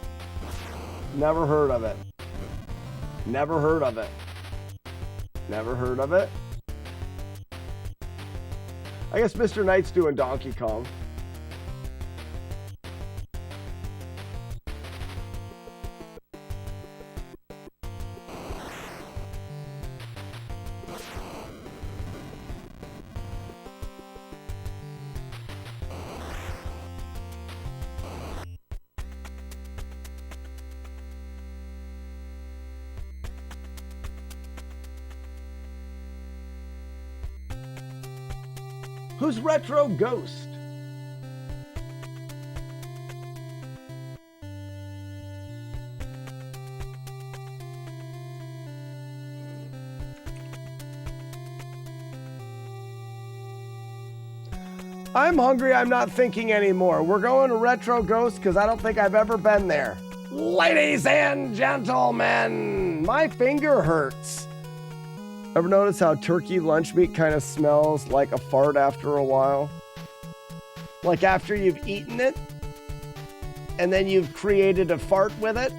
Never heard of it. Never heard of it. Never heard of it. I guess Mr. Knight's doing Donkey Kong. Who's Retro Ghost? I'm hungry. I'm not thinking anymore. We're going to Retro Ghost because I don't think I've ever been there. Ladies and gentlemen, my finger hurts. Ever notice how turkey lunch meat kind of smells like a fart after a while? Like after you've eaten it, and then you've created a fart with it?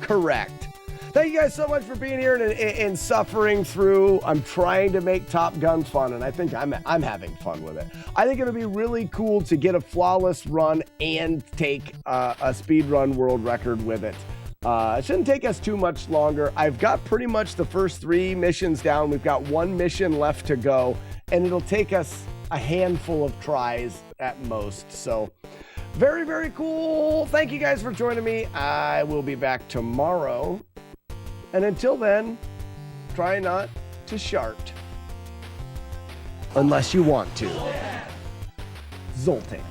Correct. Thank you guys so much for being here and suffering through. I'm trying to make Top Gun fun, and I think I'm having fun with it. I think it'll be really cool to get a flawless run and take a speed run world record with it. It shouldn't take us too much longer. I've got pretty much the first 3 missions down. We've got 1 mission left to go, and it'll take us a handful of tries at most. So very, very cool. Thank you guys for joining me. I will be back tomorrow. And until then, try not to shart. Unless you want to. Zoltan.